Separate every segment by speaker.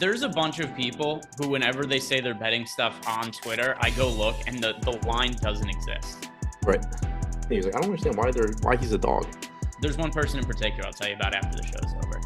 Speaker 1: There's a bunch of people who, whenever they say they're betting stuff on Twitter, I go look and the line doesn't exist.
Speaker 2: Right. He's like, I don't understand why he's a dog.
Speaker 1: There's one person in particular I'll tell you about after the show's over.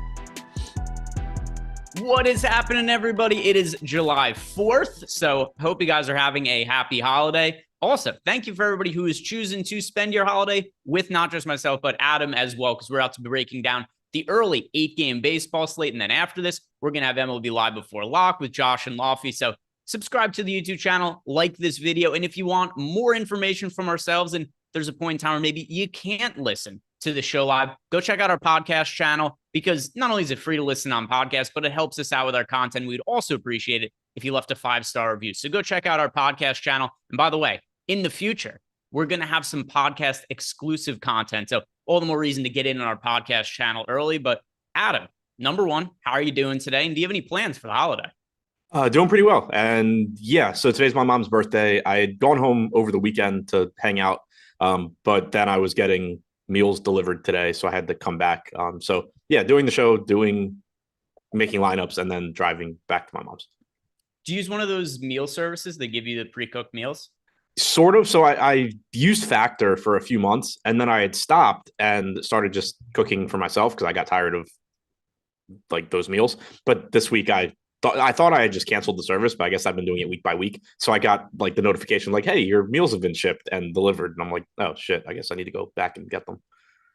Speaker 1: What is happening, everybody? It is July 4th, so hope you guys are having a happy holiday. Also, thank you for everybody who is choosing to spend your holiday with not just myself, but Adam as well, because we're out to be breaking down the early 8-game baseball slate. And then after this, we're going to have MLB Live Before Lock with Josh and Loughy. So subscribe to the YouTube channel, like this video. And if you want more information from ourselves, and there's a point in time where maybe you can't listen to the show live, go check out our podcast channel, because not only is it free to listen on podcasts, but it helps us out with our content. We'd also appreciate it if you left a 5-star review. So go check out our podcast channel. And by the way, in the future, we're going to have some podcast exclusive content. So all the more reason to get in on our podcast channel early. But Adam, number one, how are you doing today? And do you have any plans for the holiday?
Speaker 2: Doing pretty well. And yeah, so today's my mom's birthday. I had gone home over the weekend to hang out, but then I was getting meals delivered today, so I had to come back. So yeah, doing the show, making lineups, and then driving back to my mom's.
Speaker 1: Do you use one of those meal services that give you the pre-cooked meals?
Speaker 2: Sort of. So I used Factor for a few months, and then I had stopped and started just cooking for myself because I got tired of like those meals. But this week I thought I had just canceled the service, but I guess I've been doing it week by week. So I got like the notification like, hey, your meals have been shipped and delivered. And I'm like, oh shit, I guess I need to go back and get them.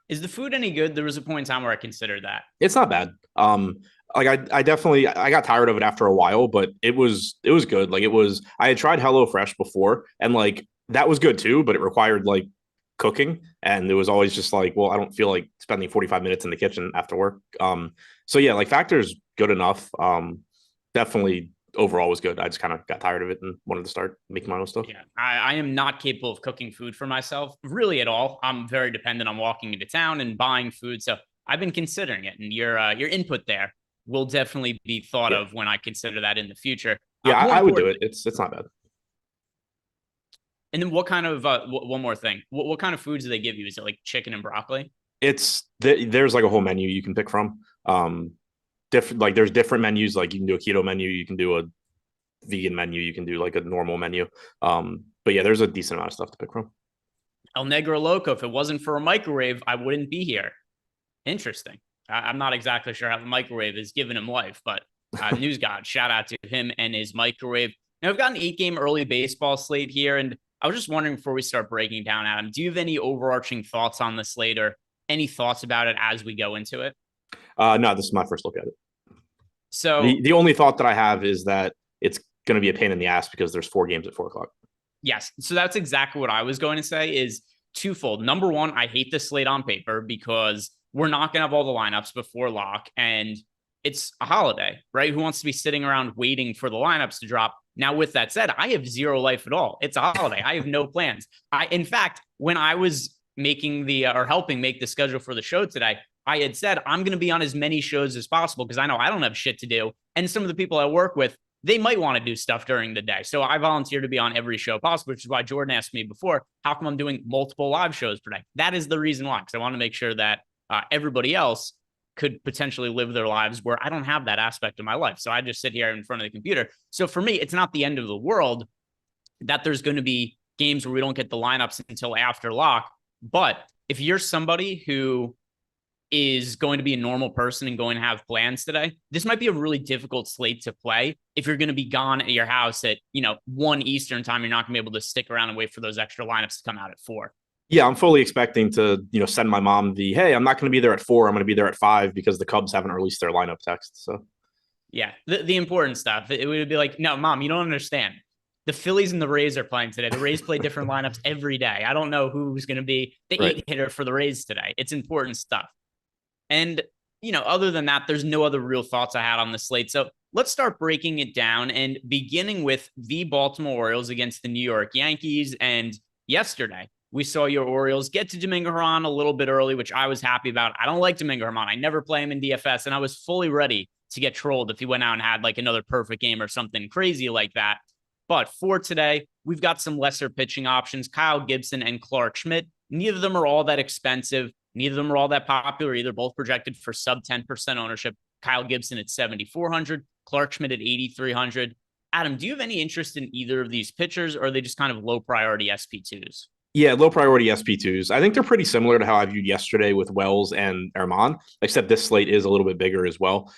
Speaker 1: Is the food any good? There was a point in time where I considered that.
Speaker 2: It's not bad. Like I got tired of it after a while, but it was good. Like I had tried HelloFresh before, and like that was good too, but it required like cooking, and it was always just like, well, I don't feel like spending 45 minutes in the kitchen after work. So yeah, like Factor's good enough. Definitely overall was good. I just kind of got tired of it and wanted to start making my own stuff.
Speaker 1: Yeah, I am not capable of cooking food for myself really at all. I'm very dependent on walking into town and buying food. So I've been considering it, and your input there will definitely be thought of when I consider that in the future.
Speaker 2: Yeah, I would do it. It's not bad.
Speaker 1: And then what kind of one more thing? What kind of foods do they give you? Is it like chicken and broccoli?
Speaker 2: There's like a whole menu you can pick from. There's different menus. Like you can do a keto menu, you can do a vegan menu, you can do like a normal menu. But yeah, there's a decent amount of stuff to pick from.
Speaker 1: El Negro Loco. If it wasn't for a microwave, I wouldn't be here. Interesting. I'm not exactly sure how the microwave is giving him life, but news god, shout out to him and his microwave. Now we've got an 8-game early baseball slate here, and I was just wondering before we start breaking down, Adam, do you have any overarching thoughts on the slate or any thoughts about it as we go into it?
Speaker 2: No, this is my first look at it.
Speaker 1: So
Speaker 2: the only thought that I have is that it's going to be a pain in the ass because there's 4 games at 4:00.
Speaker 1: Yes. So that's exactly what I was going to say is twofold. Number one, I hate this slate on paper because we're not going to have all the lineups before lock, and it's a holiday, right? Who wants to be sitting around waiting for the lineups to drop? Now, with that said, I have zero life at all. It's a holiday. I have no plans. In fact, when I was making helping make the schedule for the show today, I had said, I'm going to be on as many shows as possible because I know I don't have shit to do. And some of the people I work with, they might want to do stuff during the day. So I volunteer to be on every show possible, which is why Jordan asked me before, how come I'm doing multiple live shows per day? That is the reason why, because I want to make sure that everybody else could potentially live their lives where I don't have that aspect of my life. So I just sit here in front of the computer. So for me, it's not the end of the world that there's going to be games where we don't get the lineups until after lock. But if you're somebody who is going to be a normal person and going to have plans today, this might be a really difficult slate to play. If you're going to be gone at your house at, 1 Eastern time, you're not going to be able to stick around and wait for those extra lineups to come out at 4.
Speaker 2: Yeah, I'm fully expecting to, send my mom hey, I'm not going to be there at 4. I'm going to be there at 5 because the Cubs haven't released their lineup text. So
Speaker 1: yeah, the important stuff. It would be like, no, Mom, you don't understand. The Phillies and the Rays are playing today. The Rays play different lineups every day. I don't know who's going to be the 8-hitter for the Rays today. It's important stuff. And, other than that, there's no other real thoughts I had on the slate. So let's start breaking it down and beginning with the Baltimore Orioles against the New York Yankees. And yesterday, we saw your Orioles get to Domingo Germán a little bit early, which I was happy about. I don't like Domingo Germán. I never play him in DFS, and I was fully ready to get trolled if he went out and had like another perfect game or something crazy like that. But for today, we've got some lesser pitching options, Kyle Gibson and Clark Schmidt. Neither of them are all that expensive. Neither of them are all that popular either. Both projected for sub 10% ownership. Kyle Gibson at 7,400, Clark Schmidt at 8,300. Adam, do you have any interest in either of these pitchers, or are they just kind of low priority SP2s?
Speaker 2: Yeah, low priority SP2s. I think they're pretty similar to how I viewed yesterday with Wells and Erman, except this slate is a little bit bigger as well.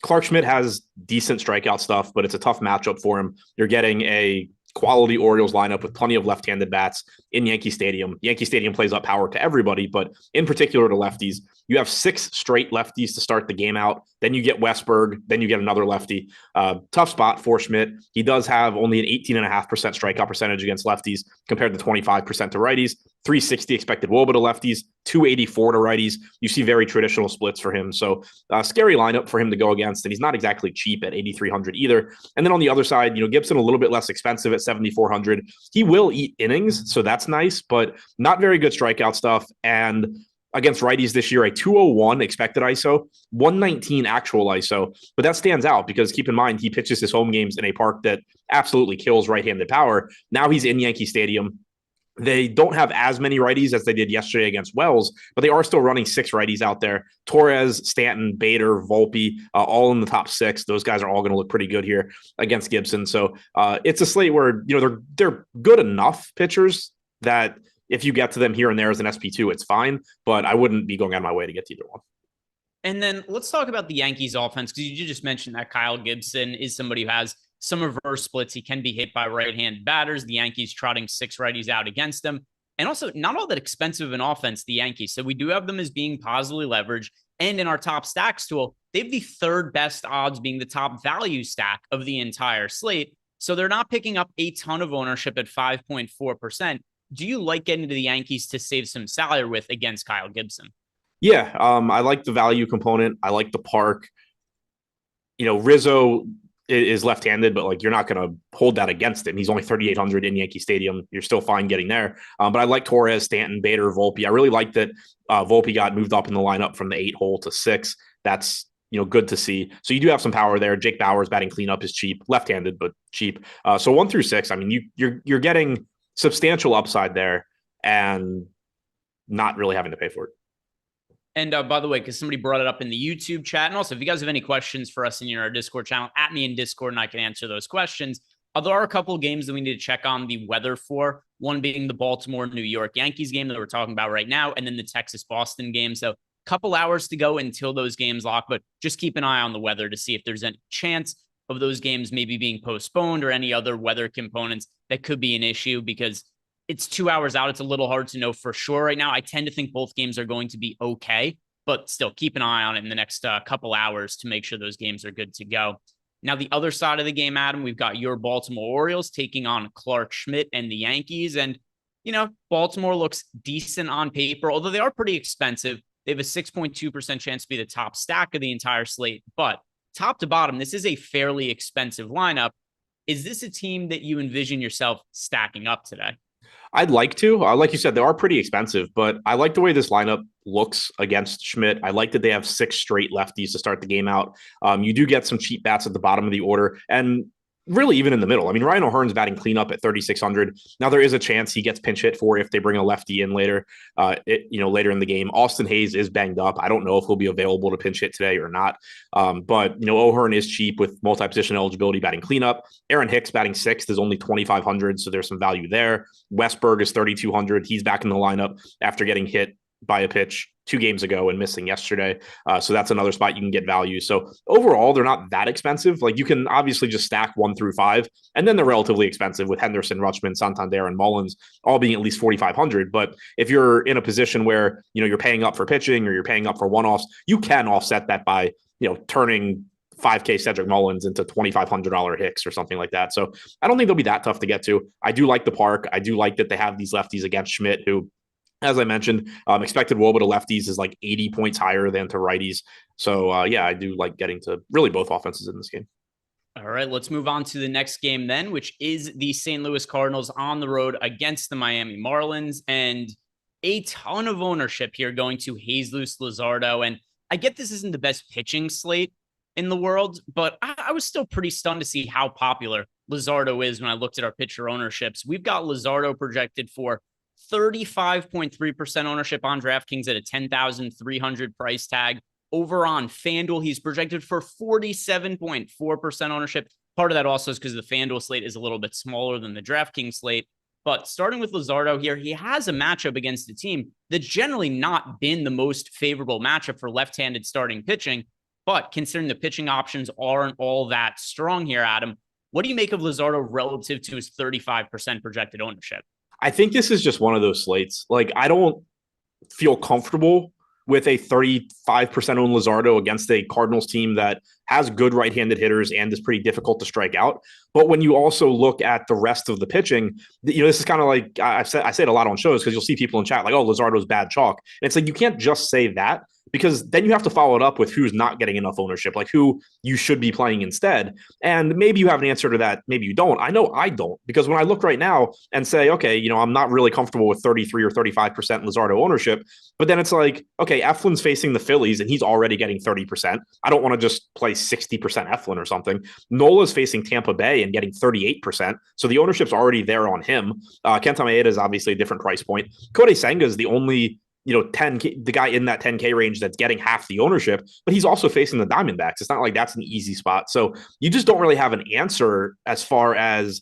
Speaker 2: Clark Schmidt has decent strikeout stuff, but it's a tough matchup for him. You're getting a quality Orioles lineup with plenty of left-handed bats in Yankee Stadium. Yankee Stadium plays up power to everybody, but in particular to lefties. You have 6 straight lefties to start the game out. Then you get Westberg. Then you get another lefty. Tough spot for Schmidt. He does have only an 18.5% strikeout percentage against lefties compared to 25% to righties. 360 expected WOBA to lefties, 284 to righties. You see very traditional splits for him. So scary lineup for him to go against. And he's not exactly cheap at 8,300 either. And then on the other side, Gibson a little bit less expensive at 7,400. He will eat innings, so that's nice, but not very good strikeout stuff. And against righties this year, a 201 expected ISO, 119 actual ISO. But that stands out because keep in mind, he pitches his home games in a park that absolutely kills right-handed power. Now he's in Yankee Stadium. They don't have as many righties as they did yesterday against Wells, but they are still running 6 righties out there. Torres, Stanton, Bader, Volpe, all in the top 6. Those guys are all going to look pretty good here against Gibson. So it's a slate where they're good enough pitchers that if you get to them here and there as an SP2, it's fine, but I wouldn't be going out of my way to get to either one.
Speaker 1: And then let's talk about the Yankees offense, because you just mentioned that Kyle Gibson is somebody who has some reverse splits. He can be hit by right-handed batters. The Yankees trotting 6 righties out against them. And also not all that expensive of an offense, the Yankees. So we do have them as being positively leveraged. And in our top stacks tool, they have the 3rd best odds being the top value stack of the entire slate. So they're not picking up a ton of ownership at 5.4%. Do you like getting to the Yankees to save some salary with against Kyle Gibson?
Speaker 2: Yeah, I like the value component. I like the park. Rizzo is left-handed, but you're not going to hold that against him. He's only 3,800 in Yankee Stadium. You're still fine getting there. But I like Torres, Stanton, Bader, Volpe. I really like that Volpe got moved up in the lineup from the 8 hole to 6. That's good to see. So you do have some power there. Jake Bauers batting cleanup is cheap, left-handed but cheap. So 1 through 6. I mean, you're getting substantial upside there and not really having to pay for it.
Speaker 1: And by the way, because somebody brought it up in the YouTube chat, and also if you guys have any questions for us in our Discord channel, at me in Discord, and I can answer those questions. There are a couple of games that we need to check on the weather for, one being the Baltimore-New York Yankees game that we're talking about right now, and then the Texas-Boston game. So a couple hours to go until those games lock, but just keep an eye on the weather to see if there's any chance of those games maybe being postponed or any other weather components that could be an issue, because it's 2 hours out. It's a little hard to know for sure right now. I tend to think both games are going to be okay, but still keep an eye on it in the next couple hours to make sure those games are good to go. Now, the other side of the game, Adam, we've got your Baltimore Orioles taking on Clark Schmidt and the Yankees. And, Baltimore looks decent on paper, although they are pretty expensive. They have a 6.2% chance to be the top stack of the entire slate, but top to bottom, this is a fairly expensive lineup. Is this a team that you envision yourself stacking up today?
Speaker 2: I'd like to. Like you said, they are pretty expensive, but I like the way this lineup looks against Schmidt. I like that they have 6 straight lefties to start the game out. You do get some cheap bats at the bottom of the order, and really even in the middle. I mean, Ryan O'Hearn's batting cleanup at 3,600. Now there is a chance he gets pinch hit for if they bring a lefty in later, later in the game. Austin Hayes is banged up. I don't know if he'll be available to pinch hit today or not. But O'Hearn is cheap with multi-position eligibility batting cleanup. Aaron Hicks batting 6th is only 2,500, so there's some value there. Westberg is 3,200. He's back in the lineup after getting hit by a pitch 2 games ago and missing yesterday. So that's another spot you can get value. So overall, they're not that expensive. You can obviously just stack 1 through 5, and then they're relatively expensive with Henderson, Rutschman, Santander, and Mullins all being at least 4,500. But if you're in a position where, you're paying up for pitching or you're paying up for one-offs, you can offset that by, turning 5K Cedric Mullins into $2,500 Hicks or something like that. So I don't think they'll be that tough to get to. I do like the park. I do like that they have these lefties against Schmidt, who, as I mentioned, expected WOBA to lefties is 80 points higher than to righties. So, I do like getting to really both offenses in this game.
Speaker 1: All right, let's move on to the next game then, which is the St. Louis Cardinals on the road against the Miami Marlins. And a ton of ownership here going to Jesus Luzardo. And I get this isn't the best pitching slate in the world, but I was still pretty stunned to see how popular Luzardo is when I looked at our pitcher ownerships. We've got Luzardo projected for 35.3% ownership on DraftKings at a 10,300 price tag. Over on FanDuel, he's projected for 47.4% ownership. Part of that also is because the FanDuel slate is a little bit smaller than the DraftKings slate. But starting with Luzardo here, he has a matchup against a team that's generally not been the most favorable matchup for left-handed starting pitching. But considering the pitching options aren't all that strong here, Adam, what do you make of Luzardo relative to his 35% projected ownership?
Speaker 2: I think this is just one of those slates. Like, I don't feel comfortable with a 35% owned Luzardo against a Cardinals team that has good right-handed hitters and is pretty difficult to strike out. But when you also look at the rest of the pitching, this is kind of like I say it a lot on shows because you'll see people in chat like, oh, Luzardo's bad chalk. And it's like, you can't just say that because then you have to follow it up with who's not getting enough ownership, like who you should be playing instead. And maybe you have an answer to that. Maybe you don't. I know I don't, because when I look right now and say, okay, I'm not really comfortable with 33 or 35% Luzardo ownership, but then it's like, okay, Eflin's facing the Phillies and he's already getting 30%. I don't want to just play 60% Eflin or something. Nola's facing Tampa Bay and getting 38%. So the ownership's already there on him. Kenta Maeda is obviously a different price point. Kodai Senga is the only 10K, the guy in that 10K range that's getting half the ownership, but he's also facing the Diamondbacks. It's not like that's an easy spot. So you just don't really have an answer as far as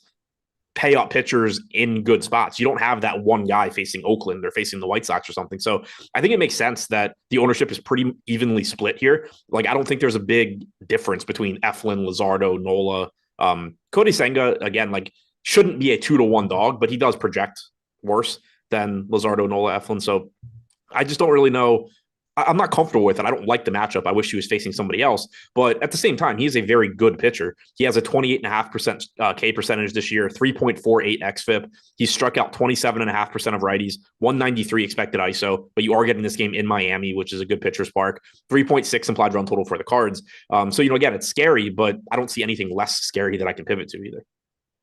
Speaker 2: pay up pitchers in good spots. You don't have that one guy facing Oakland or facing the White Sox or something. So I think it makes sense that the ownership is pretty evenly split here. Like, I don't think there's a big difference between Eflin, Luzardo, Nola. Kodai Senga, again, like, shouldn't be a 2-to-1 dog, but he does project worse than Luzardo, Nola, Eflin. So I just don't really know. I'm not comfortable with it. I don't like the matchup. I wish he was facing somebody else. But at the same time, he's a very good pitcher. He has a 28.5% K percentage this year, 3.48 xFIP. He's struck out 27.5% of righties, 193 expected ISO. But you are getting this game in Miami, which is a good pitcher's park. 3.6 implied run total for the Cards. So, again, it's scary, but I don't see anything less scary that I can pivot to either.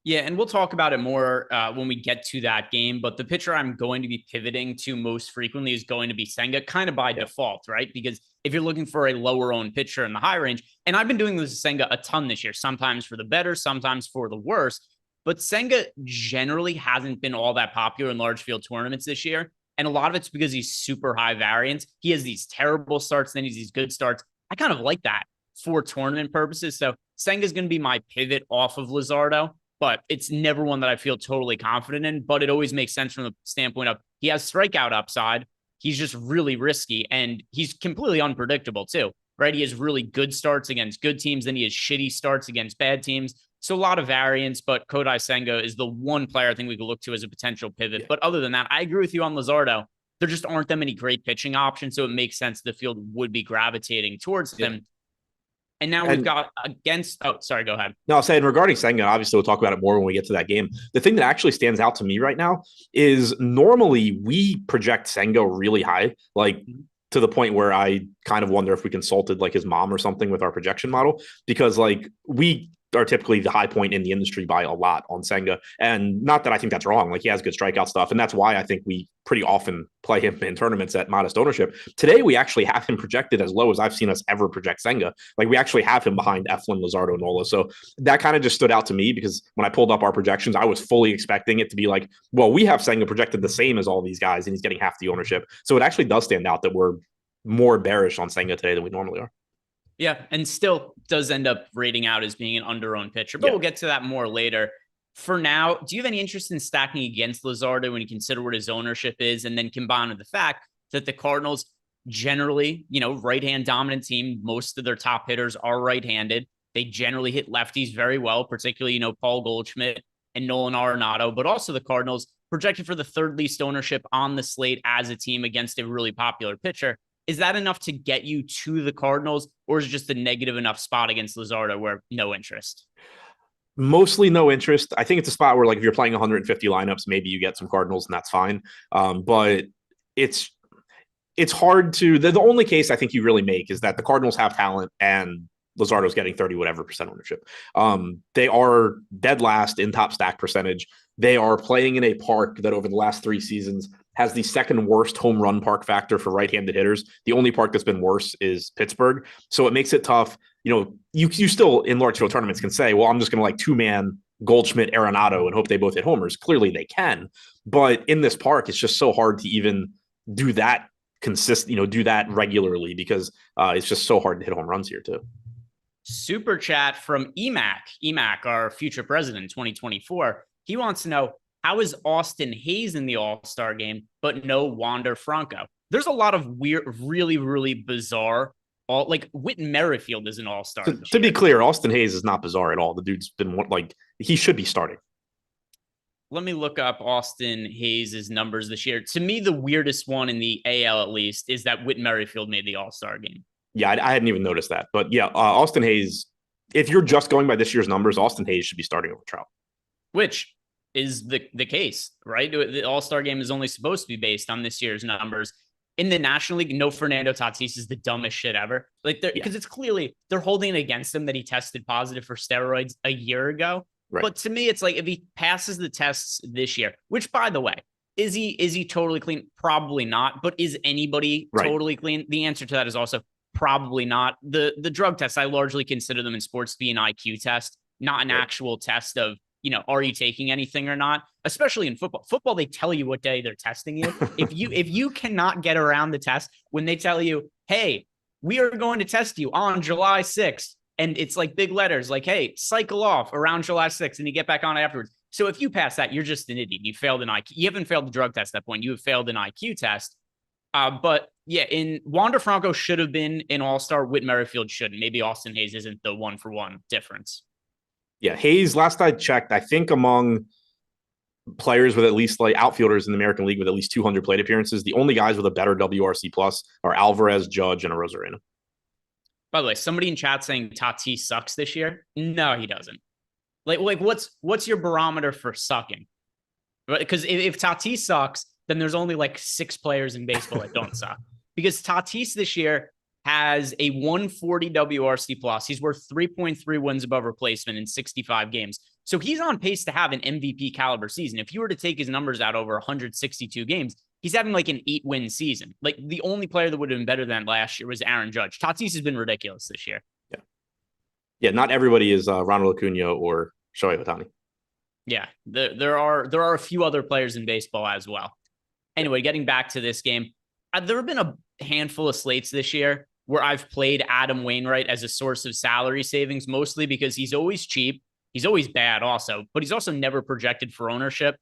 Speaker 1: Yeah, and we'll talk about it more when we get to that game. But the pitcher I'm going to be pivoting to most frequently is going to be Senga, kind of by default, right? Because if you're looking for a lower-owned pitcher in the high range, and I've been doing this with Senga a ton this year, sometimes for the better, sometimes for the worse. But Senga generally hasn't been all that popular in large field tournaments this year. And a lot of it's because he's super high variance. He has these terrible starts, then he's these good starts. I kind of like that for tournament purposes. So Senga is going to be my pivot off of Luzardo. But it's never one that I feel totally confident in. But it always makes sense from the standpoint of he has strikeout upside. He's just really risky, and he's completely unpredictable too, right? He has really good starts against good teams, then he has shitty starts against bad teams. So a lot of variance, but Kodai Senga is the one player I think we could look to as a potential pivot. Yeah. But other than that, I agree with you on Luzardo. There just aren't that many great pitching options, so it makes sense the field would be gravitating towards him. And now we've got against – oh, sorry, go ahead.
Speaker 2: No, I'll say, and regarding Senga, obviously we'll talk about it more when we get to that game. The thing that actually stands out to me right now is normally we project Senga really high, like to the point where I kind of wonder if we consulted like his mom or something with our projection model, because like we are typically the high point in the industry by a lot on Senga. And not that I think that's wrong. Like, he has good strikeout stuff. And that's why I think we pretty often play him in tournaments at modest ownership. Today, we actually have him projected as low as I've seen us ever project Senga. Like, we actually have him behind Eflin, Luzardo, Nola. So that kind of just stood out to me, because when I pulled up our projections, I was fully expecting it to be like, well, we have Senga projected the same as all these guys, and he's getting half the ownership. So it actually does stand out that we're more bearish on Senga today than we normally are.
Speaker 1: Yeah, and still does end up rating out as being an under-owned pitcher, but we'll get to that more later. For now, do you have any interest in stacking against Luzardo when you consider what his ownership is, and then combine with the fact that the Cardinals generally, right-hand dominant team, most of their top hitters are right-handed. They generally hit lefties very well, particularly, Paul Goldschmidt and Nola and Arenado, but also the Cardinals projected for the third least ownership on the slate as a team against a really popular pitcher. Is that enough to get you to the Cardinals, or is it just a negative enough spot against Luzardo where no interest?
Speaker 2: Mostly no interest. I think it's a spot where, like, if you're playing 150 lineups, maybe you get some Cardinals and that's fine. But it's hard to, the only case I think you really make is that the Cardinals have talent and Luzardo's getting 30 whatever percent ownership. They are dead last in top stack percentage. They are playing in a park that over the last 3 seasons has the second worst home run park factor for right-handed hitters. The only park that's been worse is Pittsburgh. So it makes it tough. You still in large field tournaments can say, well, I'm just going to like 2-man Goldschmidt, Arenado and hope they both hit homers. Clearly they can. But in this park, it's just so hard to even do that do that regularly because it's just so hard to hit home runs here too.
Speaker 1: Super chat from EMAC, our future president in 2024. He wants to know, how is Austin Hayes in the All-Star game, but no Wander Franco? There's a lot of weird, really, really bizarre. Like Whit Merrifield is an All-Star.
Speaker 2: To be clear, Austin Hayes is not bizarre at all. The dude's been he should be starting.
Speaker 1: Let me look up Austin Hayes' numbers this year. To me, the weirdest one in the AL, at least, is that Whit Merrifield made the All-Star game.
Speaker 2: Yeah, I hadn't even noticed that. But yeah, Austin Hayes, if you're just going by this year's numbers, Austin Hayes should be starting over Trout.
Speaker 1: Which is the case, right? The All-Star game is only supposed to be based on this year's numbers. In the National League, no Fernando Tatis is the dumbest shit ever. Because it's clearly they're holding it against him that he tested positive for steroids a year ago. Right. But to me, it's like if he passes the tests this year, which, by the way, is he totally clean? Probably not. But is anybody totally clean? The answer to that is also probably not. The drug tests, I largely consider them in sports to be an IQ test, not an actual test of, are you taking anything or not? Especially in football. Football, they tell you what day they're testing you. If you cannot get around the test when they tell you, hey, we are going to test you on July 6th. And it's like big letters like, hey, cycle off around July 6th and you get back on afterwards. So if you pass that, you're just an idiot. You failed an IQ. You haven't failed the drug test at that point. You have failed an IQ test. But yeah, Wander Franco should have been an All-Star. Whit Merrifield shouldn't. Maybe Austin Hayes isn't the 1-for-1 difference.
Speaker 2: Yeah, Hayes, last I checked, I think among players with at least outfielders in the American League with at least 200 plate appearances, the only guys with a better WRC plus are Alvarez, Judge, and Arozarena.
Speaker 1: By the way, somebody in chat saying Tatis sucks this year. No, he doesn't. Like what's your barometer for sucking? Because if Tatis sucks, then there's only 6 players in baseball that don't suck. Because Tatis this year has a 140 WRC plus. He's worth 3.3 wins above replacement in 65 games. So he's on pace to have an MVP caliber season. If you were to take his numbers out over 162 games, he's having an 8-win season. The only player that would have been better than last year was Aaron Judge. Tatis has been ridiculous this year.
Speaker 2: Yeah, not everybody is Ronald Acuna or Shohei Ohtani.
Speaker 1: Yeah, there are a few other players in baseball as well. Anyway, getting back to this game, there have been a handful of slates this year where I've played Adam Wainwright as a source of salary savings, mostly because he's always cheap. He's always bad also, but he's also never projected for ownership.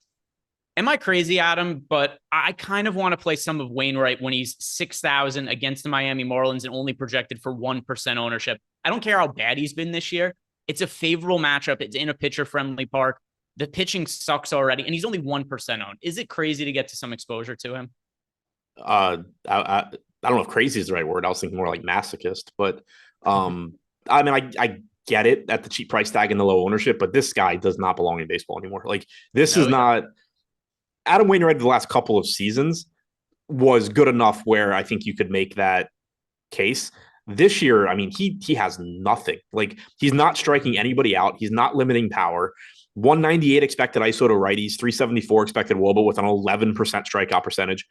Speaker 1: Am I crazy, Adam? But I kind of want to play some of Wainwright when he's 6,000 against the Miami Marlins and only projected for 1% ownership. I don't care how bad he's been this year. It's a favorable matchup. It's in a pitcher-friendly park. The pitching sucks already, and he's only 1% owned. Is it crazy to get to some exposure to him?
Speaker 2: I don't know if crazy is the right word. I was thinking more like masochist, but I get it at the cheap price tag and the low ownership, but this guy does not belong in baseball anymore. This is not Adam Wainwright. The last couple of seasons was good enough where I think you could make that case. This year, he has nothing. He's not striking anybody out. He's not limiting power. 198 expected ISO to righties, 374 expected WOBA with an 11% strikeout percentage,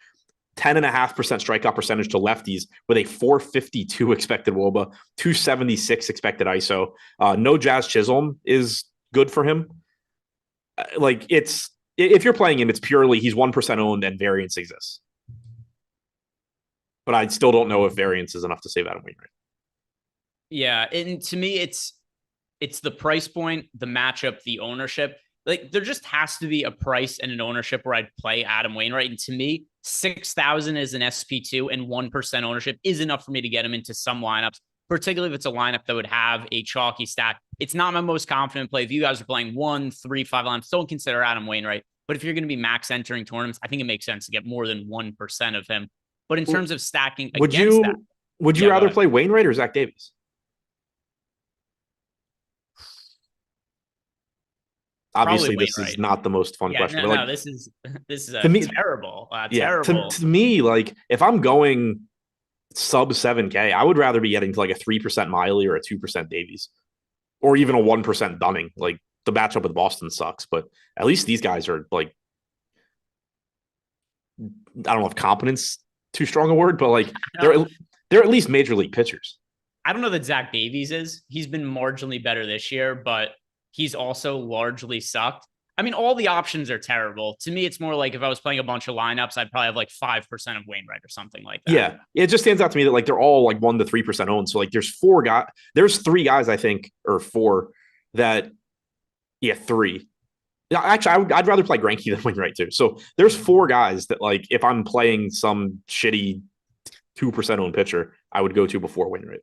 Speaker 2: 10.5% strikeout percentage to lefties with a 452 expected WOBA, 276 expected ISO. No Jazz Chisholm is good for him. If you're playing him, it's purely he's 1% owned and variance exists. But I still don't know if variance is enough to save Adam Wainwright.
Speaker 1: Yeah, and to me, it's the price point, the matchup, the ownership. There just has to be a price and an ownership where I'd play Adam Wainwright. And to me, 6,000 as an SP2 and 1% ownership is enough for me to get him into some lineups, particularly if it's a lineup that would have a chalky stack. It's not my most confident play. If you guys are playing 1, 3, 5 lineups, don't consider Adam Wainwright. But if you're going to be max entering tournaments, I think it makes sense to get more than 1% of him. But in terms of stacking,
Speaker 2: would you rather play Wainwright or Zach Davies? Obviously, this is not the most fun question.
Speaker 1: No, this is terrible. Terrible.
Speaker 2: To me, if I'm going sub 7K, I would rather be getting to a 3% Miley or a 2% Davies, or even a 1% Dunning. The matchup with Boston sucks, but at least these guys are I don't know if competence too strong a word, but they're at least major league pitchers.
Speaker 1: I don't know that Zach Davies is. He's been marginally better this year, but he's also largely sucked. I mean, all the options are terrible. To me, it's more like if I was playing a bunch of lineups, I'd probably have like 5% of Wainwright or something like that.
Speaker 2: Yeah. It just stands out to me that like they're all like 1 to 3% owned. So like there's 3 guys, I think, or 4 that, yeah, 3. Yeah, actually, I'd rather play Greinke than Wainwright too. So there's 4 guys that like if I'm playing some shitty 2% owned pitcher, I would go to before Wainwright.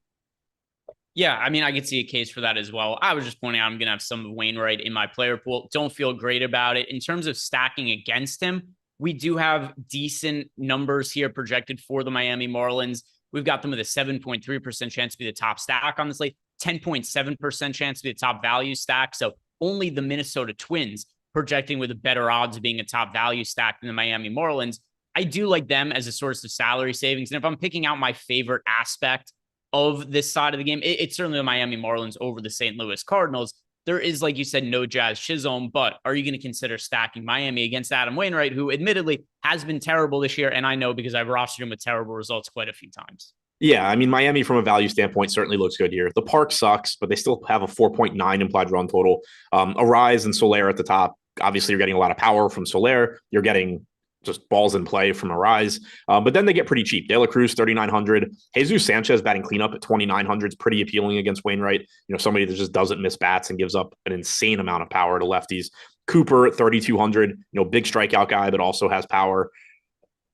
Speaker 1: Yeah, I mean, I could see a case for that as well. I was just pointing out I'm going to have some of Wainwright in my player pool. Don't feel great about it. In terms of stacking against him, we do have decent numbers here projected for the Miami Marlins. We've got them with a 7.3% chance to be the top stack on the slate, 10.7% chance to be the top value stack. So only the Minnesota Twins projecting with a better odds of being a top value stack than the Miami Marlins. I do like them as a source of salary savings. And if I'm picking out my favorite aspect of this side of the game, it's certainly the Miami Marlins over the St. Louis Cardinals. There is, like you said, no Jazz Chisholm, but are you going to consider stacking Miami against Adam Wainwright, who admittedly has been terrible this year? And I know because I've rostered him with terrible results quite a few times.
Speaker 2: Yeah, I mean, Miami from a value standpoint certainly looks good here. The park sucks, but they still have a 4.9 implied run total. Arise and Soler at the top. Obviously, you're getting a lot of power from Soler. You're getting just balls in play from Arise. But then they get pretty cheap. De La Cruz, 3,900. Jesus Sanchez batting cleanup at 2,900 is pretty appealing against Wainwright. You know, somebody that just doesn't miss bats and gives up an insane amount of power to lefties. Cooper at 3,200, you know, big strikeout guy, but also has power.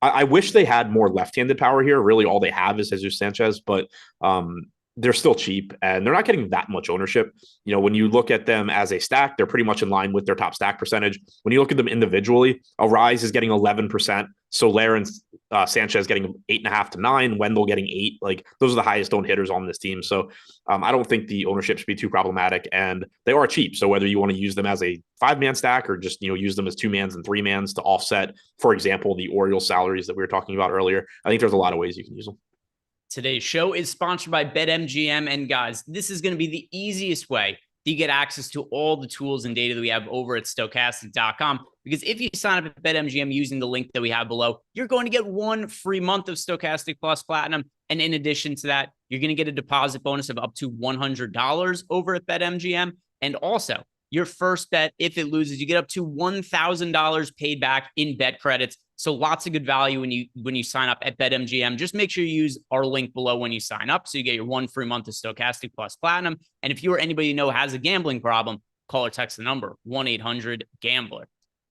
Speaker 2: I wish they had more left-handed power here. Really, all they have is Jesus Sanchez, but they're still cheap and they're not getting that much ownership. You know, when you look at them as a stack, they're pretty much in line with their top stack percentage. When you look at them individually, Arise is getting 11%. Soler and Sanchez getting 8.5 to 9. Wendell getting 8. Like those are the highest owned hitters on this team. So I don't think the ownership should be too problematic, and they are cheap. So whether you want to use them as a 5-man stack or just, you know, use them as 2-mans and 3-mans to offset, for example, the Orioles salaries that we were talking about earlier, I think there's a lot of ways you can use them.
Speaker 1: Today's show is sponsored by BetMGM. And guys, this is going to be the easiest way to get access to all the tools and data that we have over at Stokastic.com. Because if you sign up at BetMGM using the link that we have below, you're going to get 1 free month of Stokastic Plus Platinum. And in addition to that, you're going to get a deposit bonus of up to $100 over at BetMGM. And also, your first bet, if it loses, you get up to $1,000 paid back in bet credits. So lots of good value when you sign up at BetMGM. Just make sure you use our link below when you sign up, so you get your 1 free month of Stokastic Plus Platinum. And if you or anybody you know has a gambling problem, call or text the number 1-800-GAMBLER.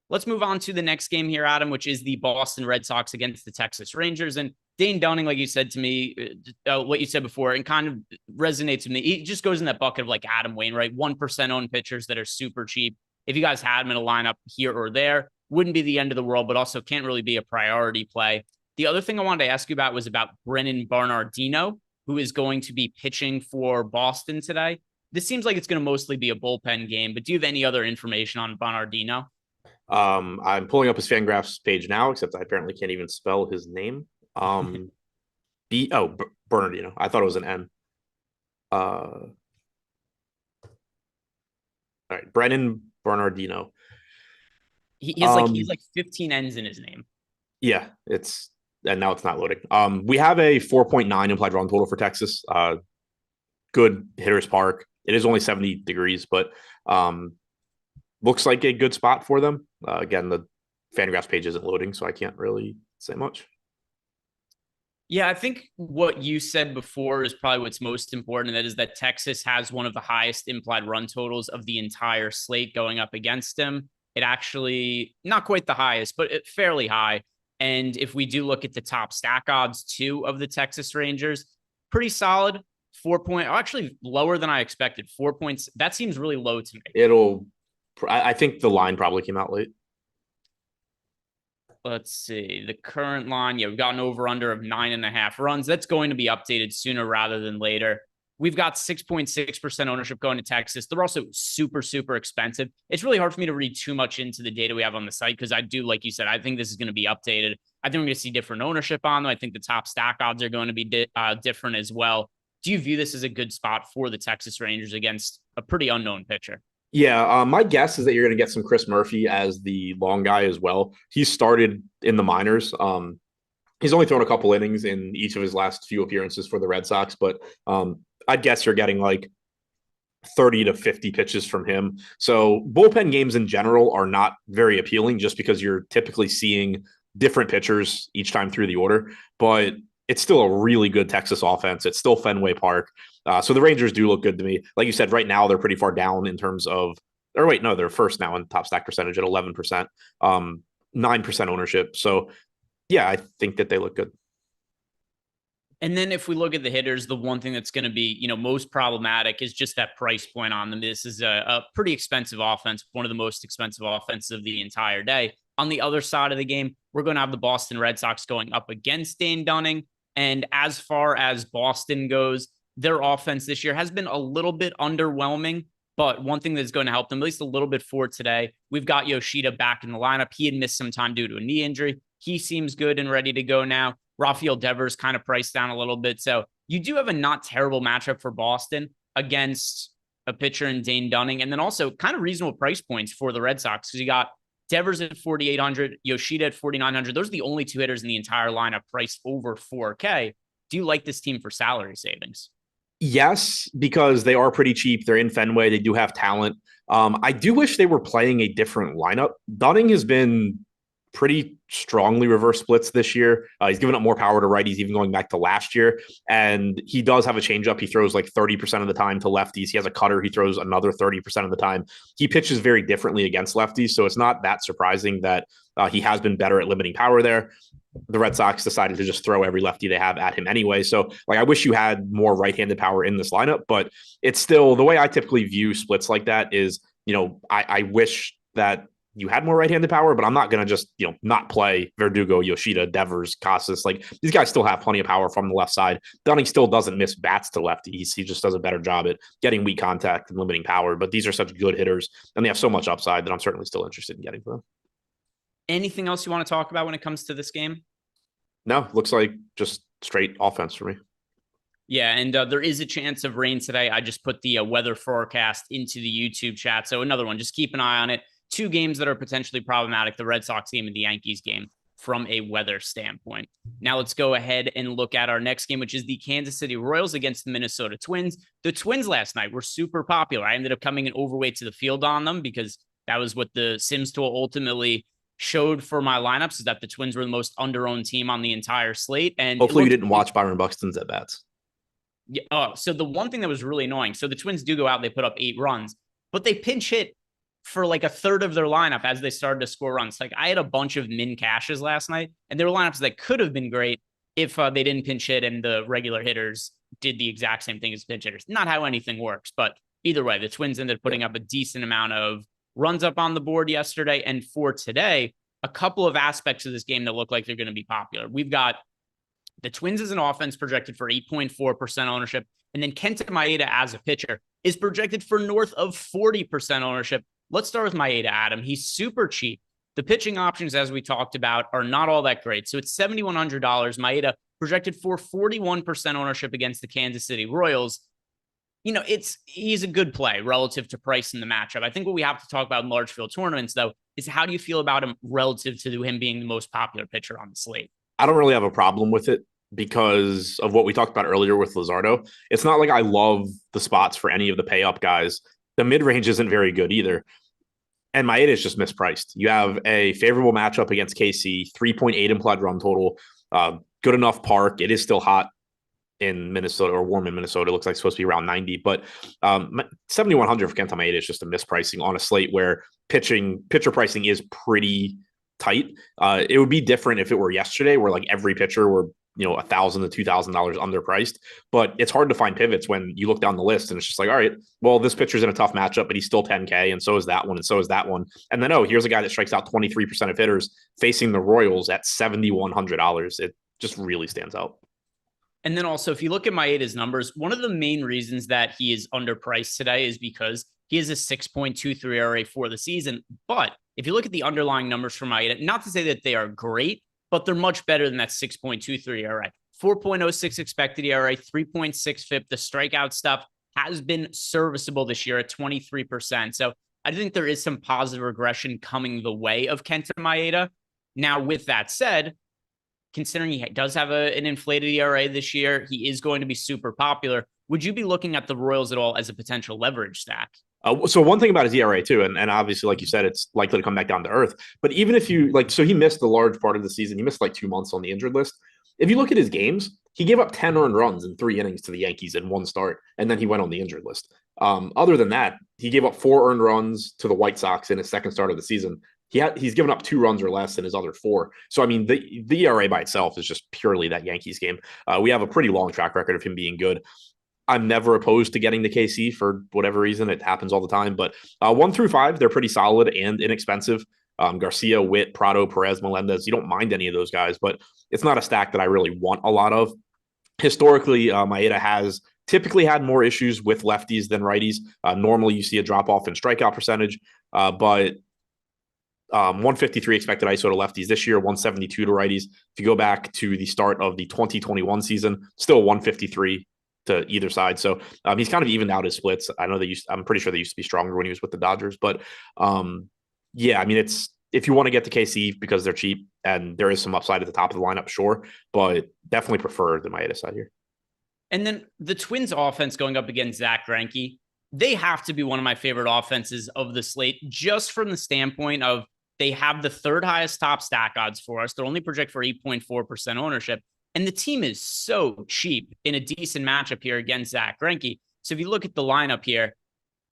Speaker 1: Let's move on to the next game here, Adam, which is the Boston Red Sox against the Texas Rangers. And Dane Dunning, like you said to me, what you said before, and kind of resonates with me. He just goes in that bucket of like Adam Wainwright, 1% owned pitchers that are super cheap. If you guys had him in a lineup here or there, wouldn't be the end of the world, but also can't really be a priority play. The other thing I wanted to ask you about was about Brennan Bernardino, who is going to be pitching for Boston today. This seems like it's going to mostly be a bullpen game, but do you have any other information on Bernardino?
Speaker 2: I'm pulling up his Fangraphs page now, except I apparently can't even spell his name. Bernardino. I thought it was an N. All right, Brennan Bernardino.
Speaker 1: He has like 15 N's in his name.
Speaker 2: Yeah, and now it's not loading. We have a 4.9 implied run total for Texas. Good hitter's park. It is only 70 degrees, but looks like a good spot for them. Again, the Fangraphs page isn't loading, so I can't really say much.
Speaker 1: Yeah, I think what you said before is probably what's most important. And that is that Texas has one of the highest implied run totals of the entire slate going up against them. It actually, not quite the highest, but fairly high. And if we do look at the top stack odds too of the Texas Rangers, pretty solid. Actually lower than I expected. 4 points. That seems really low to me.
Speaker 2: I think the line probably came out late.
Speaker 1: Let's see. The current line, we've got an over-under of 9.5 runs. That's going to be updated sooner rather than later. We've got 6.6% ownership going to Texas. They're also super, super expensive. It's really hard for me to read too much into the data we have on the site because I do, like you said, I think this is going to be updated. I think we're going to see different ownership on them. I think the top stack odds are going to be different as well. Do you view this as a good spot for the Texas Rangers against a pretty unknown pitcher?
Speaker 2: Yeah, my guess is that you're going to get some Chris Murphy as the long guy as well. He started in the minors. He's only thrown a couple innings in each of his last few appearances for the Red Sox, but I'd guess you're getting like 30 to 50 pitches from him. So bullpen games in general are not very appealing just because you're typically seeing different pitchers each time through the order, but it's still a really good Texas offense. It's still Fenway Park. So the Rangers do look good to me. Like you said, right now they're pretty far down in terms of, or wait, no, they're first now in top stack percentage at 11%, 9% ownership. So yeah, I think that they look good.
Speaker 1: And then if we look at the hitters, the one thing that's going to be, most problematic is just that price point on them. This is a pretty expensive offense, one of the most expensive offenses of the entire day. On the other side of the game, we're going to have the Boston Red Sox going up against Dane Dunning. And as far as Boston goes, their offense this year has been a little bit underwhelming. But one thing that's going to help them, at least a little bit for today, we've got Yoshida back in the lineup. He had missed some time due to a knee injury. He seems good and ready to go now. Rafael Devers kind of priced down a little bit. So you do have a not terrible matchup for Boston against a pitcher in Dane Dunning. And then also kind of reasonable price points for the Red Sox because you got Devers at 4,800, Yoshida at 4,900. Those are the only two hitters in the entire lineup priced over 4K. Do you like this team for salary savings?
Speaker 2: Yes, because they are pretty cheap. They're in Fenway. They do have talent. I do wish they were playing a different lineup. Dunning has been pretty strongly reverse splits this year. He's given up more power to righties, even going back to last year. And he does have a changeup. He throws like 30% of the time to lefties. He has a cutter. He throws another 30% of the time. He pitches very differently against lefties. So it's not that surprising that he has been better at limiting power there. The Red Sox decided to just throw every lefty they have at him anyway. So like, I wish you had more right-handed power in this lineup, but it's still the way I typically view splits like that is, I wish that you had more right-handed power, but I'm not going to just, not play Verdugo, Yoshida, Devers, Casas. Like these guys still have plenty of power from the left side. Dunning still doesn't miss bats to lefties. He just does a better job at getting weak contact and limiting power, but these are such good hitters and they have so much upside that I'm certainly still interested in getting them.
Speaker 1: Anything else you want to talk about when it comes to this game?
Speaker 2: No, looks like just straight offense for me.
Speaker 1: Yeah, and there is a chance of rain today. I just put the weather forecast into the YouTube chat. So another one, just keep an eye on it. Two games that are potentially problematic, the Red Sox game and the Yankees game from a weather standpoint. Now let's go ahead and look at our next game, which is the Kansas City Royals against the Minnesota Twins. The Twins last night were super popular. I ended up coming in overweight to the field on them because that was what the Sims tool ultimately showed for my lineups, is that the Twins were the most under-owned team on the entire slate. And
Speaker 2: hopefully you didn't watch Byron Buxton's at bats.
Speaker 1: Yeah. So the one thing that was really annoying, so the Twins do go out, they put up 8 runs, but they pinch hit for like a third of their lineup as they started to score runs. Like I had a bunch of min cashes last night, and there were lineups that could have been great if they didn't pinch hit and the regular hitters did the exact same thing as pinch hitters. Not how anything works, but either way, the Twins ended up putting up a decent amount of runs up on the board yesterday. And for today, a couple of aspects of this game that look like they're going to be popular. We've got the Twins as an offense projected for 8.4% ownership. And then Kenta Maeda as a pitcher is projected for north of 40% ownership. Let's start with Maeda, Adam. He's super cheap. The pitching options, as we talked about, are not all that great. So it's $7,100. Maeda projected for 41% ownership against the Kansas City Royals. He's a good play relative to price in the matchup. I think what we have to talk about in large field tournaments, though, is how do you feel about him relative to him being the most popular pitcher on the slate?
Speaker 2: I don't really have a problem with it because of what we talked about earlier with Luzardo. It's not like I love the spots for any of the pay up guys. The mid-range isn't very good either. And Maeda is just mispriced. You have a favorable matchup against KC, 3.8 implied run total, good enough park. It is still hot in Minnesota, or warm in Minnesota. It looks like it's supposed to be around 90, but 7,100 for Kenta Maeda is just a mispricing on a slate where pitcher pricing is pretty tight. It would be different if it were yesterday, where like every pitcher were $1,000 to $2,000 underpriced. But it's hard to find pivots when you look down the list and it's just like, all right, well, this pitcher's in a tough matchup, but he's still 10K, and so is that one, and so is that one. And then here's a guy that strikes out 23% of hitters facing the Royals at $7,100. It just really stands out.
Speaker 1: And then also, if you look at Maeda's numbers, one of the main reasons that he is underpriced today is because he has a 6.23 ERA for the season. But if you look at the underlying numbers for Maeda, not to say that they are great, but they're much better than that 6.23 ERA. 4.06 expected ERA, 3.6 FIP. The strikeout stuff has been serviceable this year at 23%. So I think there is some positive regression coming the way of Kenta Maeda. Now, with that said, considering he does have an inflated ERA this year, he is going to be super popular. Would you be looking at the Royals at all as a potential leverage stack?
Speaker 2: So one thing about his ERA too, and obviously, like you said, it's likely to come back down to earth. But even if you like, so he missed a large part of the season. He missed like 2 months on the injured list. If you look at his games, he gave up 10 earned runs in 3 innings to the Yankees in one start, and then he went on the injured list. Other than that, he gave up 4 earned runs to the White Sox in his second start of the season. He's given up 2 runs or less in his other 4. So I mean, the ERA by itself is just purely that Yankees game. We have a pretty long track record of him being good. I'm never opposed to getting the KC for whatever reason. It happens all the time. But 1 through 5, they're pretty solid and inexpensive. Garcia, Witt, Prado, Perez, Melendez. You don't mind any of those guys, but it's not a stack that I really want a lot of. Historically, Maeda has typically had more issues with lefties than righties. Normally, you see a drop off in strikeout percentage, but 153 expected ISO to lefties this year, 172 to righties. If you go back to the start of the 2021 season, still 153 to either side. So he's kind of evened out his splits. I know I'm pretty sure they used to be stronger when he was with the Dodgers, but yeah, I mean, it's, if you want to get the KC because they're cheap and there is some upside at the top of the lineup, sure, but definitely prefer the Maeda side here.
Speaker 1: And then the Twins offense going up against Zach Greinke, they have to be one of my favorite offenses of the slate, just from the standpoint of they have the third highest top stack odds for us. They're only project for 8.4% ownership. And the team is so cheap in a decent matchup here against Zach Greinke. So if you look at the lineup here,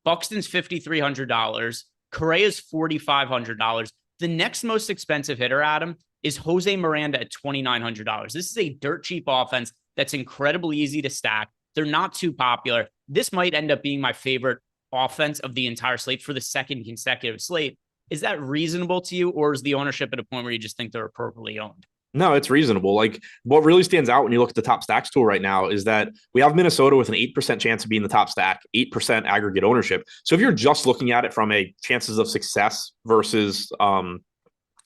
Speaker 1: Buxton's $5,300, Correa's $4,500. The next most expensive hitter, Adam, is Jose Miranda at $2,900. This is a dirt cheap offense that's incredibly easy to stack. They're not too popular. This might end up being my favorite offense of the entire slate for the second consecutive slate. Is that reasonable to you, or is the ownership at a point where you just think they're appropriately owned?
Speaker 2: No, it's reasonable. Like, what really stands out when you look at the top stacks tool right now is that we have Minnesota with an 8% chance of being the top stack, 8% aggregate ownership. So if you're just looking at it from a chances of success versus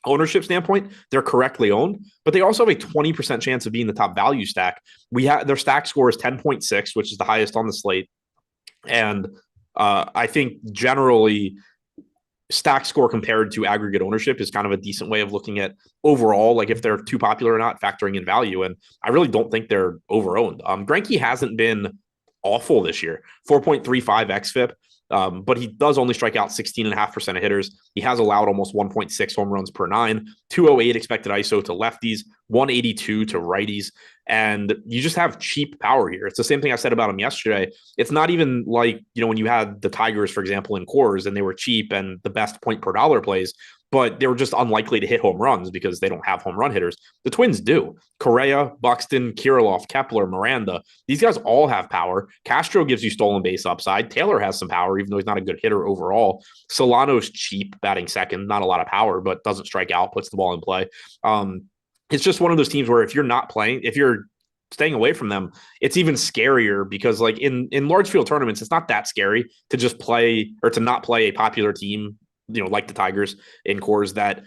Speaker 2: ownership standpoint, they're correctly owned, but they also have a 20% chance of being the top value stack. Their stack score is 10.6, which is the highest on the slate. And I think generally stack score compared to aggregate ownership is kind of a decent way of looking at overall, like if they're too popular or not, factoring in value. And I really don't think they're overowned. Greinke hasn't been awful this year, 4.35 xFIP. But he does only strike out 16.5% of hitters. He has allowed almost 1.6 home runs per 9, 208 expected ISO to lefties, 182 to righties. And you just have cheap power here. It's the same thing I said about him yesterday. It's not even like, when you had the Tigers, for example, in Coors and they were cheap and the best point per dollar plays, but they were just unlikely to hit home runs because they don't have home run hitters. The Twins do. Correa, Buxton, Kirilloff, Kepler, Miranda. These guys all have power. Castro gives you stolen base upside. Taylor has some power, even though he's not a good hitter overall. Solano's cheap, batting second. Not a lot of power, but doesn't strike out, puts the ball in play. It's just one of those teams where if you're staying away from them, it's even scarier because like in large field tournaments, it's not that scary to just play or to not play a popular team, like the Tigers in Coors, that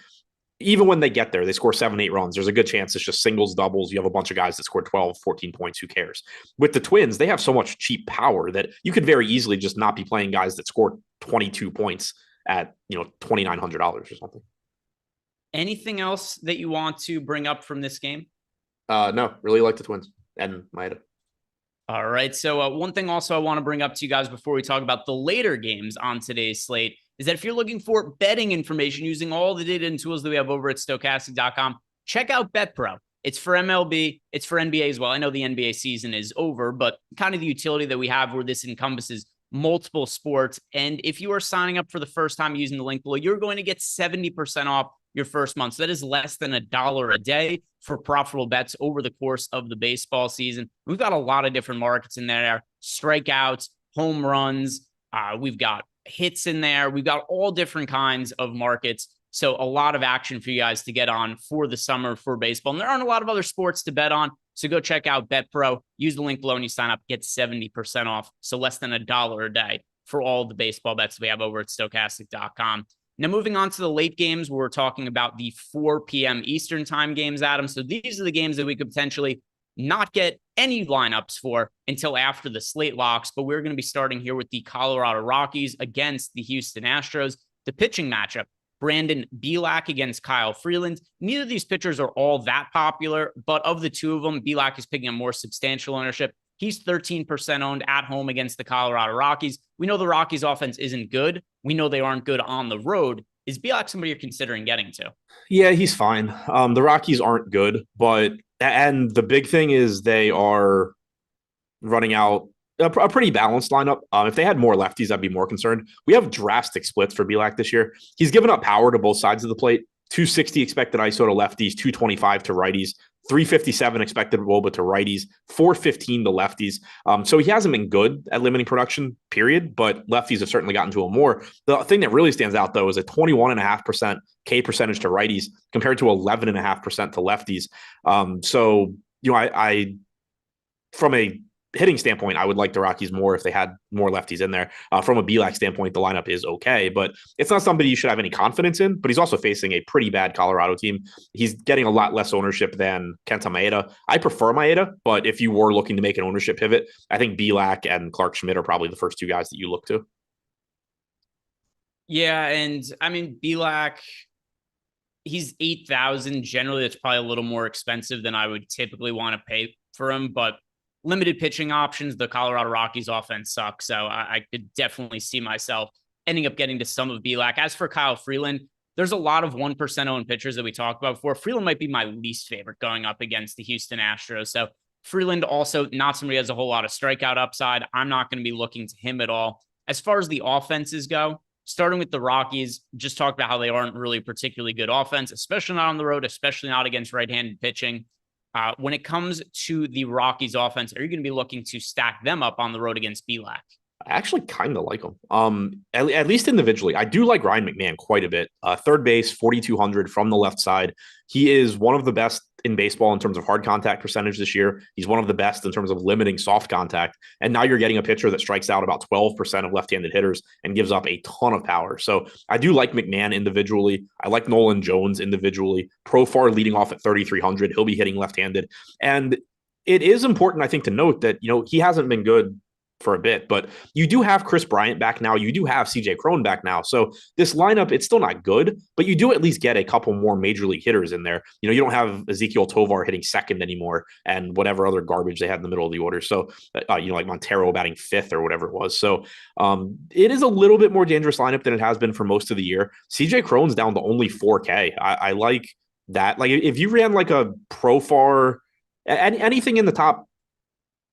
Speaker 2: even when they get there, they score 7-8 runs. There's a good chance it's just singles, doubles. You have a bunch of guys that score 12, 14 points. Who cares? With the Twins, they have so much cheap power that you could very easily just not be playing guys that score 22 points at, $2,900 or something.
Speaker 1: Anything else that you want to bring up from this game?
Speaker 2: No, really like the Twins and Maeda.
Speaker 1: All right. So one thing also I want to bring up to you guys before we talk about the later games on today's slate is that if you're looking for betting information using all the data and tools that we have over at Stokastic.com, check out BetPro. It's for MLB. It's for NBA as well. I know the NBA season is over, but kind of the utility that we have where this encompasses multiple sports. And if you are signing up for the first time using the link below, you're going to get 70% off your first month. So that is less than $1 a day for profitable bets over the course of the baseball season. We've got a lot of different markets in there, strikeouts, home runs. We've got hits in there. We've got all different kinds of markets. So a lot of action for you guys to get on for the summer for baseball. And there aren't a lot of other sports to bet on. So go check out BetPro. Use the link below when you sign up. Get 70% off. So less than $1 a day for all the baseball bets we have over at Stokastic.com. Now, moving on to the late games, we're talking about the 4 p.m. Eastern time games, Adam. So these are the games that we could potentially not get any lineups for until after the slate locks. But we're going to be starting here with the Colorado Rockies against the Houston Astros. The pitching matchup, Brandon Bielak against Kyle Freeland. Neither of these pitchers are all that popular, but of the two of them, Bielak is picking a more substantial ownership. He's 13% owned at home against the Colorado Rockies. We know the Rockies offense isn't good. We know they aren't good on the road. Is Bielak somebody you're considering getting to?
Speaker 2: Yeah, he's fine. The Rockies aren't good, and the big thing is they are running out a pretty balanced lineup. If they had more lefties, I'd be more concerned. We have drastic splits for Bielak this year. He's given up power to both sides of the plate. 260 expected ISO to lefties, 225 to righties, 357 expected WOBA to righties, 415 to lefties. So he hasn't been good at limiting production, period, but lefties have certainly gotten to him more. The thing that really stands out, though, is a 21.5% K percentage to righties compared to 11.5% to lefties. So, I from a hitting standpoint, I would like the Rockies more if they had more lefties in there. From a Bielak standpoint, the lineup is okay, but it's not somebody you should have any confidence in. But he's also facing a pretty bad Colorado team. He's getting a lot less ownership than Kenta Maeda. I prefer Maeda, but if you were looking to make an ownership pivot, I think Bielak and Clark Schmidt are probably the first two guys that you look to.
Speaker 1: Yeah, and I mean, Bielak, he's 8,000. Generally, that's probably a little more expensive than I would typically want to pay for him, but limited pitching options. The Colorado Rockies offense sucks, so I could definitely see myself ending up getting to some of Bielak. As for Kyle Freeland, there's a lot of 1% owned pitchers that we talked about before. Freeland might be my least favorite going up against the Houston Astros. So Freeland also not somebody who has a whole lot of strikeout upside. I'm not going to be looking to him at all. As far as the offenses go, starting with the Rockies, just talked about how they aren't really particularly good offense, especially not on the road, especially not against right-handed pitching. When it comes to the Rockies offense, are you going to be looking to stack them up on the road against Bielak?
Speaker 2: I actually kind of like him. At least individually. I do like Ryan McMahon quite a bit. Third base, 4,200 from the left side. He is one of the best in baseball in terms of hard contact percentage this year. He's one of the best in terms of limiting soft contact. And now you're getting a pitcher that strikes out about 12% of left-handed hitters and gives up a ton of power. So I do like McMahon individually. I like Nolan Jones individually. Profar leading off at 3,300. He'll be hitting left-handed. And it is important, I think, to note that, he hasn't been good for a bit, but you do have Chris Bryant back now. You do have CJ Cron back now. So this lineup, it's still not good, but you do at least get a couple more major league hitters in there. You don't have Ezekiel Tovar hitting second anymore and whatever other garbage they had in the middle of the order. So, like Montero batting fifth or whatever it was. So it is a little bit more dangerous lineup than it has been for most of the year. CJ Cron's down to only 4K. I like that. Like if you ran like a Profar, anything in the top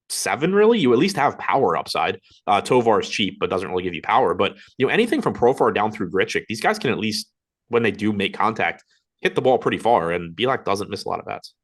Speaker 2: 7, really, you at least have power upside. Tovar is cheap, but doesn't really give you power. But anything from Profar down through Grichuk, these guys can at least, when they do make contact, hit the ball pretty far. And Bielak doesn't miss a lot of bats.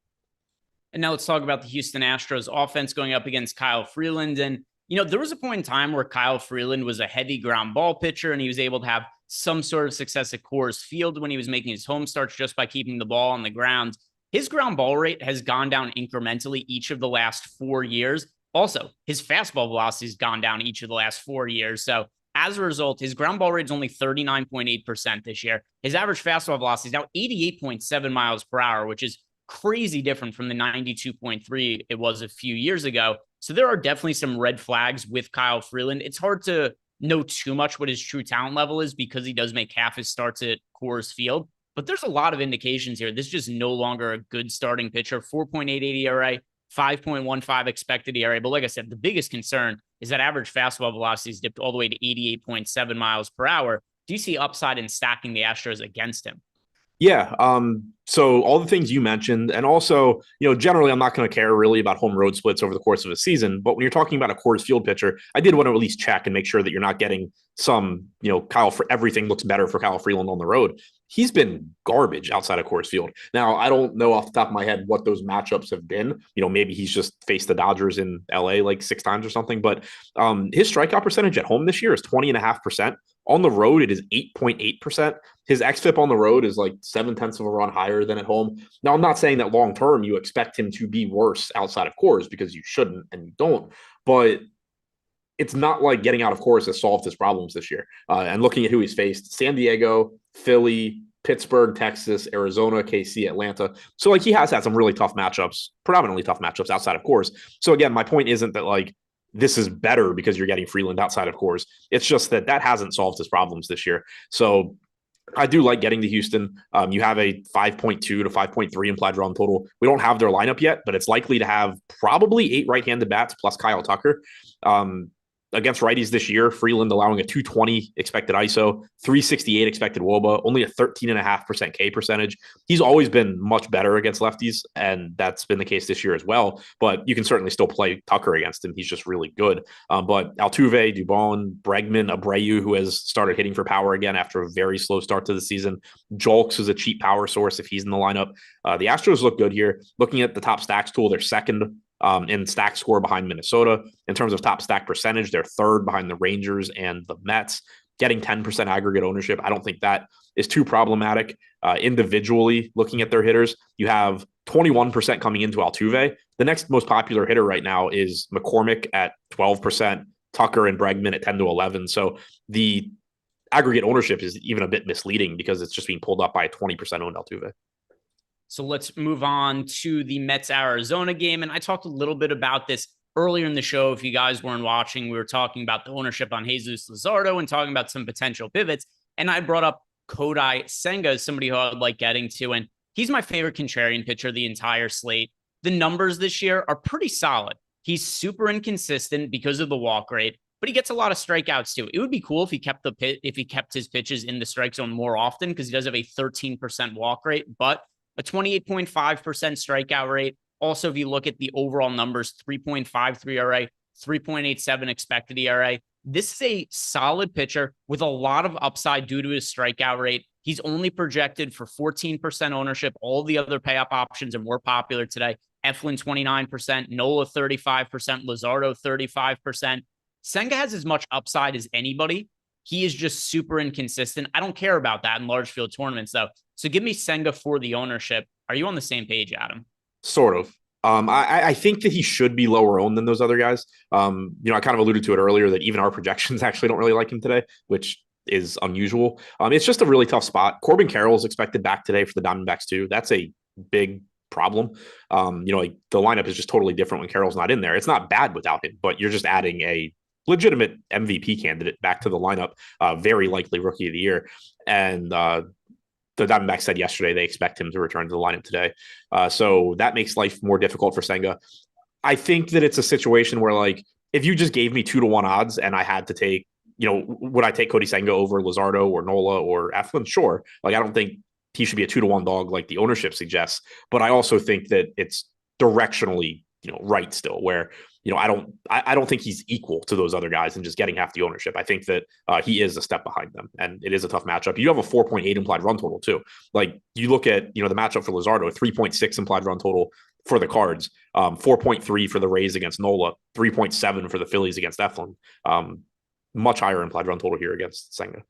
Speaker 1: And now let's talk about the Houston Astros offense going up against Kyle Freeland. And there was a point in time where Kyle Freeland was a heavy ground ball pitcher, and he was able to have some sort of success at Coors Field when he was making his home starts just by keeping the ball on the ground. His ground ball rate has gone down incrementally each of the last 4 years. Also, his fastball velocity has gone down each of the last 4 years. So as a result, his ground ball rate is only 39.8% this year. His average fastball velocity is now 88.7 miles per hour, which is crazy different from the 92.3 it was a few years ago. So there are definitely some red flags with Kyle Freeland. It's hard to know too much what his true talent level is because he does make half his starts at Coors Field. But there's a lot of indications here. This is just no longer a good starting pitcher. 4.88 ERA. 5.15 expected ERA. But like I said, the biggest concern is that average fastball velocity is dipped all the way to 88.7 miles per hour. Do you see upside in stacking the Astros against him?
Speaker 2: Yeah. So all the things you mentioned, and also, generally I'm not going to care really about home road splits over the course of a season. But when you're talking about a Coors Field pitcher, I did want to at least check and make sure that you're not getting some, Kyle for everything looks better for Kyle Freeland on the road. He's been garbage outside of Coors Field. Now, I don't know off the top of my head what those matchups have been. Maybe he's just faced the Dodgers in LA like 6 times or something. But his strikeout percentage at home this year is 20.5%. On the road, it is 8.8%. His xFIP on the road is like 0.7 of a run higher than at home. Now, I'm not saying that long term you expect him to be worse outside of Coors, because you shouldn't and you don't. But it's not like getting out of Coors has solved his problems this year. And looking at who he's faced: San Diego, Philly, Pittsburgh, Texas, Arizona, KC, Atlanta. So he has had some really tough matchups, predominantly tough matchups outside of Coors. So again, my point isn't that this is better because you're getting Freeland outside of Coors. It's just that hasn't solved his problems this year. So I do like getting to Houston. You have a 5.2 to 5.3 implied run total. We don't have their lineup yet, but it's likely to have probably 8 right-handed bats plus Kyle Tucker. Against righties this year, Freeland allowing a 220 expected ISO, 368 expected WOBA, only a 13.5% K percentage. He's always been much better against lefties, and that's been the case this year as well. But you can certainly still play Tucker against him. He's just really good. But Altuve, Dubon, Bregman, Abreu, who has started hitting for power again after a very slow start to the season. Jolks is a cheap power source if he's in the lineup. The Astros look good here. Looking at the top stacks tool, they're second in stack score behind Minnesota. In terms of top stack percentage, they're third behind the Rangers and the Mets, getting 10% aggregate ownership. I don't think that is too problematic. Individually, looking at their hitters, you have 21% coming into Altuve. The next most popular hitter right now is McCormick at 12%, Tucker and Bregman at 10 to 11. So the aggregate ownership is even a bit misleading because it's just being pulled up by a 20% owned Altuve.
Speaker 1: So let's move on to the Mets-Arizona game. And I talked a little bit about this earlier in the show. If you guys weren't watching, we were talking about the ownership on Jesus Luzardo and talking about some potential pivots. And I brought up Kodai Senga as somebody who I would like getting to. And he's my favorite contrarian pitcher the entire slate. The numbers this year are pretty solid. He's super inconsistent because of the walk rate, but he gets a lot of strikeouts too. It would be cool if he kept his pitches in the strike zone more often, because he does have a 13% walk rate, but a 28.5% strikeout rate. Also, if you look at the overall numbers, 3.53 ERA, 3.87 expected ERA. This is a solid pitcher with a lot of upside due to his strikeout rate. He's only projected for 14% ownership. All the other pay-up options are more popular today. Eflin, 29%, Nola, 35%, Luzardo, 35%. Senga has as much upside as anybody. He is just super inconsistent. I don't care about that in large field tournaments, though. So give me Senga for the ownership. Are you on the same page, Adam?
Speaker 2: Sort of. I think that he should be lower owned than those other guys. I kind of alluded to it earlier that even our projections actually don't really like him today, which is unusual. It's just a really tough spot. Corbin Carroll is expected back today for the Diamondbacks too. That's a big problem. The lineup is just totally different when Carroll's not in there. It's not bad without him, but you're just adding a legitimate MVP candidate back to the lineup, very likely rookie of the year. And the Diamondbacks said yesterday they expect him to return to the lineup today. So that makes life more difficult for Senga. I think that it's a situation where, like, if you just gave me 2-1 odds and I had to take, would I take Cody Senga over Luzardo or Nola or Eflin? Sure. Like, I don't think he should be a 2-1 dog like the ownership suggests, but I also think that it's directionally, right still, where, I don't think he's equal to those other guys and just getting half the ownership. I think that he is a step behind them, and it is a tough matchup. You have a 4.8 implied run total too. Like, you look at, the matchup for Luzardo, 3.6 implied run total for the Cards, 4.3 for the Rays against Nola, 3.7 for the Phillies against Eflin. Much higher implied run total here against Senga.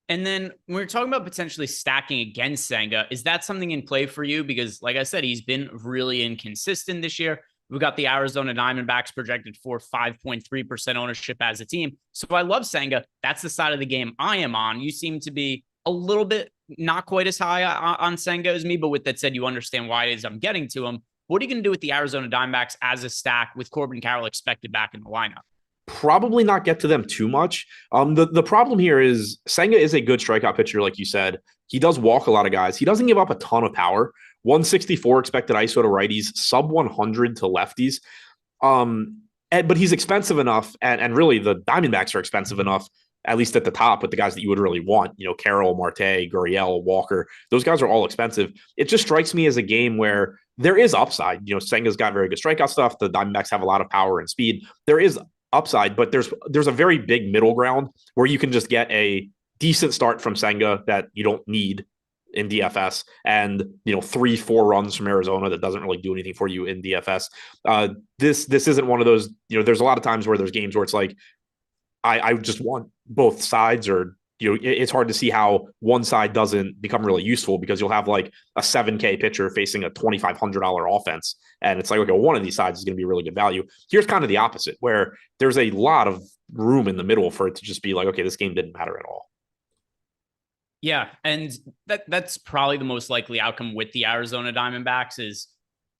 Speaker 1: And then when we're talking about potentially stacking against Senga, is that something in play for you? Because like I said, he's been really inconsistent this year. We've got the Arizona Diamondbacks projected for 5.3% ownership as a team. So I love Senga. That's the side of the game I am on. You seem to be a little bit not quite as high on Senga as me, but with that said, you understand why it is I'm getting to him. What are you going to do with the Arizona Diamondbacks as a stack with Corbin Carroll expected back in the lineup?
Speaker 2: Probably not get to them too much. The problem here is Senga is a good strikeout pitcher, like you said. He does walk a lot of guys. He doesn't give up a ton of power. 164 expected ISO to righties, sub 100 to lefties. But he's expensive enough, and really the Diamondbacks are expensive enough, at least at the top, with the guys that you would really want. Carroll, Marte, Gurriel, Walker. Those guys are all expensive. It just strikes me as a game where there is upside. Senga's got very good strikeout stuff. The Diamondbacks have a lot of power and speed. There is upside, but there's a very big middle ground where you can just get a decent start from Senga that you don't need in DFS, and 3-4 runs from Arizona that doesn't really do anything for you in DFS. This isn't one of those. There's a lot of times where there's games where it's like I just want both sides, or it's hard to see how one side doesn't become really useful, because you'll have like a 7K pitcher facing a $2,500 offense, and it's like, okay, one of these sides is going to be really good value. Here's kind of the opposite, where there's a lot of room in the middle for it to just be like, okay, this game didn't matter at all.
Speaker 1: Yeah, and that's probably the most likely outcome with the Arizona Diamondbacks, is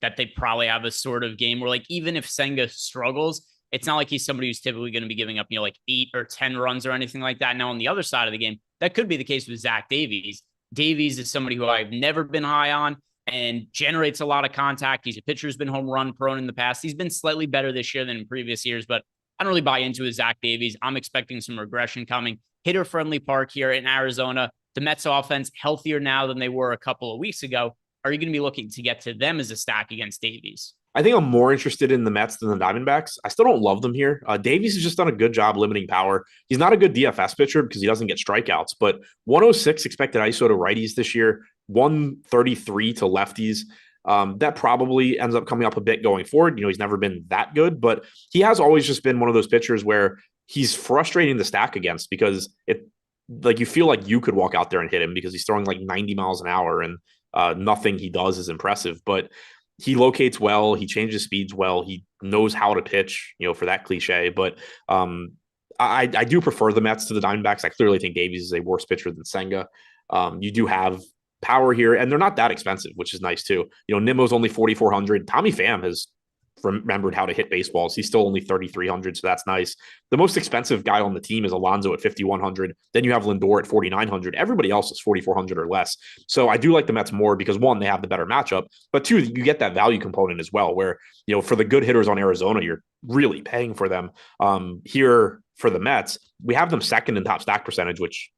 Speaker 1: that they probably have a sort of game where, like, even if Senga struggles, It's not like he's somebody who's typically going to be giving up, like 8 or 10 runs or anything like that. Now, on the other side of the game, that could be the case with Zach Davies. Davies is somebody who I've never been high on and generates a lot of contact. He's a pitcher who's been home run prone in the past. He's been slightly better this year than in previous years, but I don't really buy into his Zach Davies. I'm expecting some regression coming. Hitter-friendly park here in Arizona. The Mets offense healthier now than they were a couple of weeks ago. Are you going to be looking to get to them as a stack against Davies?
Speaker 2: I think I'm more interested in the Mets than the Diamondbacks. I still don't love them here. Davies has just done a good job limiting power. He's not a good DFS pitcher because he doesn't get strikeouts, but 106 expected ISO to righties this year, 133 to lefties. That probably ends up coming up a bit going forward. He's never been that good, but he has always just been one of those pitchers where he's frustrating to stack against because you feel like you could walk out there and hit him because he's throwing like 90 miles an hour and nothing he does is impressive, but he locates well. He changes speeds well. He knows how to pitch, for that cliche. But I do prefer the Mets to the Diamondbacks. I clearly think Davies is a worse pitcher than Senga. You do have power here, and they're not that expensive, which is nice too. Nimmo's only 4,400. Tommy Pham has remembered how to hit baseballs. He's still only 3,300, so that's nice. The most expensive guy on the team is Alonso at 5,100. Then you have Lindor at 4,900. Everybody else is 4,400 or less. So I do like the Mets more because one, they have the better matchup, but two, you get that value component as well, where for the good hitters on Arizona, you're really paying for them. Here for the Mets, we have them second in top stack percentage, which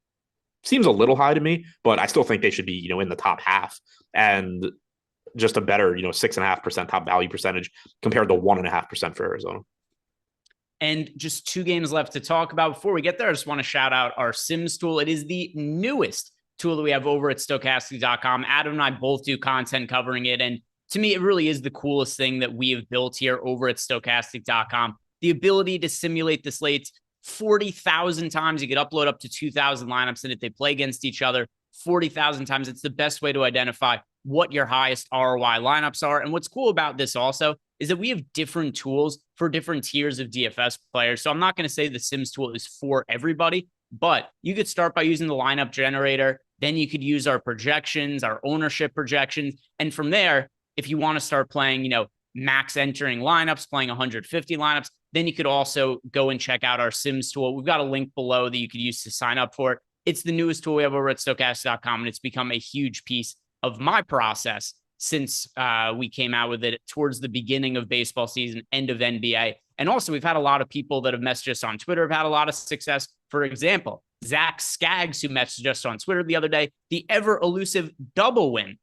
Speaker 2: seems a little high to me, but I still think they should be in the top half. And just a better, 6.5% top value percentage compared to 1.5% for Arizona.
Speaker 1: And just 2 games left to talk about. Before we get there, I just want to shout out our Sims tool. It is the newest tool that we have over at Stokastic.com. Adam and I both do content covering it. And to me, it really is the coolest thing that we have built here over at Stokastic.com. The ability to simulate the slates 40,000 times. You could upload up to 2,000 lineups in it. They play against each other 40,000 times. It's the best way to identify what your highest ROI lineups are. And what's cool about this also is that we have different tools for different tiers of DFS players. So I'm not going to say the Sims tool is for everybody, but you could start by using the lineup generator. Then you could use our projections, our ownership projections. And from there, if you want to start playing, max entering lineups, playing 150 lineups, then you could also go and check out our Sims tool. We've got a link below that you could use to sign up for it. It's the newest tool we have over at Stokastic.com, and it's become a huge piece of my process since we came out with it towards the beginning of baseball season, end of NBA. And also, we've had a lot of people that have messaged us on Twitter have had a lot of success. For example, Zach Skaggs, who messaged us on Twitter the other day, the ever elusive double win.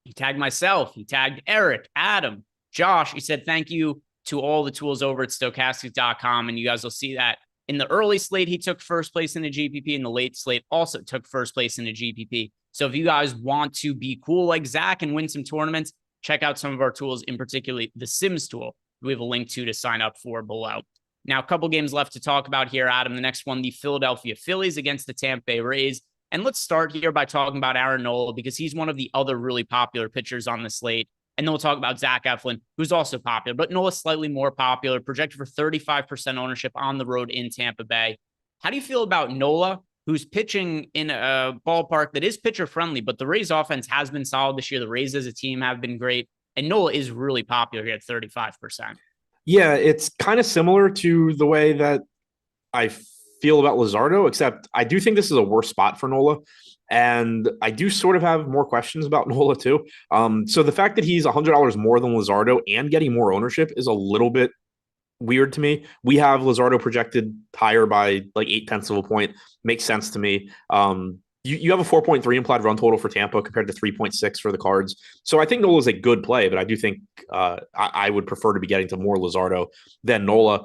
Speaker 1: He tagged myself. He tagged Eric, Adam, Josh. He said, thank you to all the tools over at Stokastic.com. And you guys will see that in the early slate, he took first place in the GPP. In the late slate, also took first place in the GPP. So if you guys want to be cool like Zach and win some tournaments, check out some of our tools, in particular the Sims tool. We have a link to sign up for below. Now, a couple games left to talk about here, Adam. The next one, the Philadelphia Phillies against the Tampa Bay Rays. And let's start here by talking about Aaron Nola because he's one of the other really popular pitchers on the slate. And then we'll talk about Zach Eflin, who's also popular, but Nola's slightly more popular, projected for 35% ownership on the road in Tampa Bay. How do you feel about Nola, who's pitching in a ballpark that is pitcher-friendly, but the Rays offense has been solid this year. The Rays as a team have been great, and Nola is really popular here at 35%.
Speaker 2: Yeah, it's kind of similar to the way that I feel about Luzardo, except I do think this is a worse spot for Nola. And I do sort of have more questions about Nola too. So the fact that he's $100 more than Luzardo and getting more ownership is a little bit weird to me. We have Luzardo projected higher by like 0.8 of a point. Makes sense to me. You have a 4.3 implied run total for Tampa compared to 3.6 for the Cards. So I think Nola is a good play, but I do think I would prefer to be getting to more Luzardo than Nola.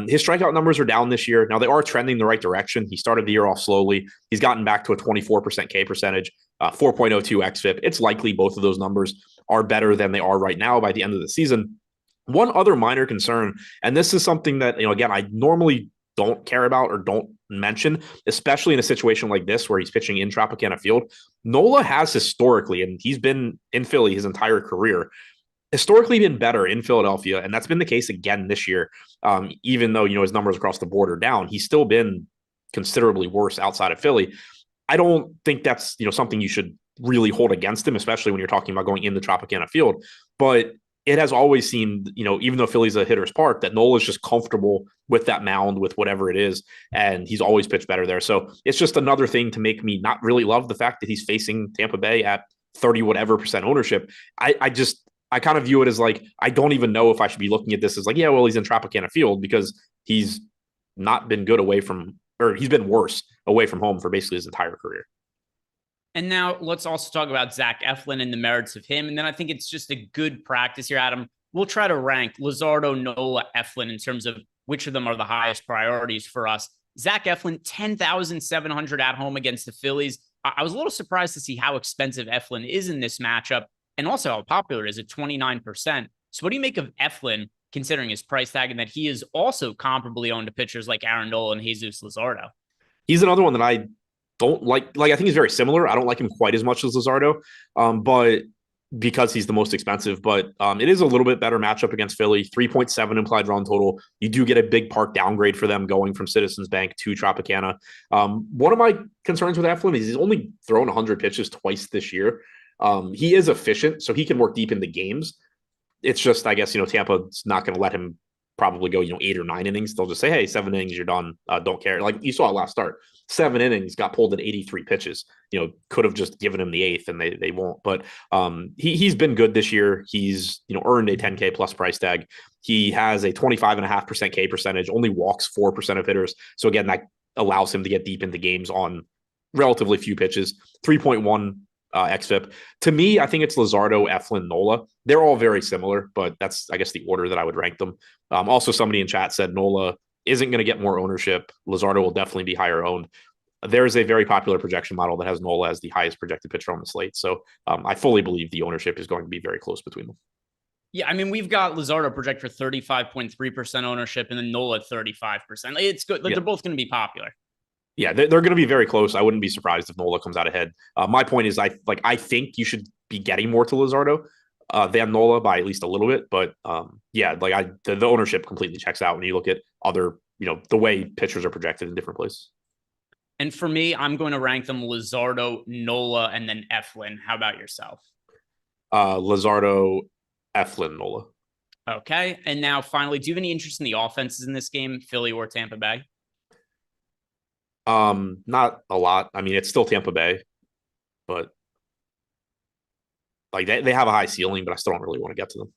Speaker 2: His strikeout numbers are down this year. Now they are trending the right direction. He started the year off slowly. He's gotten back to a 24% K percentage, 4.02 xFIP. It's likely both of those numbers are better than they are right now by the end of the season. One other minor concern, and this is something that, again, I normally don't care about or don't mention, especially in a situation like this where he's pitching in Tropicana Field. Nola has historically, and he's been in Philly his entire career, historically been better in Philadelphia, and that's been the case again this year. Even though, his numbers across the board are down, he's still been considerably worse outside of Philly. I don't think that's, something you should really hold against him, especially when you're talking about going in the Tropicana Field. But it has always seemed, even though Philly's a hitter's park, that Nola's just comfortable with that mound, with whatever it is, and he's always pitched better there. So it's just another thing to make me not really love the fact that he's facing Tampa Bay at 30 whatever percent ownership. I kind of view it as like, I don't even know if I should be looking at this as like, yeah, well, he's in Tropicana Field, because he's not been good away from, or he's been worse away from home for basically his entire career.
Speaker 1: And now let's also talk about Zach Eflin and the merits of him. And then I think it's just a good practice here, Adam. We'll try to rank Luzardo, Nola, Eflin in terms of which of them are the highest priorities for us. Zach Eflin, 10,700 at home against the Phillies. I was a little surprised to see how expensive Eflin is in this matchup, and also how popular it is at 29%. So what do you make of Eflin, considering his price tag, and that he is also comparably owned to pitchers like Aaron Nola and Jesus Luzardo?
Speaker 2: He's another one that I don't like. I think he's very similar. I don't like him quite as much as Luzardo, but because he's the most expensive. But it is a little bit better matchup against Philly. 3.7 implied run total. You do get a big park downgrade for them going from Citizens Bank to Tropicana. One of my concerns with Eflin is he's only thrown 100 pitches twice this year. He is efficient, so he can work deep into games. It's just, I guess, Tampa's not going to let him probably go, 8 or 9 innings. They'll just say, hey, 7 innings, you're done. Don't care. Like you saw last start, 7 innings, got pulled at 83 pitches. Could have just given him the 8th, and they won't. But he's been good this year. He's, earned a 10K plus price tag. He has a 25.5% K percentage, only walks 4% of hitters. So again, that allows him to get deep into games on relatively few pitches. 3.1 xFIP. To me, I think it's Luzardo, Eflin, Nola. They're all very similar, but that's, I guess, the order that I would rank them. Also, somebody in chat said Nola isn't going to get more ownership. Luzardo will definitely be higher owned. There's a very popular projection model that has Nola as the highest projected pitcher on the slate. So I fully believe the ownership is going to be very close between them.
Speaker 1: Yeah, I mean, we've got Luzardo project for 35.3% ownership and then Nola at 35%. It's good. They're both going to be popular.
Speaker 2: Yeah, they're going to be very close. I wouldn't be surprised if Nola comes out ahead. My point is, I think you should be getting more to Luzardo than Nola by at least a little bit. But the ownership completely checks out when you look at other, the way pitchers are projected in different places.
Speaker 1: And for me, I'm going to rank them Luzardo, Nola, and then Eflin. How about yourself?
Speaker 2: Luzardo, Eflin, Nola.
Speaker 1: Okay. And now finally, do you have any interest in the offenses in this game, Philly or Tampa Bay?
Speaker 2: Not a lot. I mean, it's still Tampa Bay, but like they have a high ceiling, but I still don't really want to get to them.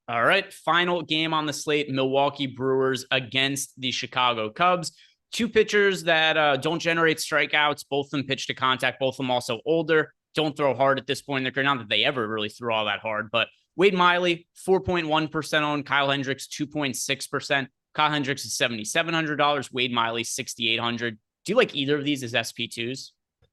Speaker 1: All right. Final game on the slate, Milwaukee Brewers against the Chicago Cubs. Two pitchers that don't generate strikeouts. Both of them pitch to contact. Both of them also older. Don't throw hard at this point in their career. Not that they ever really threw all that hard, but Wade Miley, 4.1% owned. Kyle Hendricks, 2.6%. Kyle Hendricks is $7,700. Wade Miley, $6,800. Do you like either of these as SP2s?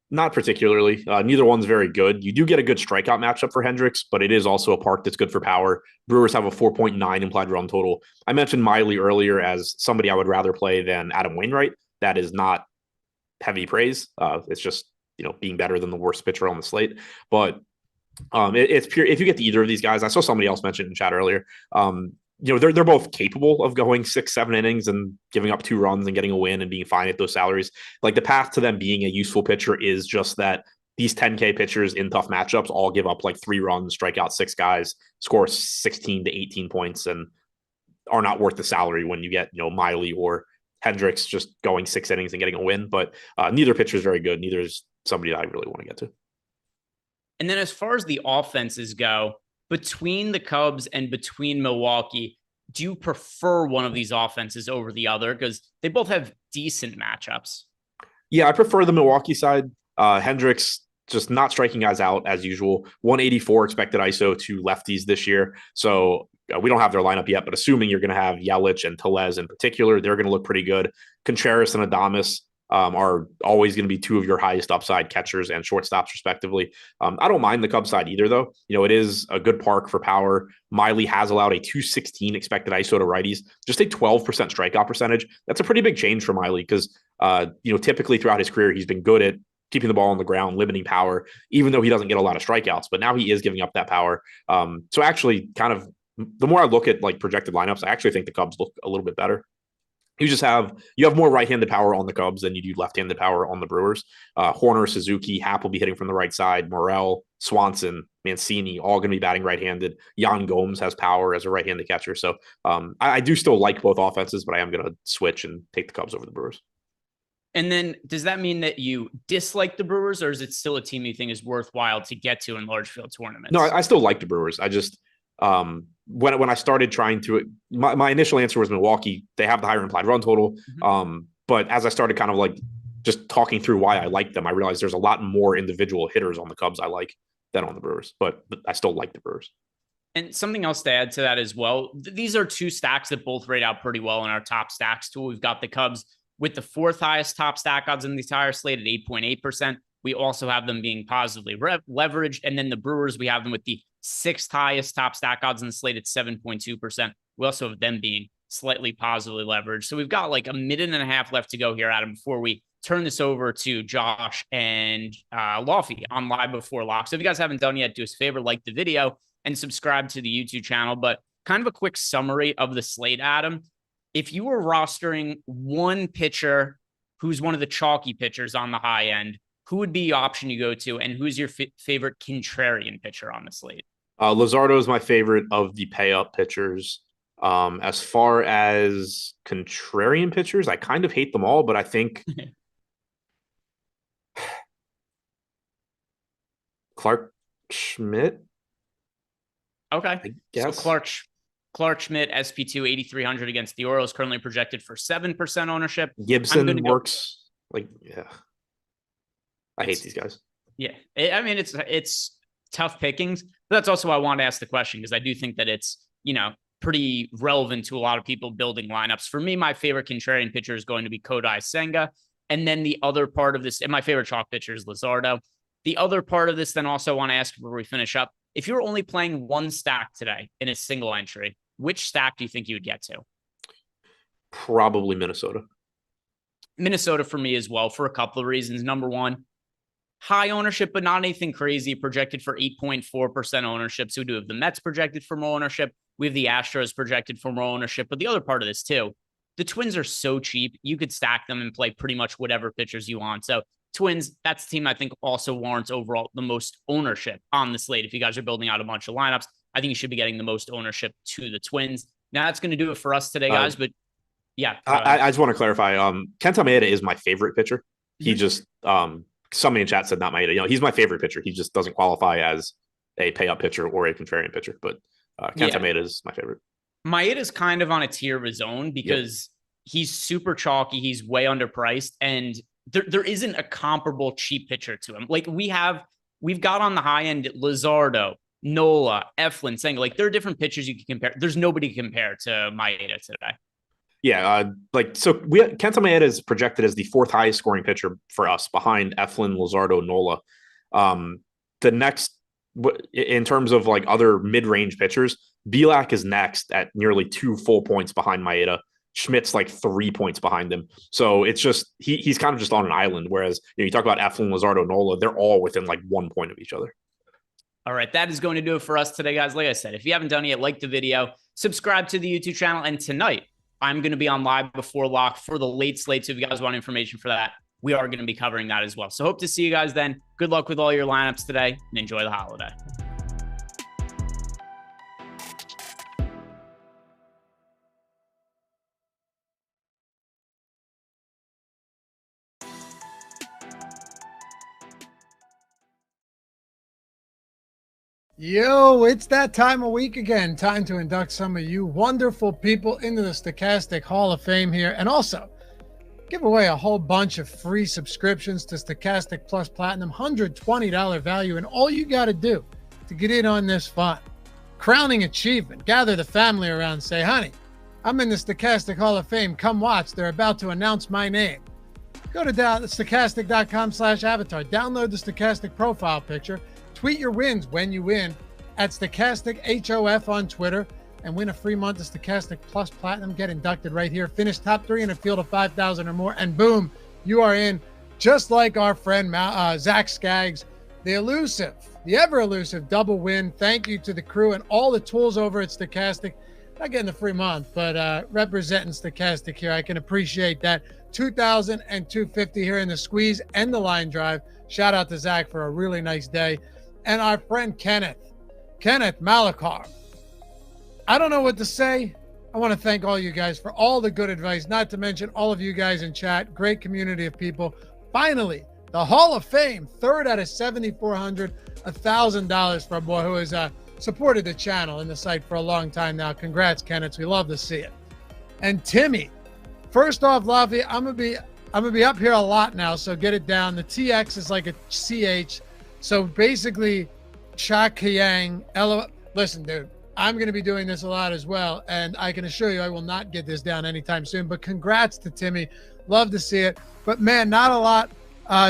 Speaker 2: Not particularly. Neither one's very good. You do get a good strikeout matchup for Hendricks, but it is also a park that's good for power. Brewers have a 4.9 implied run total. I mentioned Miley earlier as somebody I would rather play than Adam Wainwright. That is not heavy praise. It's just, being better than the worst pitcher on the slate. But it's pure. If you get to either of these guys, I saw somebody else mention in chat earlier. They're both capable of going 6-7 innings and giving up 2 runs and getting a win and being fine at those salaries. Like the path to them being a useful pitcher is just that these 10K pitchers in tough matchups all give up like 3 runs, strike out 6 guys, score 16 to 18 points, and are not worth the salary when you get, Miley or Hendricks just going 6 innings and getting a win. But neither pitcher is very good. Neither is somebody that I really want to get to.
Speaker 1: And then as far as the offenses go, between the Cubs and between Milwaukee, do you prefer one of these offenses over the other? Because they both have decent matchups.
Speaker 2: Yeah, I prefer the Milwaukee side. Hendricks just not striking guys out as usual. 184 expected ISO to lefties this year. So we don't have their lineup yet, but assuming you're going to have Yelich and Tellez in particular, they're going to look pretty good. Contreras and Adames are always going to be 2 of your highest upside catchers and shortstops, respectively. I don't mind the Cubs side either, though. It is a good park for power. Miley has allowed a 216 expected ISO to righties, just a 12% strikeout percentage. That's a pretty big change for Miley because, typically throughout his career, he's been good at keeping the ball on the ground, limiting power, even though he doesn't get a lot of strikeouts. But now he is giving up that power. So actually, kind of the more I look at like projected lineups, I actually think the Cubs look a little bit better. you have more right-handed power on the Cubs than you do left-handed power on the Brewers. Horner, Suzuki, Happ will be hitting from the right side. Morel, Swanson, Mancini, all going to be batting right-handed. Yan Gomes has power as a right-handed catcher. So I do still like both offenses, but I am going to switch and take the Cubs over the Brewers.
Speaker 1: And then does that mean that you dislike the Brewers, or is it still a team you think is worthwhile to get to in large field tournaments?
Speaker 2: No, I still like the Brewers. I just when I started trying to, my initial answer was Milwaukee. They have the higher implied run total. Mm-hmm. But as I started kind of like just talking through why I like them, I realized there's a lot more individual hitters on the Cubs I like than on the Brewers, but I still like the Brewers.
Speaker 1: And something else to add to that as well. These are two stacks that both rate out pretty well in our top stacks tool. We've got the Cubs with the fourth highest top stack odds in the entire slate at 8.8%. We also have them being positively leveraged. And then the Brewers, we have them with the sixth highest top stack odds in the slate at 7.2%. We also have them being slightly positively leveraged. So we've got like a minute and a half left to go here, Adam, before we turn this over to Josh and Loughy on Live Before Lock. So if you guys haven't done yet, do us a favor, like the video and subscribe to the YouTube channel. But kind of a quick summary of the slate, Adam. If you were rostering one pitcher who's one of the chalky pitchers on the high end, who would be the option you go to, and who's your favorite contrarian pitcher on the slate?
Speaker 2: Luzardo is my favorite of the pay-up pitchers. As far as contrarian pitchers, I kind of hate them all, but I think Schmidt.
Speaker 1: Okay. So Clark Schmidt, SP2, 8,300 against the Orioles, currently projected for 7% ownership.
Speaker 2: Gibson works. I hate these guys.
Speaker 1: Yeah. It's tough pickings, but that's also why I wanted to ask the question, because I do think that it's, pretty relevant to a lot of people building lineups. For me, my favorite contrarian pitcher is going to be Kodai Senga. And then the other part of this, and my favorite chalk pitcher is Luzardo. The other part of this, then also want to ask before we finish up, if you're only playing one stack today in a single entry, which stack do you think you would get to?
Speaker 2: Probably Minnesota.
Speaker 1: Minnesota for me as well, for a couple of reasons. Number one, high ownership, but not anything crazy, projected for 8.4% ownership. So we do have the Mets projected for more ownership. We have the Astros projected for more ownership. But the other part of this too, the Twins are so cheap. You could stack them and play pretty much whatever pitchers you want. So Twins, that's the team I think also warrants overall the most ownership on the slate. If you guys are building out a bunch of lineups, I think you should be getting the most ownership to the Twins. Now that's going to do it for us today, guys. But yeah,
Speaker 2: I just want to clarify. Kenta Maeda is my favorite pitcher. Mm-hmm. He just somebody in chat said not Maeda. He's my favorite pitcher. He just doesn't qualify as a pay-up pitcher or a contrarian pitcher. But Kenta Maeda is my favorite.
Speaker 1: Maeda's kind of on a tier of his own because he's super chalky. He's way underpriced, and there isn't a comparable cheap pitcher to him. Like we've got on the high end Luzardo, Nola, Eflin, Senga. Like there are different pitchers you can compare. There's nobody to compare to Maeda today.
Speaker 2: Yeah, Kenta Maeda is projected as the fourth highest scoring pitcher for us, behind Eflin, Luzardo, Nola. The next, in terms of like other mid-range pitchers, Bielak is next at nearly 2 full points behind Maeda. Schmidt's like 3 points behind him. So it's just he's kind of just on an island. Whereas you talk about Eflin, Luzardo, Nola, they're all within like 1 point of each other.
Speaker 1: All right, that is going to do it for us today, guys. Like I said, if you haven't done it yet, like the video, subscribe to the YouTube channel, and tonight I'm going to be on Live Before Lock for the late slate. So if you guys want information for that, we are going to be covering that as well. So hope to see you guys then. Good luck with all your lineups today, and enjoy the holiday.
Speaker 3: Yo, it's that time of week again. Time to induct some of you wonderful people into the Stochastic Hall of Fame here, and also give away a whole bunch of free subscriptions to Stochastic Plus Platinum, $120 value, and all you got to do to get in on this fun, crowning achievement, gather the family around, say, honey, I'm in the Stochastic Hall of Fame. Come watch. They're about to announce my name. Go to stochastic.com/avatar. Download the Stochastic profile picture. Tweet your wins when you win at Stochastic HOF on Twitter, and win a free month of Stochastic Plus Platinum. Get inducted right here. Finish top 3 in a field of 5,000 or more, and boom, you are in. Just like our friend Zach Skaggs, the ever elusive double win. Thank you to the crew and all the tools over at Stochastic. not getting the free month, but representing Stochastic here. I can appreciate that. 2,250 here in the squeeze and the line drive. Shout out to Zach for a really nice day. And our friend Kenneth Malakar. I don't know what to say. I want to thank all you guys for all the good advice, not to mention all of you guys in chat. Great community of people. Finally, the Hall of Fame, third out of 7,400, $1,000 for a boy who has supported the channel and the site for a long time now. Congrats, Kenneth. We love to see it. And Timmy, first off, Loughy, I'm gonna be up here a lot now, so get it down. The TX is like a CH. So basically, Cha Kiang. Listen, dude, I'm going to be doing this a lot as well, and I can assure you I will not get this down anytime soon. But congrats to Timmy. Love to see it. But, man, not a lot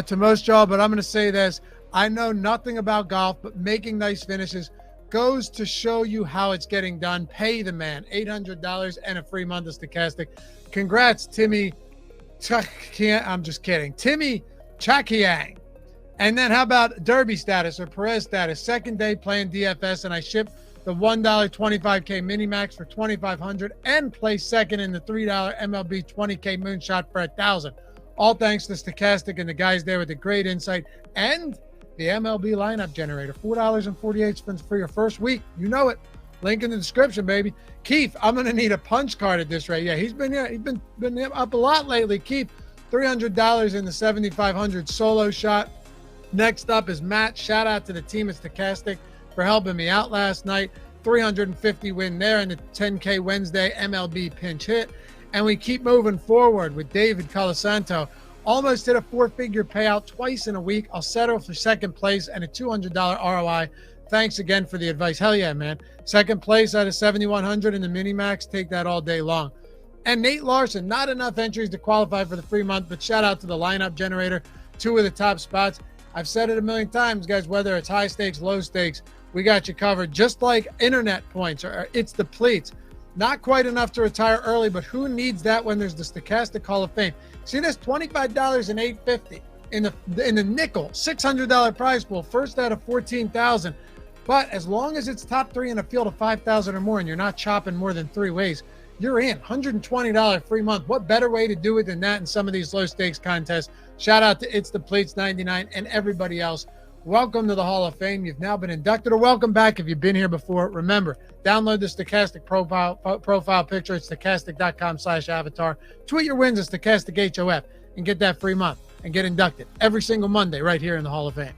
Speaker 3: to most y'all, but I'm going to say this. I know nothing about golf, but making nice finishes goes to show you how it's getting done. Pay the man. $800 and a free month of Stochastic. Congrats, Timmy. I'm just kidding. Timmy Chakiang. And then how about Derby status or Perez status? Second day playing DFS, and I shipped the $1 25K mini max for $2,500 and placed second in the $3 MLB 20K moonshot for $1,000. All thanks to Stochastic and the guys there with the great insight and the MLB lineup generator. $4.48 for your first week. You know it. Link in the description, baby. Keith, I'm gonna need a punch card at this rate. Yeah, he's been here. He's been up a lot lately. Keith, $300 in the 7,500 solo shot. Next up is Matt. Shout out to the team at Stochastic for helping me out last night. 350 win there in the 10K Wednesday MLB pinch hit. And we keep moving forward with David Colasanto. Almost hit a 4-figure payout twice in a week. I'll settle for second place and a $200 ROI. Thanks again for the advice. Hell yeah, man. Second place out of 7,100 in the mini max. Take that all day long. And Nate Larson, not enough entries to qualify for the free month, but shout out to the lineup generator. 2 of the top spots. I've said it a million times, guys, whether it's high stakes, low stakes, we got you covered. Just like internet points or it's depletes. Not quite enough to retire early, but who needs that when there's the Stochastic Hall of Fame? See this $25 and $850 in the nickel, $600 prize pool, first out of 14,000. But as long as it's top 3 in a field of 5,000 or more and you're not chopping more than 3 ways, you're in. $120 free month. What better way to do it than that in some of these low stakes contests? Shout out to It's the Plates 99 and everybody else. Welcome to the Hall of Fame. You've now been inducted, or welcome back if you've been here before. Remember, download the Stochastic profile picture at stochastic.com/avatar. Tweet your wins at StochasticHOF and get that free month and get inducted every single Monday right here in the Hall of Fame.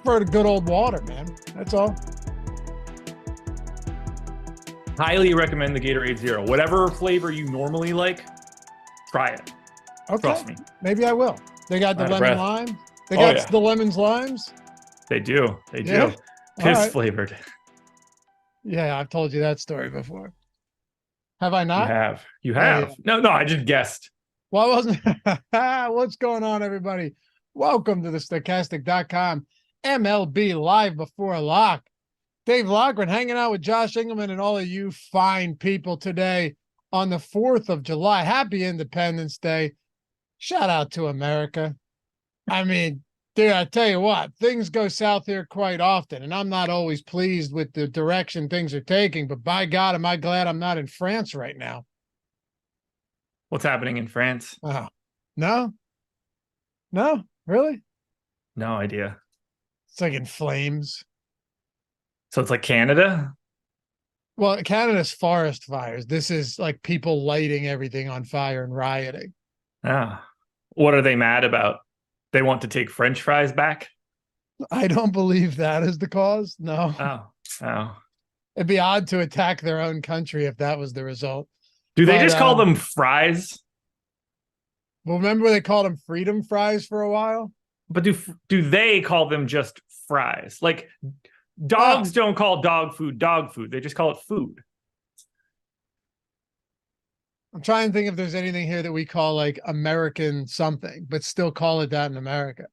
Speaker 3: For the good old water, man. That's all.
Speaker 4: Highly recommend the Gatorade Zero. Whatever flavor you normally like, try it.
Speaker 3: Okay.
Speaker 4: Trust me.
Speaker 3: Maybe I will. They got the
Speaker 4: Out of
Speaker 3: lemon
Speaker 4: breath.
Speaker 3: lime. They
Speaker 4: Oh,
Speaker 3: got
Speaker 4: yeah.
Speaker 3: the lemons limes.
Speaker 4: They do. They do.
Speaker 3: Yeah?
Speaker 4: Piss
Speaker 3: right.
Speaker 4: flavored.
Speaker 3: Yeah, I've told you that story before. Have I
Speaker 4: You
Speaker 3: not?
Speaker 4: have. You
Speaker 3: Oh,
Speaker 4: have.
Speaker 3: yeah.
Speaker 4: No, I just guessed.
Speaker 3: Well, I wasn't. What's going on, everybody? Welcome to the Stochastic.com MLB Live Before Lock. Dave Loughren hanging out with Josh Engleman and all of you fine people today on the 4th of July. Happy Independence Day. Shout out to America. I mean, dude, I tell you what, things go south here quite often, and I'm not always pleased with the direction things are taking, but by God, am I glad I'm not in France right now.
Speaker 4: What's happening in France?
Speaker 3: Oh, no, really?
Speaker 4: No idea.
Speaker 3: It's like in flames.
Speaker 4: So it's like Canada?
Speaker 3: Well, Canada's forest fires. This is like people lighting everything on fire and rioting.
Speaker 4: Ah. What are they mad about? They want to take French fries back?
Speaker 3: I don't believe that is the cause. No.
Speaker 4: Oh.
Speaker 3: It'd be odd to attack their own country if that was the result.
Speaker 4: Do they just call them fries?
Speaker 3: Well, remember they called them freedom fries for a while?
Speaker 4: But do they call them just fries? Like dogs don't call dog food. They just call it food.
Speaker 3: I'm trying to think if there's anything here that we call like American something, but still call it that in America.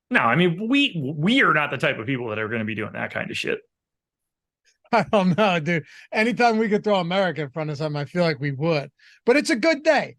Speaker 4: No, I mean, we are not the type of people that are going to be doing that kind of shit.
Speaker 3: I don't know, dude. Anytime we could throw America in front of something, I feel like we would. But it's a good day.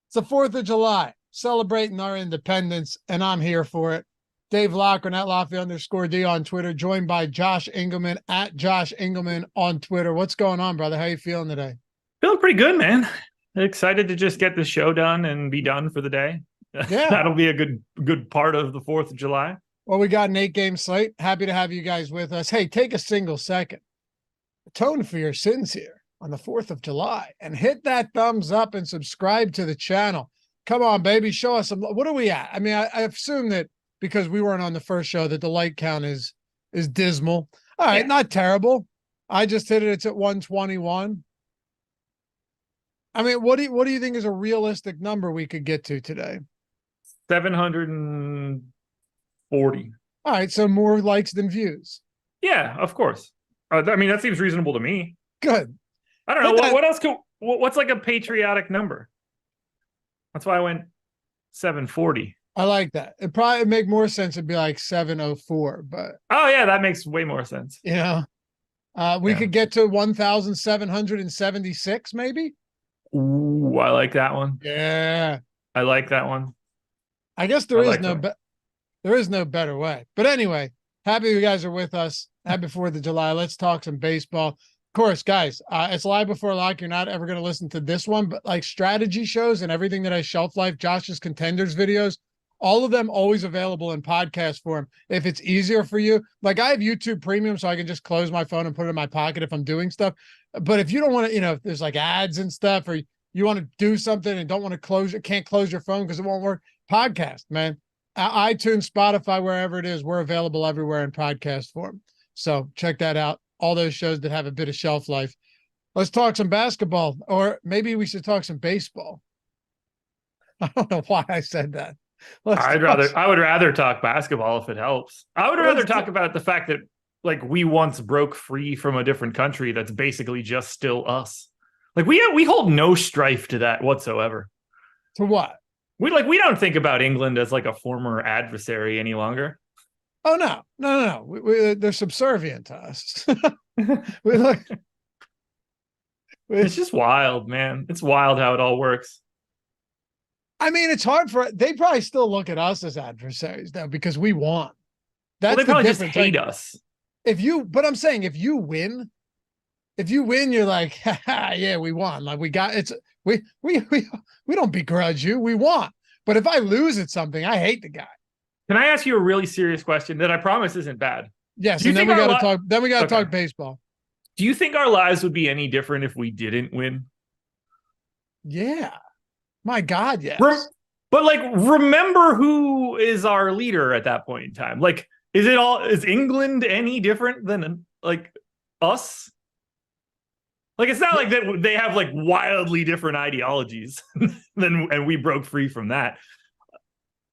Speaker 3: It's the 4th of July, celebrating our independence, and I'm here for it. Dave Lockren at Lafayette_D on Twitter, joined by Josh Engleman at Josh Engleman on Twitter. What's going on, brother? How you feeling today?
Speaker 4: Feeling pretty good, man. Excited to just get the show done and be done for the day.
Speaker 3: Yeah.
Speaker 4: That'll be a good part of the 4th of July.
Speaker 3: Well, we got an 8-game slate. Happy to have you guys with us. Hey, take a single second. Atone for your sins here on the 4th of July and hit that thumbs up and subscribe to the channel. Come on, baby. Show us some. What are we at? I mean, I assume that because we weren't on the first show that the like count is dismal. All right. Yeah. Not terrible. I just hit it. It's at 121. I mean, what do you think is a realistic number we could get to today?
Speaker 4: 740.
Speaker 3: All right. So more likes than views.
Speaker 4: Yeah, of course. I mean, that seems reasonable to me.
Speaker 3: Good.
Speaker 4: I don't know. What else what's like a patriotic number? That's why I went 740.
Speaker 3: I like that. It probably make more sense. It'd be like 704, but.
Speaker 4: Oh yeah, that makes way more sense.
Speaker 3: You know, we could get to 1,776 maybe.
Speaker 4: Ooh, I like that one.
Speaker 3: Yeah.
Speaker 4: I like that one.
Speaker 3: I guess there is no better way. But anyway, happy you guys are with us. Happy 4th of July. Let's talk some baseball. Of course, guys, it's live before lock. You're not ever going to listen to this one, but like strategy shows and everything that has shelf life, Josh's contenders videos, all of them always available in podcast form. If it's easier for you, like I have YouTube Premium, so I can just close my phone and put it in my pocket if I'm doing stuff. But if you don't want to, if there's like ads and stuff, or you want to do something and don't want to can't close your phone because it won't work, podcast, man. iTunes, Spotify, wherever it is, we're available everywhere in podcast form. So check that out. All those shows that have a bit of shelf life. Let's talk some basketball, or maybe we should talk some baseball. I don't know why I said that.
Speaker 4: I would rather talk basketball if it helps. I would rather talk about the fact that like we once broke free from a different country that's basically just still us. Like we hold no strife to that whatsoever.
Speaker 3: To what?
Speaker 4: We don't think about England as like a former adversary any longer.
Speaker 3: Oh no. They're subservient to us.
Speaker 4: It's just wild, man. It's wild how it all works.
Speaker 3: I mean, it's hard they probably still look at us as adversaries though, because we won.
Speaker 4: They probably just hate us.
Speaker 3: But I'm saying if you win, you're like, yeah, we won. Like we don't begrudge you. We won. But if I lose at something, I hate the guy.
Speaker 4: Can I ask you a really serious question that I promise isn't bad?
Speaker 3: Yes, and then we got to talk. Then we got to talk baseball.
Speaker 4: Do you think our lives would be any different if we didn't win?
Speaker 3: Yeah, my God, yes.
Speaker 4: But like, remember who is our leader at that point in time? Like, is England any different than like us? Like, it's not like that they have like wildly different ideologies and we broke free from that.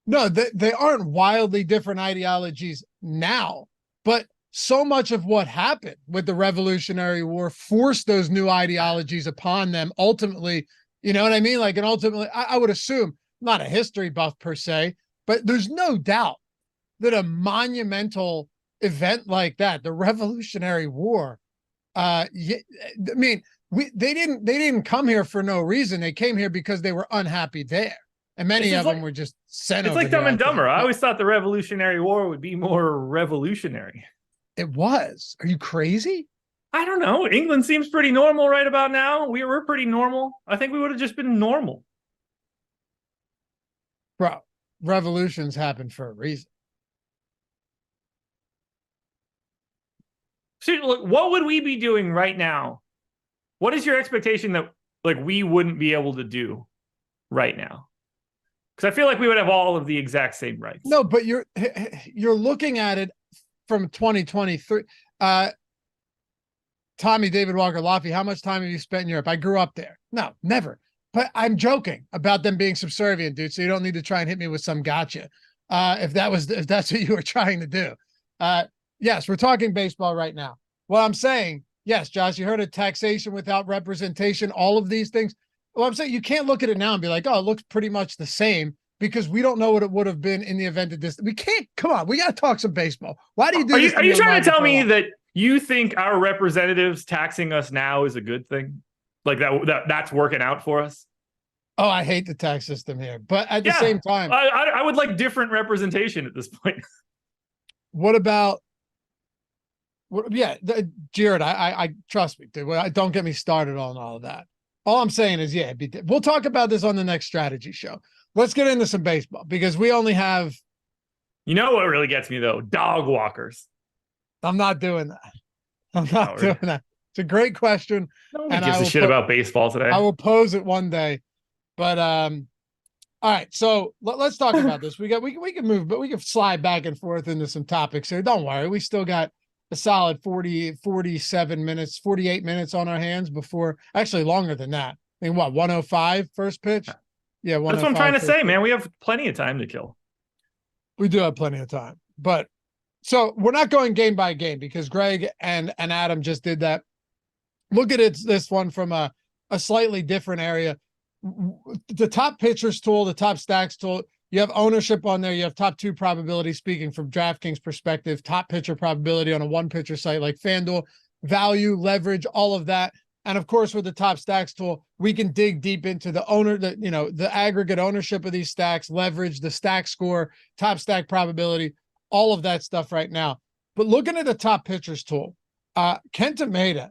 Speaker 3: No, they aren't wildly different ideologies now, but so much of what happened with the Revolutionary War forced those new ideologies upon them. Ultimately, you know what I mean? Like, and ultimately, I would assume, not a history buff per se, but there's no doubt that a monumental event like that, the Revolutionary War, I mean, they didn't come here for no reason. They came here because they were unhappy there. And many of them were just sent over.
Speaker 4: It's like Dumb and Dumber. I always thought the Revolutionary War would be more revolutionary.
Speaker 3: It was. Are you crazy?
Speaker 4: I don't know. England seems pretty normal right about now. We're pretty normal. I think we would have just been normal.
Speaker 3: Bro, revolutions happen for a reason.
Speaker 4: So, look, what would we be doing right now? What is your expectation that we wouldn't be able to do right now? Because I feel like we would have all of the exact same rights.
Speaker 3: No, but you're looking at it from 2023. Tommy David Walker Laffy, how much time have you spent in Europe? I grew up there. No, never. But I'm joking about them being subservient, dude. So you don't need to try and hit me with some gotcha. If that's what you were trying to do. Yes, we're talking baseball right now. What I'm saying, yes, Josh, you heard of taxation without representation, all of these things. Well, I'm saying you can't look at it now and be like, oh, it looks pretty much the same, because we don't know what it would have been in the event that this. We can't. Come on, we got to talk some baseball. Why do you do this?
Speaker 4: Are you trying to tell me that you think our representatives taxing us now is a good thing? Like that's working out for us?
Speaker 3: Oh, I hate the tax system here, but at the same time,
Speaker 4: I would like different representation at this point.
Speaker 3: What about? Jared, I trust me, dude. Don't get me started on all of that. All I'm saying is, we'll talk about this on the next strategy show. Let's get into some baseball, because we only have.
Speaker 4: You know what really gets me though? Dog walkers.
Speaker 3: I'm not doing that. I'm not doing that. It's a great question.
Speaker 4: Nobody gives a shit about baseball today.
Speaker 3: I will pose it one day, but all right. So let's talk about this. We can move, but we can slide back and forth into some topics here. Don't worry, we still got a solid 47 minutes, 48 minutes on our hands before, actually longer than that. I mean, what, 105 first pitch? Yeah,
Speaker 4: that's what I'm trying to say, man. We have plenty of time to kill.
Speaker 3: We do have plenty of time, but so we're not going game by game, because Greg and Adam just did that. Look at this one from a slightly different area. The top pitchers tool, the top stacks tool, you have ownership on there. You have top 2 probability, speaking from DraftKings perspective, top pitcher probability on a one pitcher site like FanDuel, value, leverage, all of that. And of course, with the top stacks tool, we can dig deep into the aggregate ownership of these stacks, leverage, the stack score, top stack probability, all of that stuff right now. But looking at the top pitchers tool, Kenta Maeda,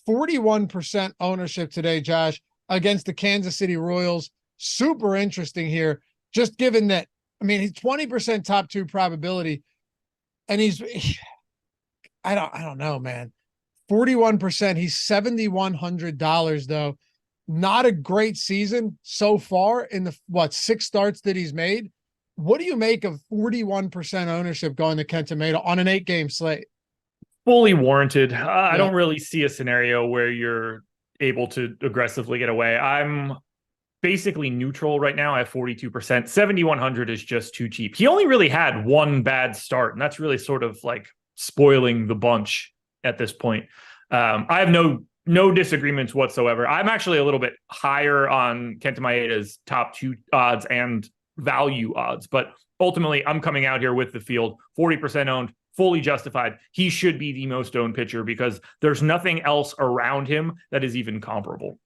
Speaker 3: 41% ownership today, Josh, against the Kansas City Royals. Super interesting here. Just given that, I mean, he's 20% top 2 probability, and I don't know, man. 41%. He's $7,100 though. Not a great season so far in the 6 starts that he's made. What do you make of 41% ownership going to Kenta Maeda on an 8-game slate?
Speaker 4: Fully warranted. I don't really see a scenario where you're able to aggressively get away. I'm basically neutral right now. I have 42%. 7,100 is just too cheap. He only really had one bad start, and that's really sort of like spoiling the bunch at this point. I have no disagreements whatsoever. I'm actually a little bit higher on Kenta Maeda's top 2 odds and value odds, but ultimately I'm coming out here with the field 40% owned, fully justified. He should be the most owned pitcher because there's nothing else around him that is even comparable.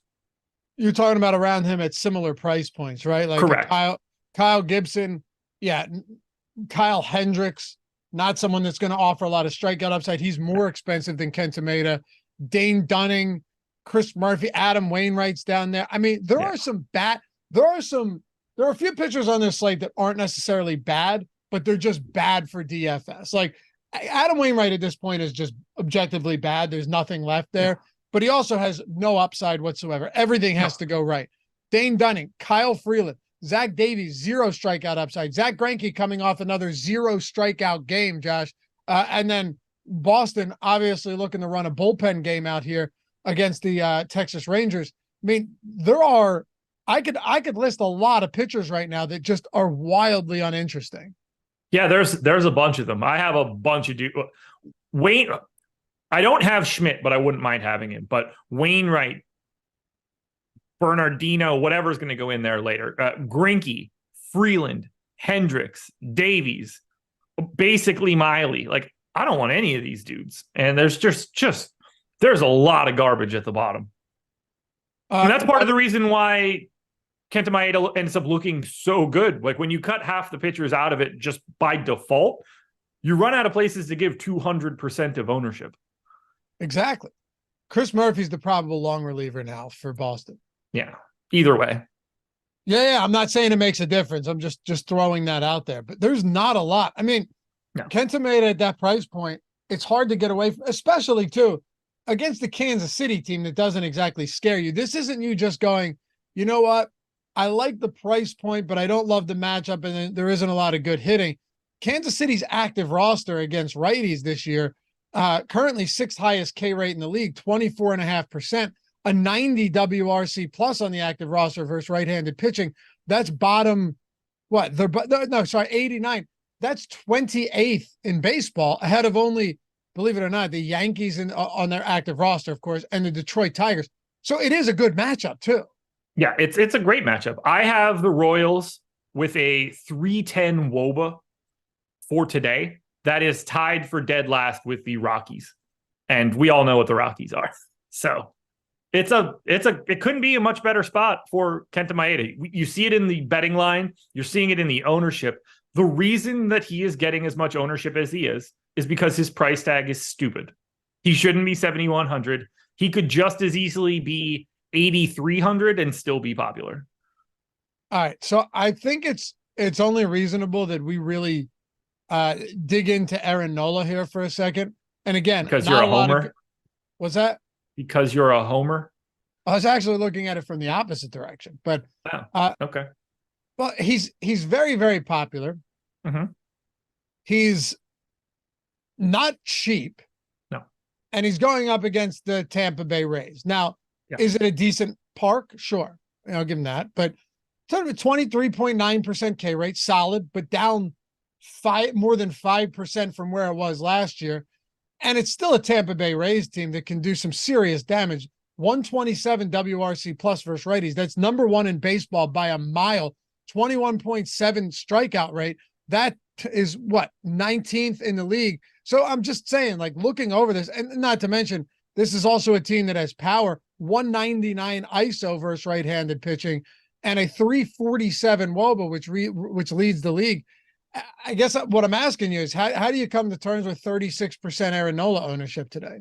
Speaker 3: You're talking about around him at similar price points, right? Like
Speaker 4: correct.
Speaker 3: Kyle Gibson, Kyle Hendricks, not someone that's going to offer a lot of strikeout upside. He's more expensive than Kenta Maeda. Dane Dunning, Chris Murphy, Adam Wainwright's down there. I mean, there are a few pitchers on this slate that aren't necessarily bad, but they're just bad for DFS. Like Adam Wainwright at this point is just objectively bad. There's nothing left there, but he also has no upside whatsoever. Everything has to go right. Dane Dunning, Kyle Freeland, Zach Davies, 0 strikeout upside. Zach Greinke coming off another 0 strikeout game, Josh. And then Boston obviously looking to run a bullpen game out here against the Texas Rangers. I mean, I could list a lot of pitchers right now that just are wildly uninteresting.
Speaker 4: Yeah, there's a bunch of them. I have a bunch of I don't have Schmidt, but I wouldn't mind having him. But Wainwright, Bernardino, whatever's going to go in there later. Greinke, Freeland, Hendricks, Davies, basically Miley. Like, I don't want any of these dudes. And there's there's a lot of garbage at the bottom. And that's part of the reason why Kenta Maeda ends up looking so good. Like when you cut half the pitchers out of it just by default, you run out of places to give 200% of ownership.
Speaker 3: Exactly. Chris Murphy's the probable long reliever now for Boston.
Speaker 4: Yeah. Either way.
Speaker 3: Yeah, I'm not saying it makes a difference. I'm just throwing that out there. But there's not a lot. I mean,
Speaker 4: No.
Speaker 3: Kenta Maeda at that price point, it's hard to get away from, especially too against the Kansas City team that doesn't exactly scare you. This isn't you just going, you know what? I like the price point, but I don't love the matchup, and then there isn't a lot of good hitting. Kansas City's active roster against righties this year, currently sixth highest K rate in the league, 24.5%, a 90 WRC plus on the active roster versus right-handed pitching. That's bottom, what? No, sorry, 89. That's 28th in baseball, ahead of only, believe it or not, the Yankees on their active roster, of course, and the Detroit Tigers. So it is a good matchup too.
Speaker 4: Yeah, it's a great matchup. I have the Royals with a 310 WOBA for today. That is tied for dead last with the Rockies. And we all know what the Rockies are. So it couldn't be a much better spot for Kenta Maeda. You see it in the betting line. You're seeing it in the ownership. The reason that he is getting as much ownership as he is because his price tag is stupid. He shouldn't be 7,100. He could just as easily be 8,300 and still be popular.
Speaker 3: All right. So I think it's only reasonable that we really dig into Aaron Nola here for a second. And again,
Speaker 4: because you're a homer.
Speaker 3: What's that?
Speaker 4: Because you're a homer.
Speaker 3: I was actually looking at it from the opposite direction, but
Speaker 4: okay.
Speaker 3: Well, he's very, very popular.
Speaker 4: Mm-hmm.
Speaker 3: He's not cheap.
Speaker 4: No.
Speaker 3: And he's going up against the Tampa Bay Rays. Now, is it a decent park? Sure. I'll give him that. But sort of a 23.9% K rate, solid, but down more than 5% from where it was last year. And it's still a Tampa Bay Rays team that can do some serious damage. 127 WRC plus versus righties. That's number one in baseball by a mile. 21.7 strikeout rate. That is what, 19th in the league. So I'm just saying, like, looking over this, and not to mention, this is also a team that has power. 199 ISO versus right-handed pitching, and a 347 WOBA, which leads the league. I guess what I'm asking you is how do you come to terms with 36% Aaron Nola ownership today?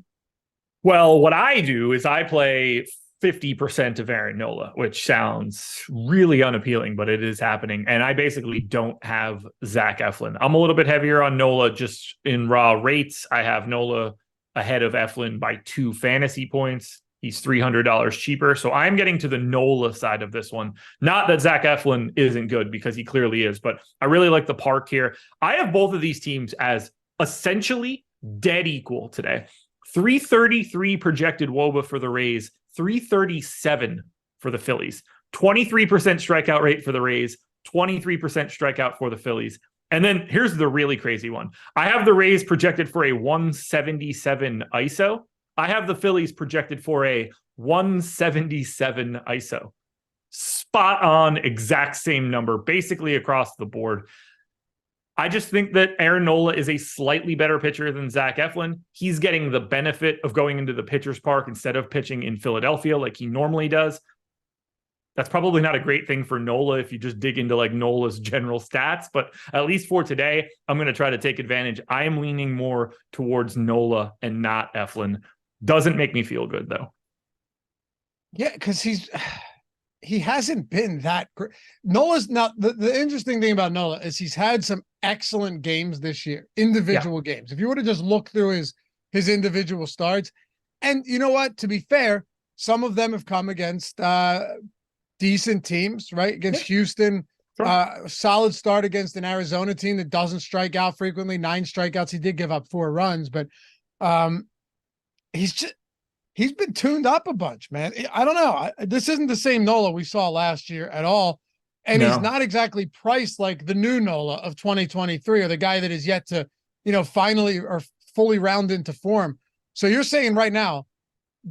Speaker 4: Well, what I do is I play 50% of Aaron Nola, which sounds really unappealing, but it is happening. And I basically don't have Zach Eflin. I'm a little bit heavier on Nola just in raw rates. I have Nola ahead of Eflin by 2 fantasy points. He's $300 cheaper. So I'm getting to the Nola side of this one. Not that Zach Eflin isn't good, because he clearly is, but I really like the park here. I have both of these teams as essentially dead equal today. 333 projected WOBA for the Rays, 337 for the Phillies, 23% strikeout rate for the Rays, 23% strikeout for the Phillies. And then here's the really crazy one. I have the Rays projected for a 177 ISO. I have the Phillies projected for a 177 ISO. Spot on, exact same number, basically across the board. I just think that Aaron Nola is a slightly better pitcher than Zach Eflin. He's getting the benefit of going into the pitcher's park instead of pitching in Philadelphia like he normally does. That's probably not a great thing for Nola if you just dig into like Nola's general stats, but at least for today, I'm going to try to take advantage. I am leaning more towards Nola and not Eflin. Doesn't make me feel good though.
Speaker 3: Yeah, because he hasn't been that great. Nola's now the interesting thing about Nola is he's had some excellent games this year, individual games. If you were to just look through his individual starts, and you know what, to be fair, some of them have come against decent teams, right? Against Houston, solid start against an Arizona team that doesn't strike out frequently, 9 strikeouts. He did give up 4 runs, but he's been tuned up a bunch, man. I don't know. This isn't the same Nola we saw last year at all. And he's not exactly priced like the new Nola of 2023, or the guy that is yet to, finally or fully round into form. So you're saying right now,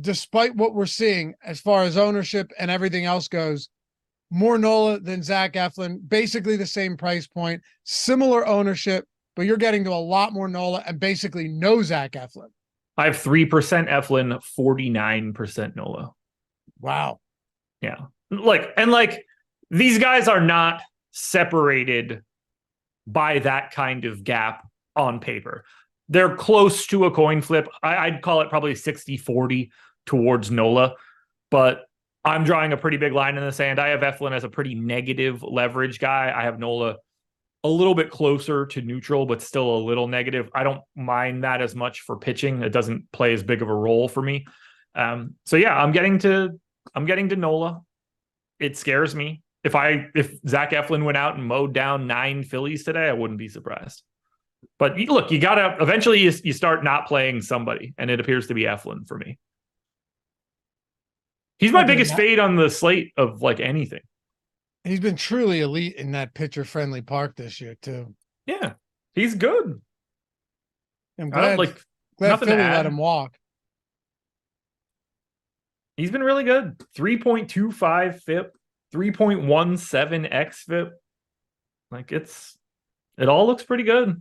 Speaker 3: despite what we're seeing as far as ownership and everything else goes, more Nola than Zach Eflin, basically the same price point, similar ownership, but you're getting to a lot more Nola and basically no Zach Eflin.
Speaker 4: I have 3% Eflin, 49% Nola.
Speaker 3: Wow.
Speaker 4: Yeah. These guys are not separated by that kind of gap on paper. They're close to a coin flip. I'd call it probably 60-40 towards Nola, but I'm drawing a pretty big line in the sand. I have Eflin as a pretty negative leverage guy. I have Nola a little bit closer to neutral, but still a little negative. I don't mind that as much for pitching. It doesn't play as big of a role for me. So yeah, I'm getting to Nola. It scares me. If Zach Eflin went out and mowed down 9 Phillies today, I wouldn't be surprised. But look, you gotta eventually you start not playing somebody, and it appears to be Eflin for me. He's my biggest fade on the slate of like anything.
Speaker 3: He's been truly elite in that pitcher-friendly park this year too.
Speaker 4: Yeah, he's good.
Speaker 3: I'm glad Philly let him walk.
Speaker 4: He's been really good. 3.25 FIP, 3.17 xFIP. Like it all looks pretty good.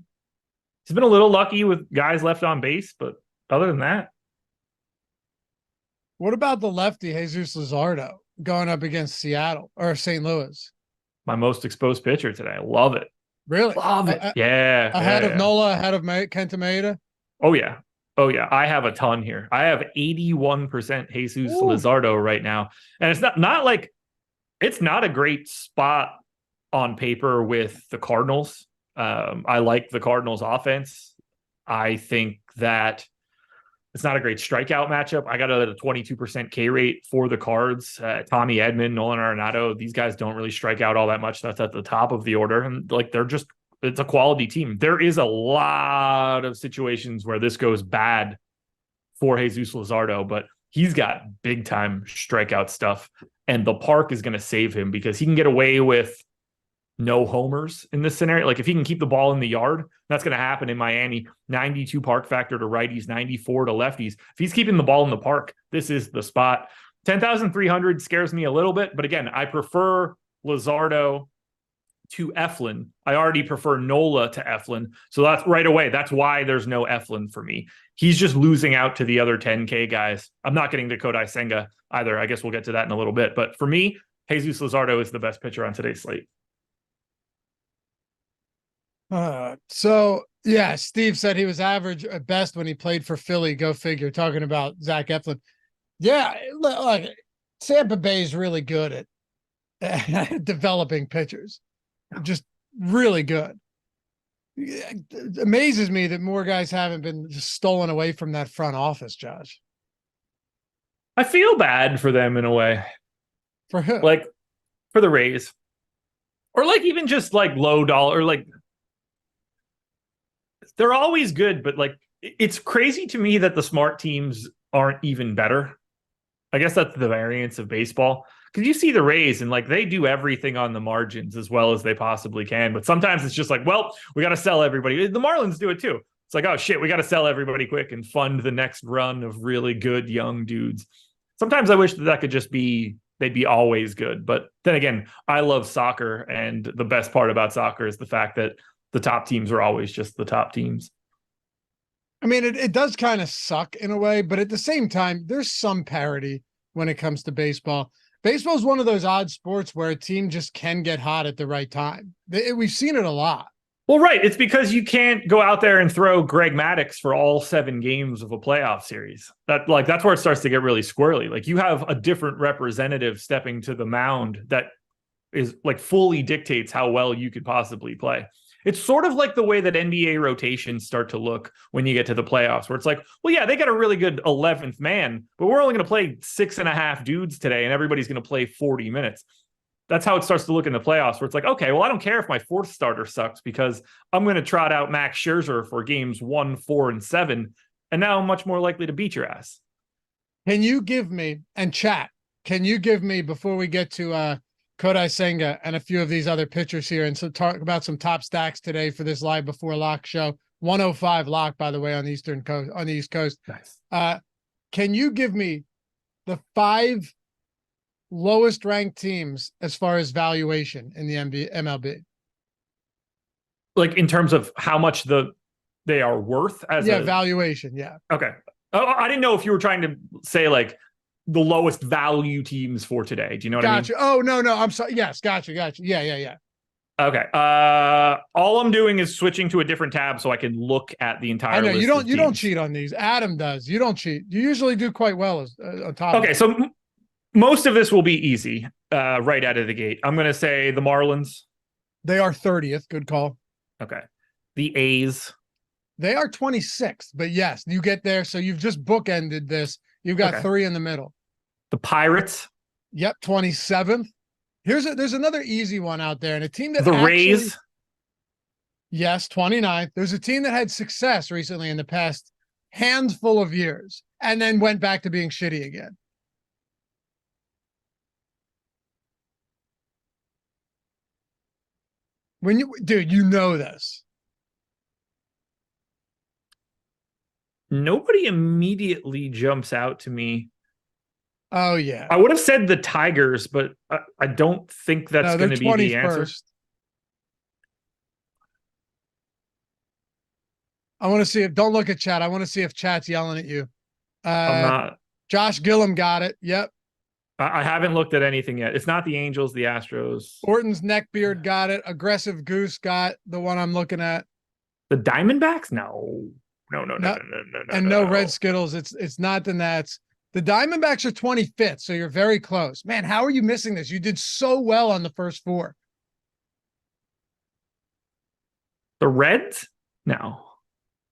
Speaker 4: He's been a little lucky with guys left on base, but other than that.
Speaker 3: What about the lefty, Jesus Luzardo, going up against Seattle or St. Louis?
Speaker 4: My most exposed pitcher today. I love it.
Speaker 3: Really?
Speaker 4: Love it. Yeah.
Speaker 3: Ahead of Nola, ahead of Kenta Maeda?
Speaker 4: Oh, yeah. Oh, yeah. I have a ton here. I have 81% Jesus Luzardo right now. And it's not like it's not a great spot on paper with the Cardinals. I like the Cardinals offense. I think that it's not a great strikeout matchup. I got a 22% K rate for the Cards. Tommy Edman, Nolan Arenado, these guys don't really strike out all that much. That's at the top of the order. And like it's a quality team. There is a lot of situations where this goes bad for Jesus Luzardo, but he's got big time strikeout stuff. And the park is going to save him because he can get away with no homers in this scenario. Like if he can keep the ball in the yard, that's going to happen in Miami. 92 park factor to righties, 94 to lefties. If he's keeping the ball in the park, this is the spot. 10,300 scares me a little bit, but again, I prefer Luzardo to Eflin. I already prefer Nola to Eflin. So that's right away. That's why there's no Eflin for me. He's just losing out to the other 10K guys. I'm not getting to Kodai Senga either. I guess we'll get to that in a little bit. But for me, Jesus Luzardo is the best pitcher on today's slate.
Speaker 3: So yeah, Steve said he was average at best when he played for Philly. Go figure. Talking about Zach Eflin. Yeah, like Tampa Bay is really good at developing pitchers. Just really good. It amazes me that more guys haven't been just stolen away from that front office, Josh.
Speaker 4: I feel bad for them in a way.
Speaker 3: For who?
Speaker 4: Like for the Rays. Or like even just like low dollar, like they're always good, but like it's crazy to me that the smart teams aren't even better. I guess that's the variance of baseball. Because you see the Rays and like they do everything on the margins as well as they possibly can. But sometimes it's just like, well, we got to sell everybody. The Marlins do it too. It's like, oh shit, we got to sell everybody quick and fund the next run of really good young dudes. Sometimes I wish that could just be, they'd be always good. But then again, I love soccer. And the best part about soccer is the fact that the top teams are always just the top teams.
Speaker 3: I mean, it does kind of suck in a way, but at the same time, there's some parity when it comes to baseball. Baseball is one of those odd sports where a team just can get hot at the right time. We've seen it a lot.
Speaker 4: Well, right. It's because you can't go out there and throw Greg Maddux for all 7 games of a playoff series. That's where it starts to get really squirrely. Like you have a different representative stepping to the mound that is like fully dictates how well you could possibly play. It's sort of like the way that NBA rotations start to look when you get to the playoffs, where it's like, well, yeah, they got a really good 11th man, but we're only going to play 6.5 dudes today, and everybody's going to play 40 minutes. That's how it starts to look in the playoffs, where it's like, okay, well, I don't care if my 4th starter sucks because I'm going to trot out Max Scherzer for games 1, 4, and 7, and now I'm much more likely to beat your ass.
Speaker 3: Can you give me, and chat, can you give me, before we get to Kodai Senga and a few of these other pitchers here, and so talk about some top stacks today for this live before lock show. 105 lock, by the way, on the East Coast.
Speaker 4: Nice.
Speaker 3: Can you give me the 5 lowest ranked teams as far as valuation in the MLB?
Speaker 4: Like in terms of how much they are worth as
Speaker 3: valuation. Yeah.
Speaker 4: Okay. Oh, I didn't know if you were trying to say like the lowest value teams for today. Do you know what I mean?
Speaker 3: Oh, no. I'm sorry. Yes. Gotcha. Yeah.
Speaker 4: Okay. All I'm doing is switching to a different tab so I can look at the entire
Speaker 3: I know
Speaker 4: list
Speaker 3: you don't cheat on these. Adam does. You don't cheat. You usually do quite well as on top.
Speaker 4: Okay. So most of this will be easy right out of the gate. I'm going to say the Marlins.
Speaker 3: They are 30th. Good call.
Speaker 4: Okay. The A's.
Speaker 3: They are 26th, but yes, you get there. So you've just bookended this. You've got 3 in the middle.
Speaker 4: The Pirates.
Speaker 3: Yep, 27th. There's another easy one out there, and a team that
Speaker 4: the Rays.
Speaker 3: Yes, 29th. There's a team that had success recently in the past handful of years, and then went back to being shitty again. Dude, you know this.
Speaker 4: Nobody immediately jumps out to me.
Speaker 3: Oh, yeah.
Speaker 4: I would have said the Tigers, but I don't think that's going to be the answer.
Speaker 3: I want to see if, don't look at chat. I want to see if chat's yelling at you.
Speaker 4: I'm not.
Speaker 3: Josh Gillum got it. Yep.
Speaker 4: I haven't looked at anything yet. It's not the Angels, the Astros.
Speaker 3: Orton's Neckbeard got it. Aggressive Goose got the one I'm looking at.
Speaker 4: The Diamondbacks? No.
Speaker 3: And no Red Skittles. It's not the Nats. The Diamondbacks are 25th, so you're very close. Man, how are you missing this? You did so well on the first 4.
Speaker 4: The Reds? No.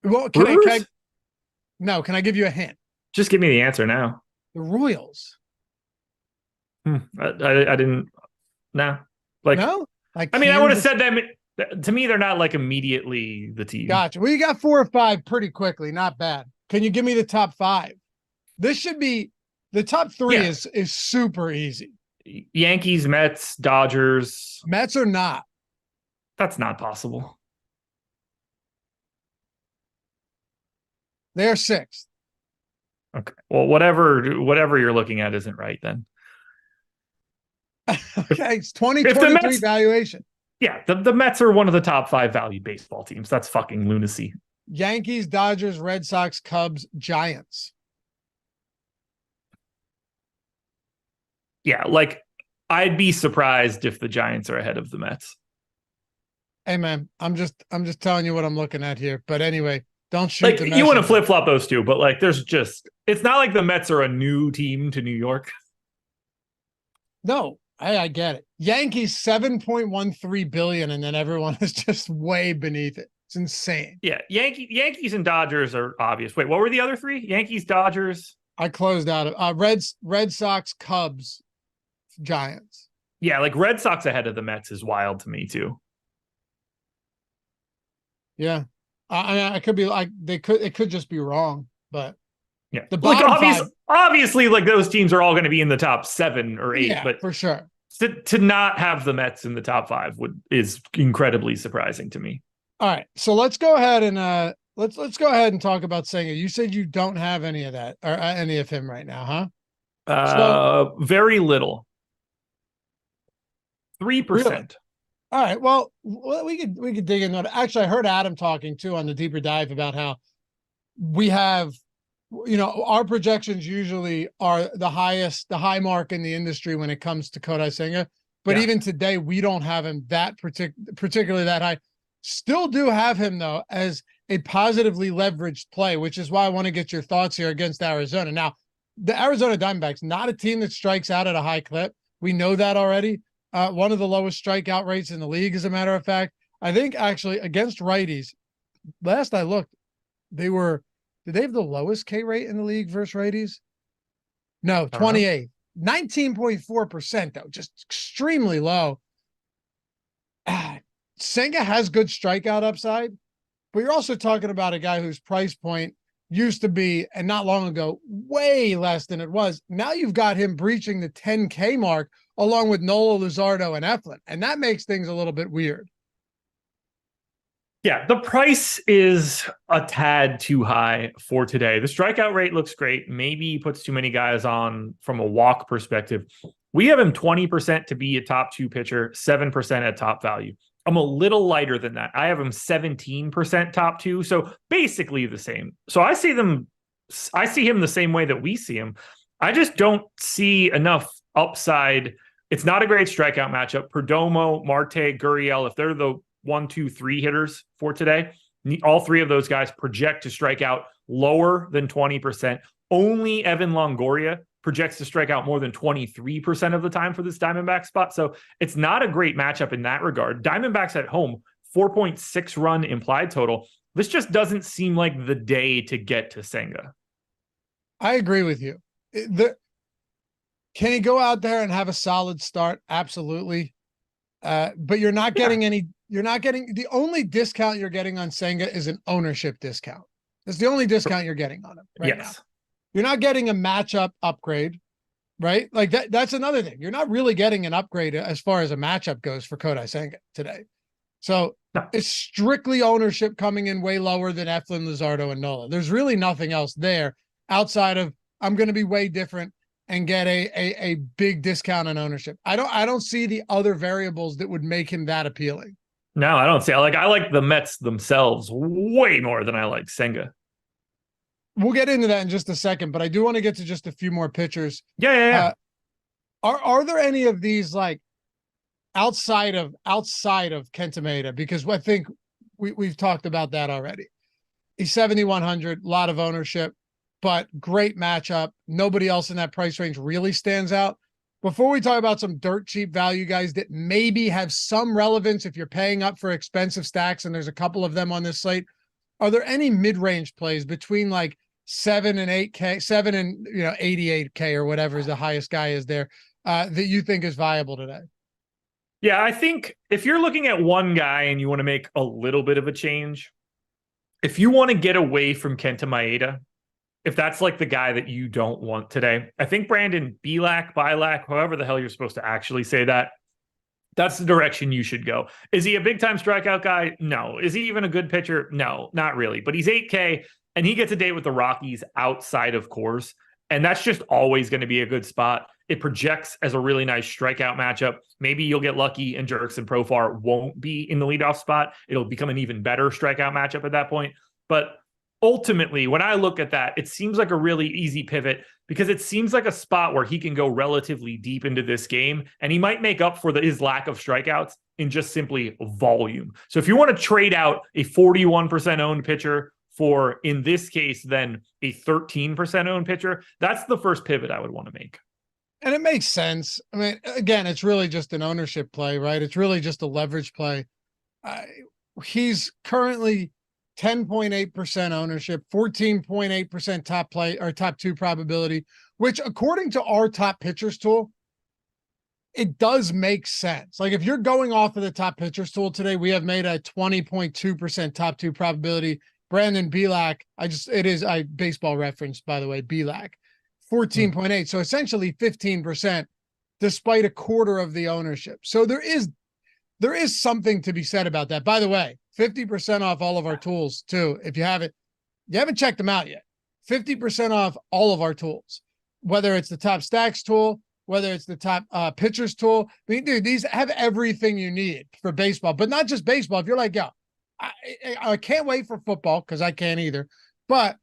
Speaker 3: Well, can I give you a hint?
Speaker 4: Just give me the answer now.
Speaker 3: The Royals.
Speaker 4: I didn't. No.
Speaker 3: No?
Speaker 4: I mean, I would have said them. To me, they're not like immediately the team.
Speaker 3: Gotcha. Well, you got 4 or 5 pretty quickly. Not bad. Can you give me the top 5? This should be the top 3 is super easy.
Speaker 4: Yankees, Mets, Dodgers.
Speaker 3: Mets are not.
Speaker 4: That's not possible.
Speaker 3: They are 6th.
Speaker 4: Okay. Well, whatever you're looking at isn't right then.
Speaker 3: Okay, it's 2023 valuation.
Speaker 4: Yeah, the Mets are one of the top 5 value baseball teams. That's fucking lunacy.
Speaker 3: Yankees, Dodgers, Red Sox, Cubs, Giants.
Speaker 4: Yeah, like I'd be surprised if the Giants are ahead of the Mets.
Speaker 3: Hey man, I'm just telling you what I'm looking at here. But anyway, don't shoot the messenger.
Speaker 4: You want to flip flop those two, but like it's not like the Mets are a new team to New York.
Speaker 3: No, I get it. Yankees 7.13 billion, and then everyone is just way beneath it. It's insane.
Speaker 4: Yeah, Yankees and Dodgers are obvious. Wait, what were the other 3? Yankees, Dodgers.
Speaker 3: I closed out of Red Sox, Cubs, Giants.
Speaker 4: Yeah, like Red Sox ahead of the Mets is wild to me too.
Speaker 3: Yeah, I could be like it could just be wrong, but
Speaker 4: yeah,
Speaker 3: the bottom
Speaker 4: obviously, like those teams are all going to be in the top 7 or 8, but
Speaker 3: for sure.
Speaker 4: To not have the Mets in the top 5 is incredibly surprising to me.
Speaker 3: All right, so let's go ahead and let's go ahead and talk about Senga. You said you don't have any of that or any of him right now, huh?
Speaker 4: Very little. 3%.
Speaker 3: Really? All right. Well, we could dig into it. Actually, I heard Adam talking too on the deeper dive about how we have, our projections usually are the high mark in the industry when it comes to Kodai Senga. But even today, we don't have him that particularly that high. Still do have him though as a positively leveraged play, which is why I want to get your thoughts here against Arizona. Now, the Arizona Diamondbacks, not a team that strikes out at a high clip. We know that already. One of the lowest strikeout rates in the league, as a matter of fact. I think actually against righties, last I looked, did they have the lowest K rate in the league versus righties? No, 28. 19.4% though, just extremely low. Senga has good strikeout upside, but you're also talking about a guy whose price point used to be, and not long ago, way less than it was. Now you've got him breaching the 10K mark along with Nola, Luzardo, and Eflin, and that makes things a little bit weird.
Speaker 4: Yeah, the price is a tad too high for today. The strikeout rate looks great. Maybe he puts too many guys on from a walk perspective. We have him 20% to be a top 2 pitcher, 7% at top value. I'm a little lighter than that. I have him 17% top 2, so basically the same. So I see him the same way that we see him. I just don't see enough upside. It's not a great strikeout matchup. Perdomo, Marte, Gurriel, if they're the 1, 2, 3 hitters for today, all 3 of those guys project to strike out lower than 20%. Only Evan Longoria projects to strike out more than 23% of the time for this Diamondback spot. So it's not a great matchup in that regard. Diamondbacks at home, 4.6 run implied total. This just doesn't seem like the day to get to Senga.
Speaker 3: I agree with you. Can he go out there and have a solid start? Absolutely. But you're not getting the only discount you're getting on Senga is an ownership discount. That's the only discount you're getting on him right now. You're not getting a matchup upgrade, right? Like that's another thing. You're not really getting an upgrade as far as a matchup goes for Kodai Senga today. So it's strictly ownership coming in way lower than Eflin, Luzardo, and Nola. There's really nothing else there outside of I'm going to be way different and get a big discount on ownership. I don't see the other variables that would make him that appealing.
Speaker 4: No, I don't see. I like the Mets themselves way more than I like Senga.
Speaker 3: We'll get into that in just a second, but I do want to get to just a few more pitchers.
Speaker 4: Yeah.
Speaker 3: Are there any of these like outside of Kenta Maeda? Because I think we've talked about that already. He's 7,100, a lot of ownership, but great matchup. Nobody else in that price range really stands out. Before we talk about some dirt cheap value guys that maybe have some relevance if you're paying up for expensive stacks, and there's a couple of them on this slate, are there any mid-range plays between like 7 and 8K, 7 and 88K or whatever is the highest guy is there that you think is viable today?
Speaker 4: Yeah, I think if you're looking at one guy and you want to make a little bit of a change, if you want to get away from Kenta Maeda, if that's like the guy that you don't want today, I think Brandon Bielak, however the hell you're supposed to actually say that, that's the direction you should go. Is he a big-time strikeout guy? No. Is he even a good pitcher? No, not really. But he's 8K, and he gets a date with the Rockies outside of Coors, and that's just always going to be a good spot. It projects as a really nice strikeout matchup. Maybe you'll get lucky and Jurickson Profar won't be in the leadoff spot. It'll become an even better strikeout matchup at that point. But ultimately, when I look at that, it seems like a really easy pivot because it seems like a spot where he can go relatively deep into this game, and he might make up for his lack of strikeouts in just simply volume. So if you want to trade out a 41% owned pitcher for, in this case, then a 13% owned pitcher, that's the first pivot I would want to make.
Speaker 3: And it makes sense. I mean, again, it's really just an ownership play, right? It's really just a leverage play. He's currently 10.8% ownership, 14.8% top play or top two probability, which according to our top pitchers tool, it does make sense. Like if you're going off of the top pitchers tool today, we have made a 20.2% top two probability. Brandon Bielak, I baseball reference, by the way, Bielak, 14.8. So essentially 15%, despite a quarter of the ownership. So there is something to be said about that. By the way, 50% off all of our tools too. If you haven't checked them out yet, 50% off all of our tools, whether it's the top stacks tool, whether it's the top pitchers tool. I mean, dude, these have everything you need for baseball, but not just baseball. If you're like, yo, I can't wait for football because I can't either, but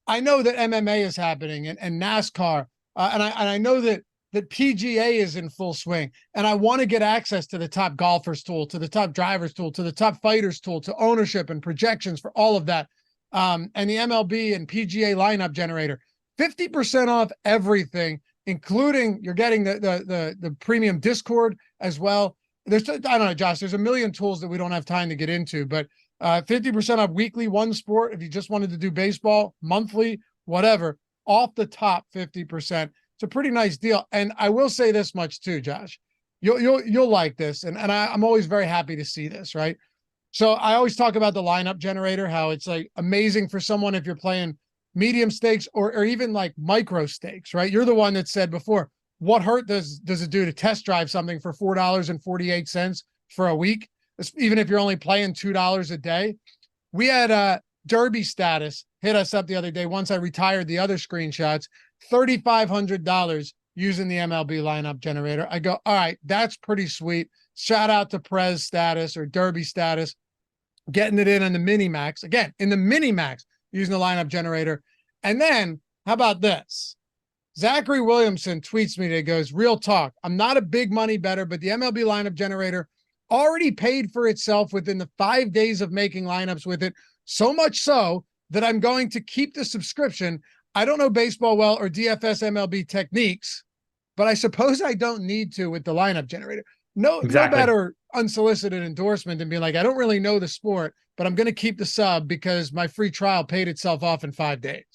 Speaker 3: I know that MMA is happening and NASCAR, and I know that PGA is in full swing, and I want to get access to the top golfers tool, to the top drivers tool, to the top fighters tool, to ownership and projections for all of that, and the MLB and PGA lineup generator. 50% off everything, including you're getting the premium Discord as well. I don't know, Josh, there's a million tools that we don't have time to get into, but 50% off weekly, one sport. If you just wanted to do baseball, monthly, whatever, off the top 50%. It's a pretty nice deal. And I will say this much too, Josh, you'll like this. And I'm always very happy to see this, right? So I always talk about the lineup generator, how it's like amazing for someone if you're playing medium stakes or even like micro stakes, right? You're the one that said before, what hurt does it do to test drive something for $4.48 for a week? Even if you're only playing $2 a day. We had Derby Status hit us up the other day. Once I retired the other screenshots, $3,500 using the MLB lineup generator. I go, all right, that's pretty sweet. Shout out to Prez Status or Derby Status, getting it in the mini max. Again, in the mini max, using the lineup generator. And then how about this? Zachary Williamson tweets me that goes, real talk. I'm not a big money bettor, but the MLB lineup generator already paid for itself within the 5 days of making lineups with it. So much so that I'm going to keep the subscription. I don't know baseball well or DFS MLB techniques, but I suppose I don't need to with the lineup generator. No better unsolicited endorsement than being like, I don't really know the sport, but I'm going to keep the sub because my free trial paid itself off in 5 days.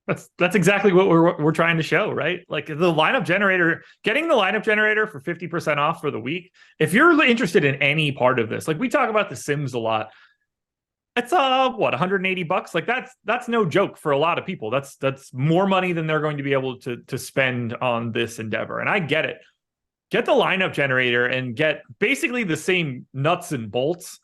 Speaker 4: That's exactly what we're trying to show, right? Like the lineup generator, getting the lineup generator for 50% off for the week. If you're interested in any part of this, like we talk about the Sims a lot. It's $180? Like that's no joke for a lot of people. That's more money than they're going to be able to spend on this endeavor. And I get it. Get the lineup generator and get basically the same nuts and bolts,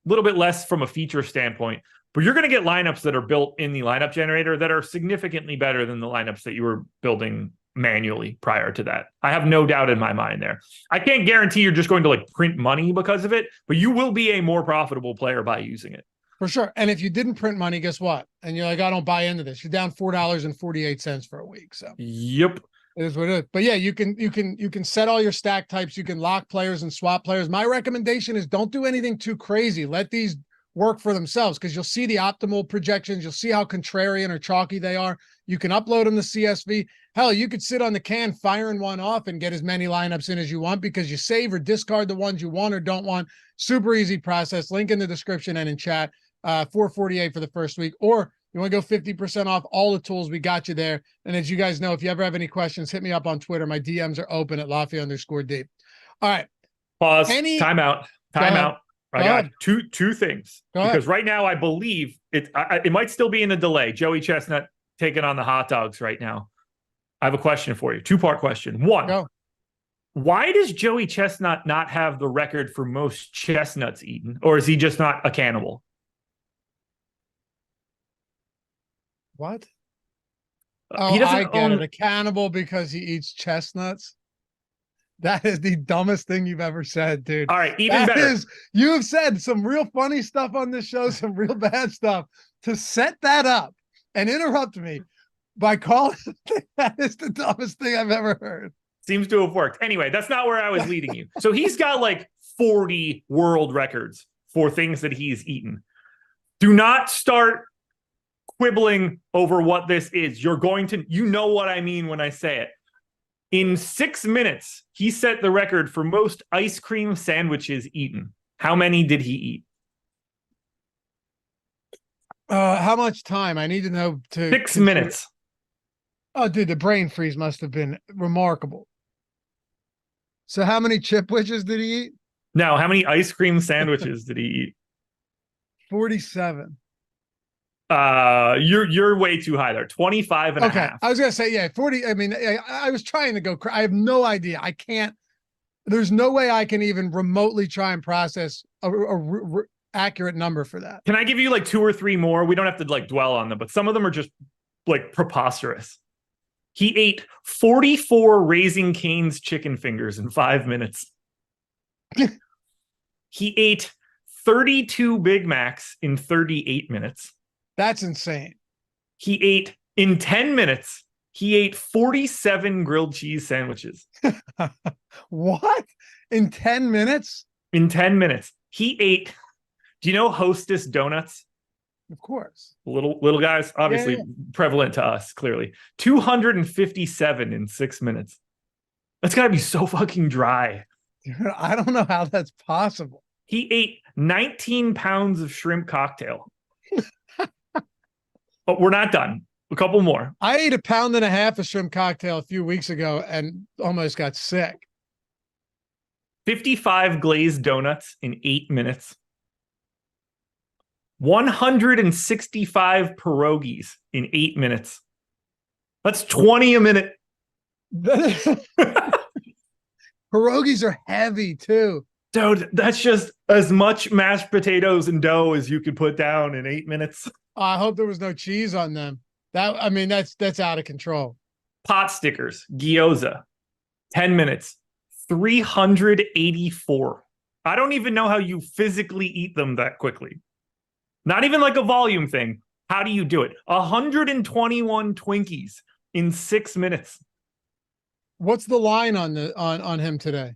Speaker 4: a little bit less from a feature standpoint. But you're going to get lineups that are built in the lineup generator that are significantly better than the lineups that you were building manually prior to that. I have no doubt in my mind there. I can't guarantee you're just going to like print money because of it, but you will be a more profitable player by using it.
Speaker 3: For sure. And if you didn't print money, guess what? And you're like, I don't buy into this. You're down $4.48 for a week. So
Speaker 4: yep.
Speaker 3: It is what it is. But yeah, you can set all your stack types. You can lock players and swap players. My recommendation is don't do anything too crazy. Let these work for themselves because you'll see the optimal projections. You'll see how contrarian or chalky they are. You can upload them to CSV. Hell, you could sit on the can firing one off and get as many lineups in as you want because you save or discard the ones you want or don't want. Super easy process. Link in the description and in chat. $4.48 for the first week. Or you want to go 50% off all the tools, we got you there. And as you guys know, if you ever have any questions, hit me up on Twitter. My DMs are open at Loughy_deep. All right.
Speaker 4: Pause. Time out. I got two things because right now I believe it might still be in a delay. Joey Chestnut taking on the hot dogs right now. I have a question for you. 2-part question. One, why does Joey Chestnut not have the record for most chestnuts eaten? Or is he just not a cannibal?
Speaker 3: What?
Speaker 4: He doesn't
Speaker 3: I get it. A cannibal because he eats chestnuts. That is the dumbest thing you've ever said, dude.
Speaker 4: All right, even better.
Speaker 3: You have said some real funny stuff on this show, some real bad stuff. To set that up and interrupt me by calling that is the dumbest thing I've ever heard.
Speaker 4: Seems to have worked. Anyway, that's not where I was leading you. So he's got like 40 world records for things that he's eaten. Do not start quibbling over what this is. You're going to, you know what I mean when I say it. In 6 minutes, he set the record for most ice cream sandwiches eaten. How many did he eat?
Speaker 3: How much time? I need to know.
Speaker 4: 6 minutes.
Speaker 3: Oh, dude, the brain freeze must have been remarkable. So how many chipwiches did he eat?
Speaker 4: No, how many ice cream sandwiches did he eat?
Speaker 3: 47.
Speaker 4: You're way too high there. 25 and a half.
Speaker 3: I was gonna say, yeah, 40. I mean, I was trying to go. I have no idea. I can't. There's no way I can even remotely try and process a accurate number for that.
Speaker 4: Can I give you like 2 or 3 more? We don't have to like dwell on them, but some of them are just like preposterous. He ate 44 Raising Cane's chicken fingers in 5 minutes. He ate 32 Big Macs in 38 minutes.
Speaker 3: That's insane.
Speaker 4: He ate in 10 minutes. He ate 47 grilled cheese sandwiches.
Speaker 3: What? In 10 minutes?
Speaker 4: In 10 minutes. He ate, do you know Hostess donuts?
Speaker 3: Of course.
Speaker 4: Little guys, obviously prevalent to us, clearly. 257 in 6 minutes. That's got to be so fucking dry.
Speaker 3: I don't know how that's possible.
Speaker 4: He ate 19 pounds of shrimp cocktail. But we're not done. A couple more.
Speaker 3: I ate 1.5 pounds of shrimp cocktail a few weeks ago and almost got sick.
Speaker 4: 55 glazed donuts in 8 minutes. 165 pierogies in 8 minutes. That's 20 a minute.
Speaker 3: Pierogies are heavy too.
Speaker 4: Dude, that's just as much mashed potatoes and dough as you could put down in 8 minutes.
Speaker 3: I hope there was no cheese on them. That's out of control.
Speaker 4: Pot stickers, gyoza, 10 minutes, 384. I don't even know how you physically eat them that quickly. Not even like a volume thing. How do you do it? 121 Twinkies in 6 minutes.
Speaker 3: What's the line on him today?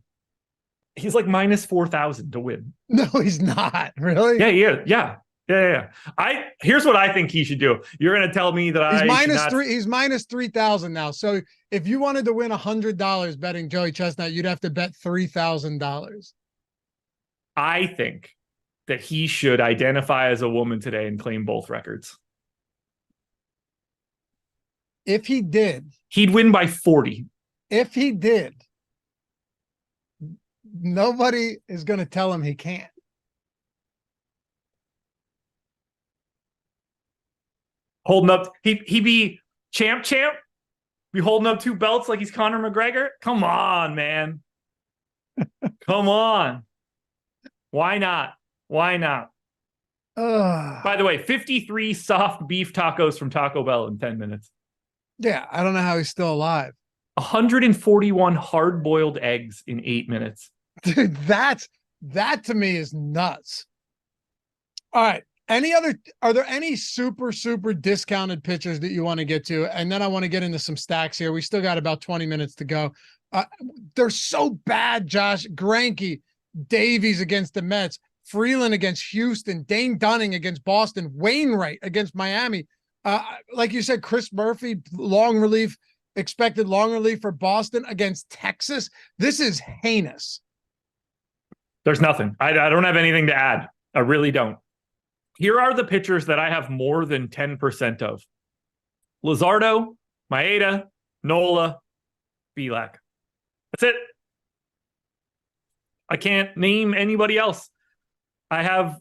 Speaker 4: He's like minus 4,000 to win.
Speaker 3: No, he's not. Really?
Speaker 4: Yeah. Yeah. Here's what I think he should do. You're going to tell me that
Speaker 3: he's minus 3,000 now. So if you wanted to win $100 betting Joey Chestnut, you'd have to bet $3,000.
Speaker 4: I think that he should identify as a woman today and claim both records.
Speaker 3: If he did,
Speaker 4: he'd win by 40.
Speaker 3: If he did, nobody is going to tell him he can't.
Speaker 4: Holding up, he'd be champ, be holding up 2 belts like he's Conor McGregor. Come on, man. Come on. Why not? By the way, 53 soft beef tacos from Taco Bell in 10 minutes.
Speaker 3: Yeah, I don't know how he's still alive.
Speaker 4: 141 hard-boiled eggs in 8 minutes.
Speaker 3: Dude, that to me is nuts. All right. Are there any super discounted pitchers that you want to get to? And then I want to get into some stacks here. We still got about 20 minutes to go. They're so bad, Josh. Greinke, Davies against the Mets, Freeland against Houston, Dane Dunning against Boston, Wainwright against Miami. Like you said, Chris Murphy, expected long relief for Boston against Texas. This is heinous.
Speaker 4: There's nothing. I don't have anything to add. I really don't. Here are the pitchers that I have more than 10% of. Luzardo, Maeda, Nola, Bielak. That's it. I can't name anybody else. I have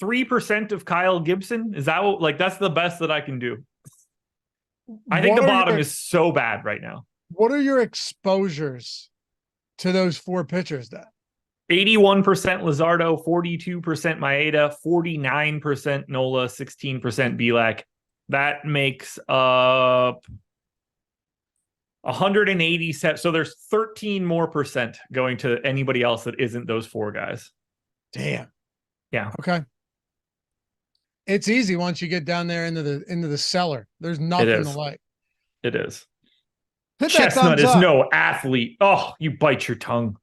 Speaker 4: 3% of Kyle Gibson. Is that that's the best that I can do? I think the bottom is so bad right now.
Speaker 3: What are your exposures to those 4 pitchers then?
Speaker 4: 81% Luzardo, 42% Maeda, 49% Nola, 16% Bielak. That makes up 187. So there's 13 more percent going to anybody else that isn't those 4 guys.
Speaker 3: Damn.
Speaker 4: Yeah.
Speaker 3: Okay. It's easy once you get down there into the cellar. There's nothing to like.
Speaker 4: It is.
Speaker 3: Chestnut
Speaker 4: is no athlete. Oh, you bite your tongue.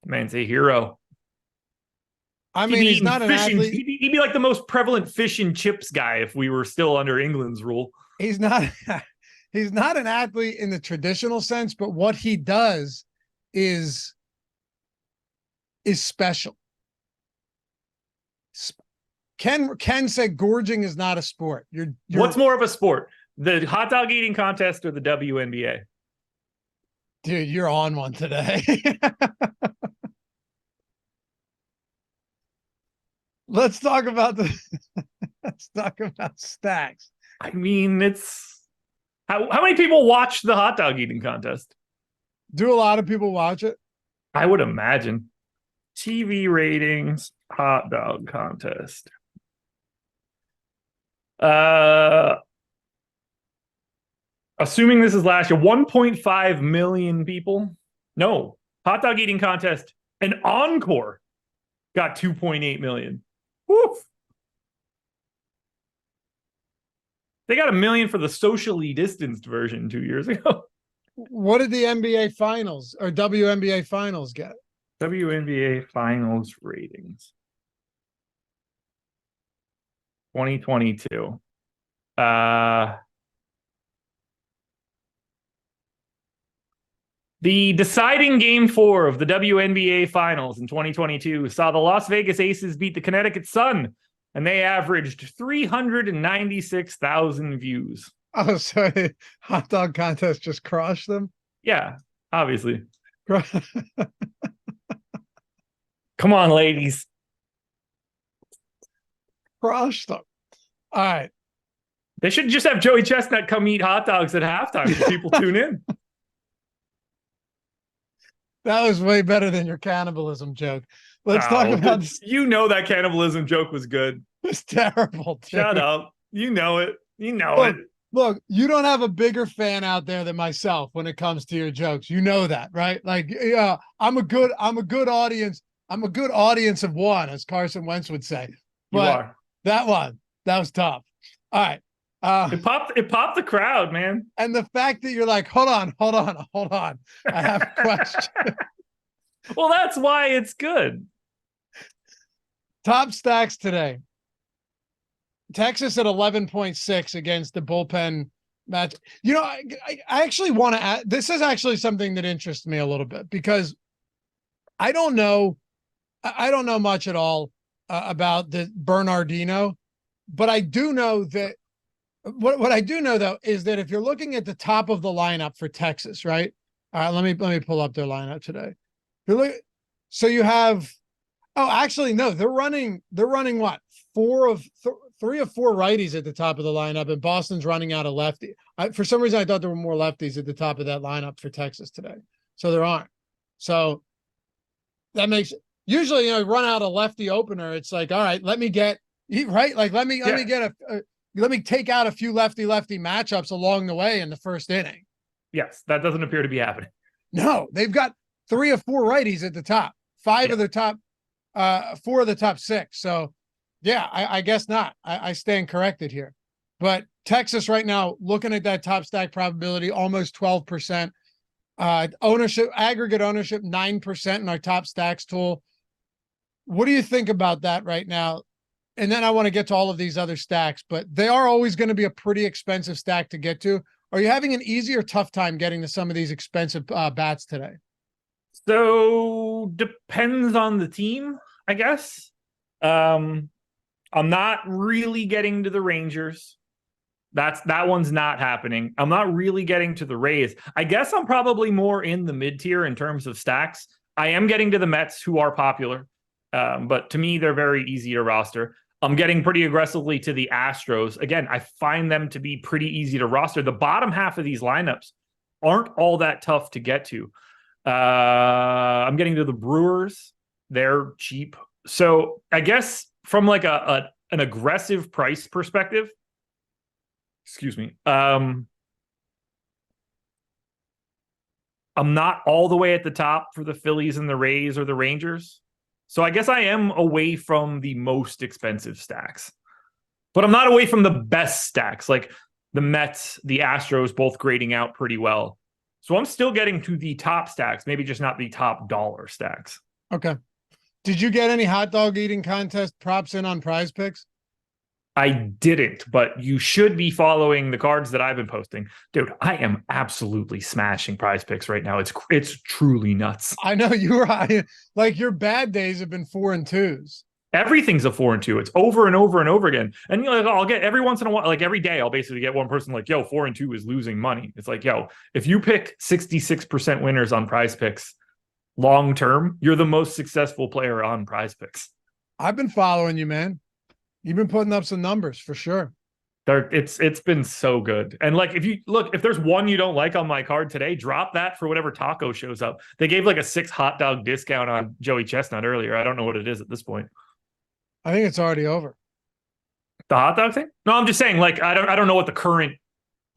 Speaker 4: Man's a hero.
Speaker 3: I mean, he's not an athlete.
Speaker 4: He'd be like the most prevalent fish and chips guy if we were still under England's rule.
Speaker 3: He's not an athlete in the traditional sense, but what he does is special. Ken said gorging is not a sport.
Speaker 4: What's more of a sport? The hot dog eating contest or the WNBA?
Speaker 3: Dude, you're on one today. Let's talk about stacks.
Speaker 4: I mean, it's how many people watch the hot dog eating contest?
Speaker 3: Do a lot of people watch it?
Speaker 4: I would imagine. TV ratings, hot dog contest. Assuming this is last year, 1.5 million people. No, hot dog eating contest, an encore got 2.8 million. Woof. They got 1 million for the socially distanced version 2 years ago.
Speaker 3: What did the NBA finals or WNBA finals get?
Speaker 4: WNBA finals ratings. 2022. The deciding game 4 of the WNBA finals in 2022 saw the Las Vegas Aces beat the Connecticut Sun, and they averaged 396,000 views.
Speaker 3: Oh, so hot dog contest just crushed them?
Speaker 4: Yeah, obviously. Come on, ladies.
Speaker 3: Crushed them. All right.
Speaker 4: They should just have Joey Chestnut come eat hot dogs at halftime so people tune in.
Speaker 3: That was way better than your cannibalism joke. Let's talk about this.
Speaker 4: You know that cannibalism joke was good.
Speaker 3: It's terrible. Dude.
Speaker 4: Shut up. You know it. You know it.
Speaker 3: Look, you don't have a bigger fan out there than myself when it comes to your jokes. You know that, right? Like, yeah, I'm a good audience. I'm a good audience of one, as Carson Wentz would say. But
Speaker 4: you are.
Speaker 3: That was tough. All right.
Speaker 4: It popped the crowd, man.
Speaker 3: And the fact that you're like, hold on. I have a question.
Speaker 4: Well, that's why it's good.
Speaker 3: Top stacks today. Texas at 11.6 against the bullpen match. You know, I actually want to add, this is actually something that interests me a little bit because I don't know much at all about the Bernardino, but I do know that what I do know though is that if you're looking at the top of the lineup for Texas, right? Let me pull up their lineup today. So you have, actually no, they're running what? Three or four righties at the top of the lineup, and Boston's running out of lefty. For some reason, I thought there were more lefties at the top of that lineup for Texas today. So there aren't. So that makes usually, you know, run out a lefty opener. It's like, all right, let me get right. Like, let me get let me take out a few lefty matchups along the way in the first inning.
Speaker 4: Yes, that doesn't appear to be happening.
Speaker 3: No, they've got 3 or 4 righties at the top, 5 of the top, 4 of the top 6. So yeah, I guess not. I stand corrected here. But Texas right now, looking at that top stack probability, almost 12%. Ownership, aggregate ownership, 9% in our top stacks tool. What do you think about that right now? And then I want to get to all of these other stacks, but they are always going to be a pretty expensive stack to get to. Are you having an easy or tough time getting to some of these expensive bats today?
Speaker 4: So depends on the team, I guess. I'm not really getting to the Rangers. That one's not happening. I'm not really getting to the Rays. I guess I'm probably more in the mid-tier in terms of stacks. I am getting to the Mets, who are popular, but to me, they're very easy to roster. I'm getting pretty aggressively to the Astros. Again, I find them to be pretty easy to roster. The bottom half of these lineups aren't all that tough to get to. I'm getting to the Brewers. They're cheap. So I guess from like an aggressive price perspective, excuse me, I'm not all the way at the top for the Phillies and the Rays or the Rangers. So I guess I am away from the most expensive stacks, but I'm not away from the best stacks, like the Mets, the Astros, both grading out pretty well. So I'm still getting to the top stacks, maybe just not the top dollar stacks.
Speaker 3: Okay. Did you get any hot dog eating contest props in on PrizePicks?
Speaker 4: I didn't, but you should be following the cards that I've been posting. Dude, I am absolutely smashing PrizePicks right now. It's truly nuts.
Speaker 3: I know you're like your bad days have been 4 and 2s.
Speaker 4: Everything's a 4 and 2. It's over and over and over again. And you know, I'll get every once in a while, like every day, I'll basically get one person like, yo, 4 and 2 is losing money. It's like, yo, if you pick 66% winners on PrizePicks long term, you're the most successful player on PrizePicks.
Speaker 3: I've been following you, man. You've been putting up some numbers for sure.
Speaker 4: It's been so good. And like, if there's one you don't like on my card today, drop that for whatever taco shows up. They gave like a 6 hot dog discount on Joey Chestnut earlier. I don't know what it is at this point.
Speaker 3: I think it's already over.
Speaker 4: The hot dog thing? No, I'm just saying, like, I don't know what the current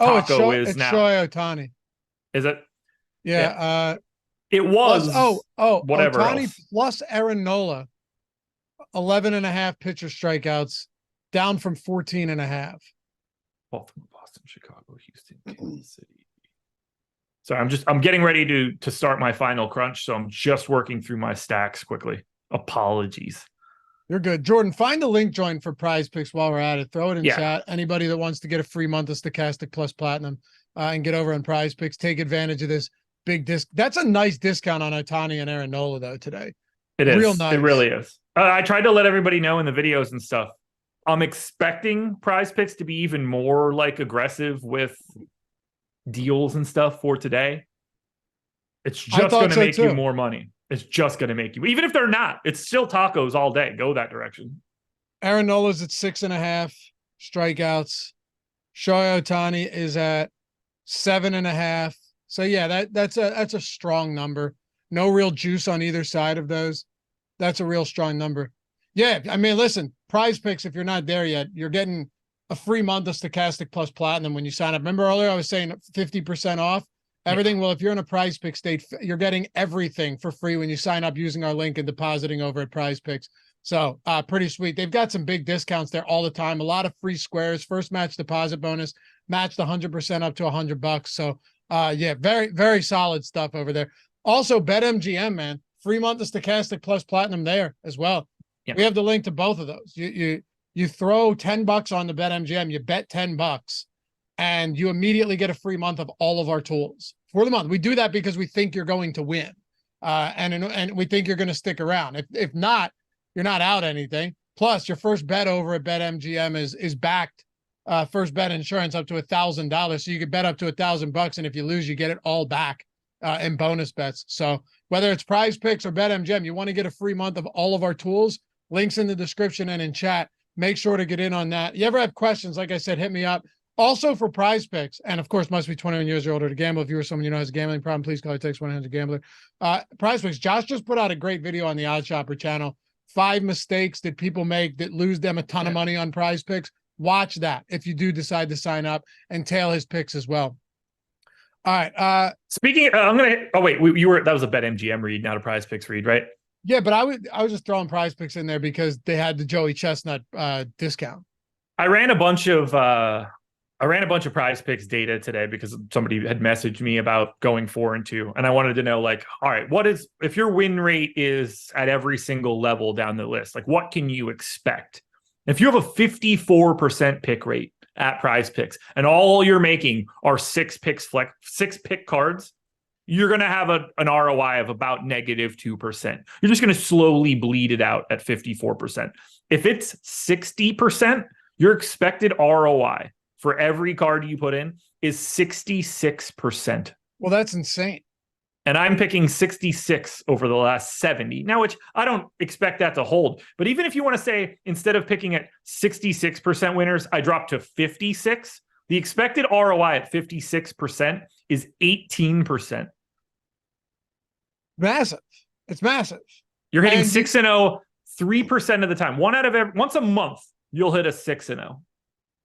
Speaker 4: taco is now.
Speaker 3: It's Shohei Ohtani.
Speaker 4: Is it?
Speaker 3: Yeah.
Speaker 4: It was.
Speaker 3: Whatever. Ohtani
Speaker 4: else.
Speaker 3: plus Aaron Nola, 11.5 pitcher strikeouts, down from 14.5.
Speaker 4: Baltimore, Boston, Chicago, Houston, Kansas City. So I'm getting ready to start my final crunch. So I'm just working through my stacks quickly. Apologies.
Speaker 3: You're good. Jordan, find a link join for PrizePicks while we're at it. Throw it in chat. Anybody that wants to get a free month of Stochastic Plus Platinum and get over on PrizePicks, take advantage of this big disc. That's a nice discount on Ohtani and Aaron Nola, though, today.
Speaker 4: It is.
Speaker 3: Real nice.
Speaker 4: It really is. I tried to let everybody know in the videos and stuff. I'm expecting PrizePicks to be even more like aggressive with deals and stuff for today. It's just going to make you more money. It's just going to make you, even if they're not, it's still tacos all day. Go that direction.
Speaker 3: Aaron Nola's at 6.5 strikeouts. Shohei Ohtani is at 7.5. So yeah, that's a strong number. No real juice on either side of those. That's a real strong number. Yeah, I mean, listen, PrizePicks, if you're not there yet, you're getting a free month of Stochastic Plus Platinum when you sign up. Remember earlier I was saying 50% off? Everything. Well, if you're in a PrizePicks state, you're getting everything for free when you sign up using our link and depositing over at PrizePicks. So pretty sweet. They've got some big discounts there all the time. A lot of free squares, first match deposit bonus, matched 100% up to $100. So yeah, very, very solid stuff over there. Also, BetMGM, man, free month of Stochastic Plus Platinum there as well. Yeah. We have the link to both of those. You You throw $10 on the BetMGM, you bet $10, and you immediately get a free month of all of our tools for the month. We do that because we think you're going to win. And we think you're going to stick around. If not, you're not out anything. Plus, your first bet over at BetMGM is backed. First bet insurance up to $1,000, so you can bet up to $1,000, and if you lose, you get it all back in bonus bets. So whether it's PrizePicks or BetMGM, you want to get a free month of all of our tools. Links in the description and in chat. Make sure to get in on that. You ever have questions? Like I said, hit me up. Also for PrizePicks, and of course, must be 21 years or older to gamble. If you or someone you know has a gambling problem, please call or text 1-800-GAMBLER. PrizePicks, Josh just put out a great video on the Odd Shopper channel. 5 mistakes that people make that lose them a ton of money on PrizePicks. Watch that if you do decide to sign up, and tail his picks as well. All right.
Speaker 4: Speaking, I'm gonna. Oh wait, you were that was a BetMGM read, not a PrizePicks read, right?
Speaker 3: Yeah, but I was just throwing PrizePicks in there because they had the Joey Chestnut discount.
Speaker 4: I ran a bunch of PrizePicks data today because somebody had messaged me about going 4-2, and I wanted to know, like, all right, what is if your win rate is at every single level down the list, like what can you expect? If you have a 54% pick rate at PrizePicks and all you're making are 6 pick cards, you're going to have an ROI of about -2%. You're just going to slowly bleed it out at 54%. If it's 60%, your expected ROI for every card you put in is 66%.
Speaker 3: Well, that's insane.
Speaker 4: And I'm picking 66 over the last 70. Now, which I don't expect that to hold. But even if you want to say, instead of picking at 66% winners, I drop to 56, the expected ROI at 56% is 18%.
Speaker 3: Massive. It's massive.
Speaker 4: You're hitting 6-0 3% of the time. Once a month, you'll hit a 6-0.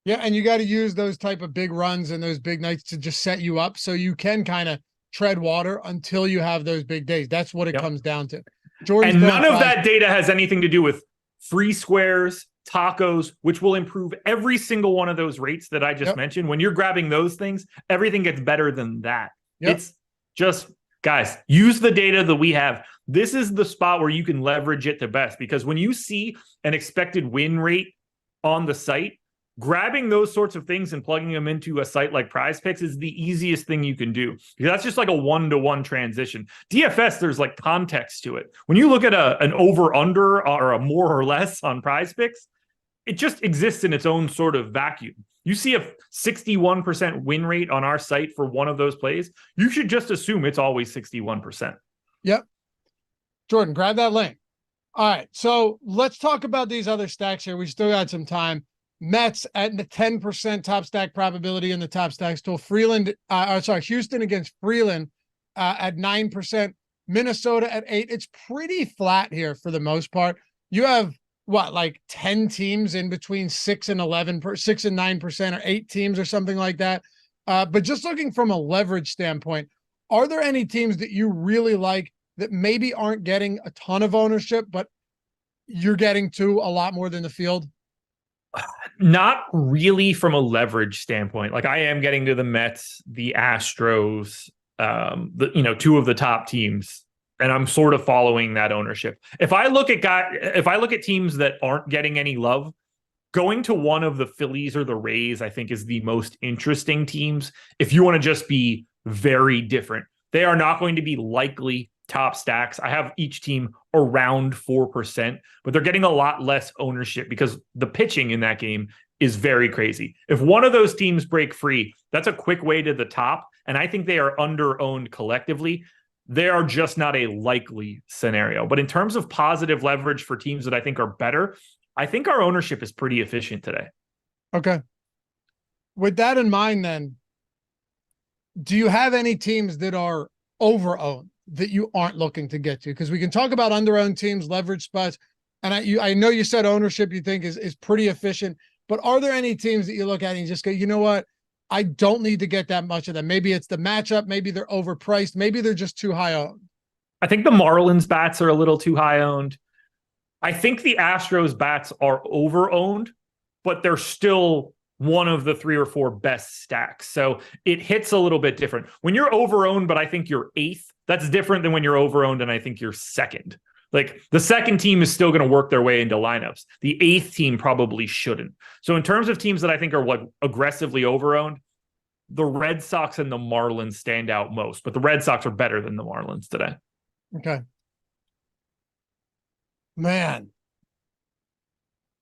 Speaker 3: Yeah, and you got to use those type of big runs and those big nights to just set you up so you can kind of tread water until you have those big days. That's what it comes down to.
Speaker 4: And none of that data has anything to do with free squares, tacos, which will improve every single one of those rates that I just mentioned. When you're grabbing those things, everything gets better than that. It's just, guys, use the data that we have. This is the spot where you can leverage it the best, because when you see an expected win rate on the site, grabbing those sorts of things and plugging them into a site like PrizePicks is the easiest thing you can do, because that's just like a 1-to-1 transition. DFS, there's like context to it. When you look at an over-under or a more or less on PrizePicks, it just exists in its own sort of vacuum. You see a 61% win rate on our site for one of those plays, you should just assume it's always 61%.
Speaker 3: Yep. Jordan, grab that link. All right, so let's talk about these other stacks here. We still got some time. Mets at the 10% top stack probability in the top stacks tool. Houston against Freeland at 9%. Minnesota at 8%. It's pretty flat here for the most part. You have like 10 teams in between 6 and 9%, or 8 teams or something like that. But just looking from a leverage standpoint, are there any teams that you really like that maybe aren't getting a ton of ownership, but you're getting to a lot more than the field?
Speaker 4: Not really from a leverage standpoint. Like, I am getting to the Mets, the Astros, two of the top teams, and I'm sort of following that ownership. If I look at teams that aren't getting any love, going to one of the Phillies or the Rays, I think, is the most interesting teams. If you want to just be very different, they are not going to be likely top stacks. I have each team around 4%, but they're getting a lot less ownership because the pitching in that game is very crazy. If one of those teams break free, that's a quick way to the top. And I think they are under-owned collectively. They are just not a likely scenario. But in terms of positive leverage for teams that I think are better, I think our ownership is pretty efficient today.
Speaker 3: Okay. With that in mind, then, do you have any teams that are over-owned that you aren't looking to get to? Because we can talk about under-owned teams, leverage spots, and I know you said ownership you think is pretty efficient, but are there any teams that you look at and you just go, you know what, I don't need to get that much of them? Maybe it's the matchup, maybe they're overpriced, maybe they're just too high owned.
Speaker 4: I think the Marlins bats are a little too high owned. I think the Astros bats are over-owned, but they're still one of the 3 or 4 best stacks. So it hits a little bit different. When you're over-owned, but I think you're 8th, that's different than when you're over-owned and I think you're 2nd. Like the second team is still going to work their way into lineups. The eighth team probably shouldn't. So in terms of teams that I think are what aggressively overowned, the Red Sox and the Marlins stand out most, but the Red Sox are better than the Marlins today.
Speaker 3: Okay. Man,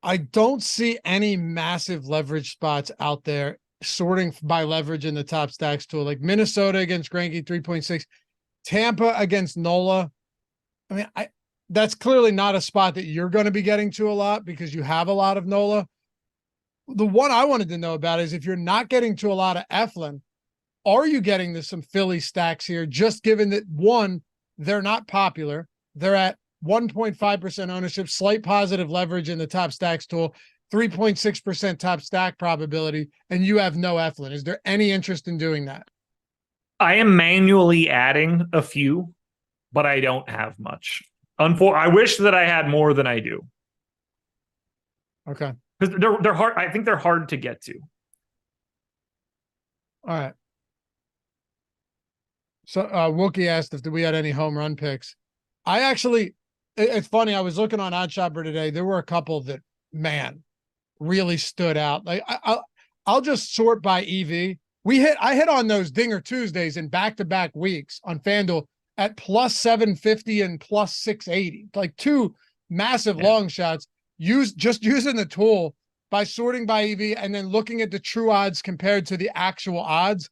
Speaker 3: I don't see any massive leverage spots out there sorting by leverage in the top stacks tool, like Minnesota against Greinke 3.6, Tampa against Nola. I mean, that's clearly not a spot that you're going to be getting to a lot because you have a lot of Nola. The one I wanted to know about is if you're not getting to a lot of Eflin, are you getting to some Philly stacks here? Just given that one, they're not popular. They're at 1.5% ownership, slight positive leverage in the top stacks tool, 3.6% top stack probability, and you have no Eflin. Is there any interest in doing that?
Speaker 4: I am manually adding a few, but I don't have much. I wish that I had more than I do.
Speaker 3: Okay.
Speaker 4: Because they're hard. I think they're hard to get to.
Speaker 3: All right. So Wookie asked if we had any home run picks. I actually, it's funny. I was looking on OddsShopper today. There were a couple that, man, really stood out. Like I'll just sort by EV. I hit on those Dinger Tuesdays in back-to-back weeks on FanDuel at plus 750 and plus 680, like two massive long shots. Just using the tool by sorting by EV and then looking at the true odds compared to the actual odds.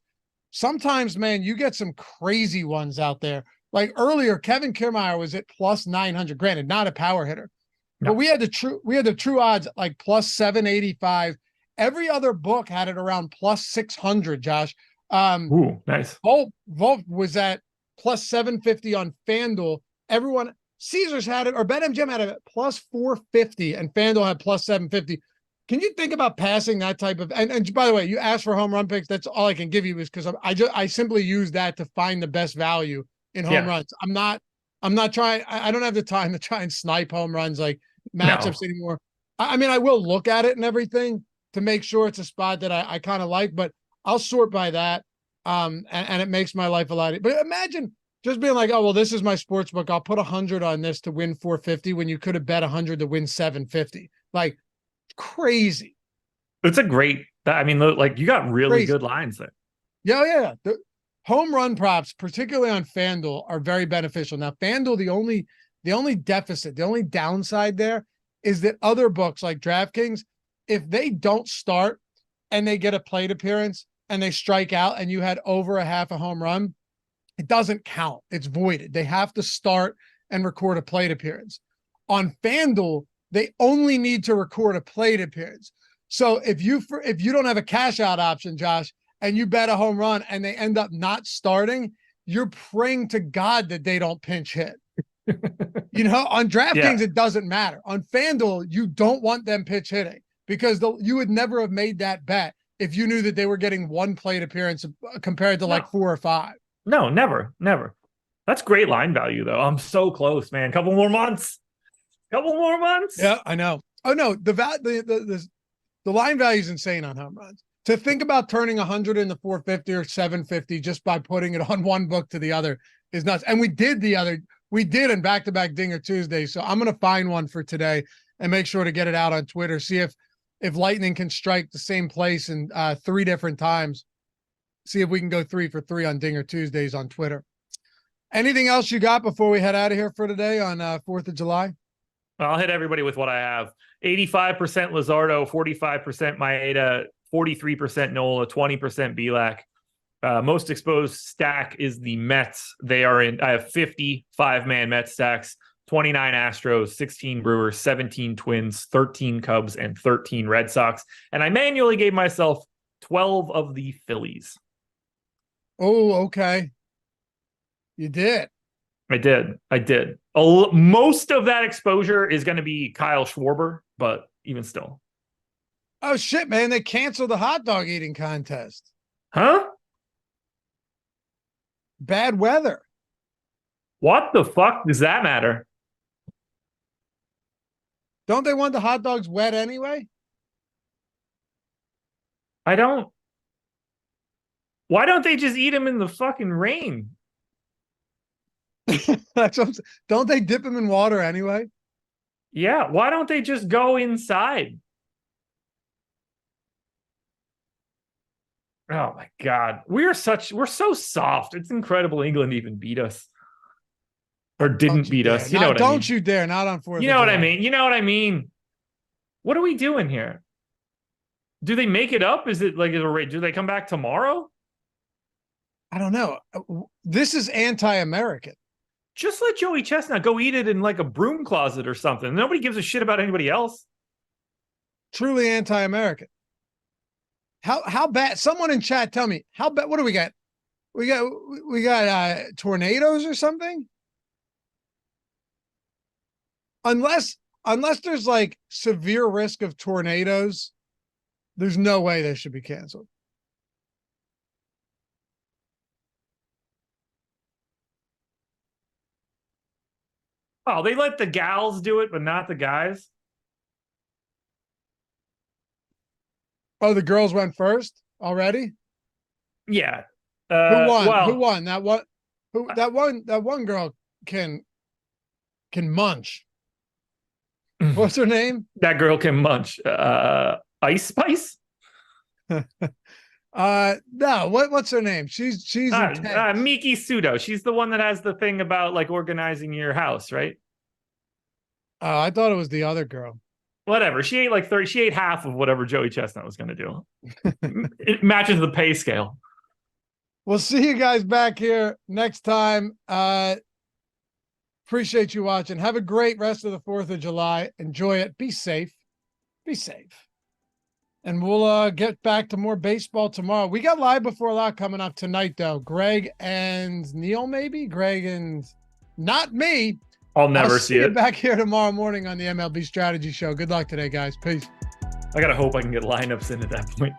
Speaker 3: Sometimes, man, you get some crazy ones out there. Like earlier, Kevin Kiermaier was at plus 900. Granted, not a power hitter, but we had the true odds at like plus 785. Every other book had it around plus 600. Josh,
Speaker 4: ooh, nice.
Speaker 3: Volt was at plus 750 on FanDuel. Everyone, Caesars had it, or BetMGM had it at plus 450, and FanDuel had plus 750. Can you think about passing that type of? And by the way, you asked for home run picks. That's all I can give you is because I simply use that to find the best value in home runs. I'm not trying. I don't have the time to try and snipe home runs like matchups anymore. I mean, I will look at it and everything to make sure it's a spot that I kind of like, but I'll sort by that. And it makes my life a lot easier. But imagine just being like, oh, well, this is my sports book. I'll put 100 on this to win 450 when you could have bet 100 to win 750. Like, crazy.
Speaker 4: It's a great, I mean, like you got really
Speaker 3: crazy.
Speaker 4: Good lines there.
Speaker 3: Yeah. The home run props, particularly on FanDuel, are very beneficial. Now, FanDuel, the only deficit, the only downside there is that other books like DraftKings, if they don't start and they get a plate appearance and they strike out and you had over a half a home run, it doesn't count. It's voided. They have to start and record a plate appearance. On FanDuel, they only need to record a plate appearance. So if you don't have a cash out option, Josh, and you bet a home run and they end up not starting, you're praying to God that they don't pinch hit. On DraftKings, It doesn't matter. On FanDuel, you don't want them pitch hitting because you would never have made that bet if you knew that they were getting one plate appearance compared to like 4 or 5.
Speaker 4: No, never. That's great line value, though. I'm so close, man. Couple more months.
Speaker 3: Yeah, I know. Oh no, the line value is insane on home runs. To think about turning 100 into 450 or 750 just by putting it on one book to the other is nuts. And we did in back-to-back Dinger Tuesdays. So I'm going to find one for today and make sure to get it out on Twitter. See if Lightning can strike the same place in 3 different times. See if we can go 3 for 3 on Dinger Tuesdays on Twitter. Anything else you got before we head out of here for today on 4th of July?
Speaker 4: I'll hit everybody with what I have. 85% Luzardo, 45% Maeda, 43% Nola, 20% Belak. Most exposed stack is the Mets. I have 50 5-man Mets stacks, 29 Astros, 16 Brewers, 17 Twins, 13 Cubs, and 13 Red Sox. And I manually gave myself 12 of the Phillies.
Speaker 3: Oh, okay. You did.
Speaker 4: I did. Most of that exposure is going to be Kyle Schwarber, but even still.
Speaker 3: Oh, shit, man. They canceled the hot dog eating contest.
Speaker 4: Huh?
Speaker 3: Bad weather.
Speaker 4: What the fuck does that matter?
Speaker 3: Don't they want the hot dogs wet anyway?
Speaker 4: Why don't they just eat them in the fucking rain?
Speaker 3: Don't they dip him in water anyway?
Speaker 4: Yeah. Why don't they just go inside? Oh my God. We're so soft. It's incredible England even beat us. Or didn't beat us. You know what I mean?
Speaker 3: Don't you dare. Not on 4th.
Speaker 4: You know what I mean? You know what I mean? What are we doing here? Do they make it up? Is it like, do they come back tomorrow?
Speaker 3: I don't know. This is anti-American.
Speaker 4: Just let Joey Chestnut go eat it in like a broom closet or something. Nobody gives a shit about anybody else.
Speaker 3: Truly anti-American. How bad? Someone in chat tell me how bad. What do we got? We got tornadoes or something. Unless there's like severe risk of tornadoes, there's no way they should be canceled.
Speaker 4: Oh, they let the gals do it, but not the guys.
Speaker 3: Oh, the girls went first already?
Speaker 4: Yeah.
Speaker 3: Who won? Who won? That one girl can munch. What's her name?
Speaker 4: That girl can munch. Ice Spice?
Speaker 3: No, what's her name? She's
Speaker 4: Miki Sudo. She's the one that has the thing about like organizing your house, right?
Speaker 3: Oh, I thought it was the other girl.
Speaker 4: Whatever. She ate like 30. She ate half of whatever Joey Chestnut was going to do. It matches the pay scale.
Speaker 3: We'll see you guys back here next time. Appreciate you watching. Have a great rest of the 4th of July. Enjoy it. Be safe. Be safe. And we'll get back to more baseball tomorrow. We got Live Before Lock coming up tonight, though. Greg and Neil, maybe? Greg and not me.
Speaker 4: I'll never see it.
Speaker 3: Back here tomorrow morning on the MLB Strategy Show. Good luck today, guys. Peace.
Speaker 4: I got to hope I can get lineups in at that point.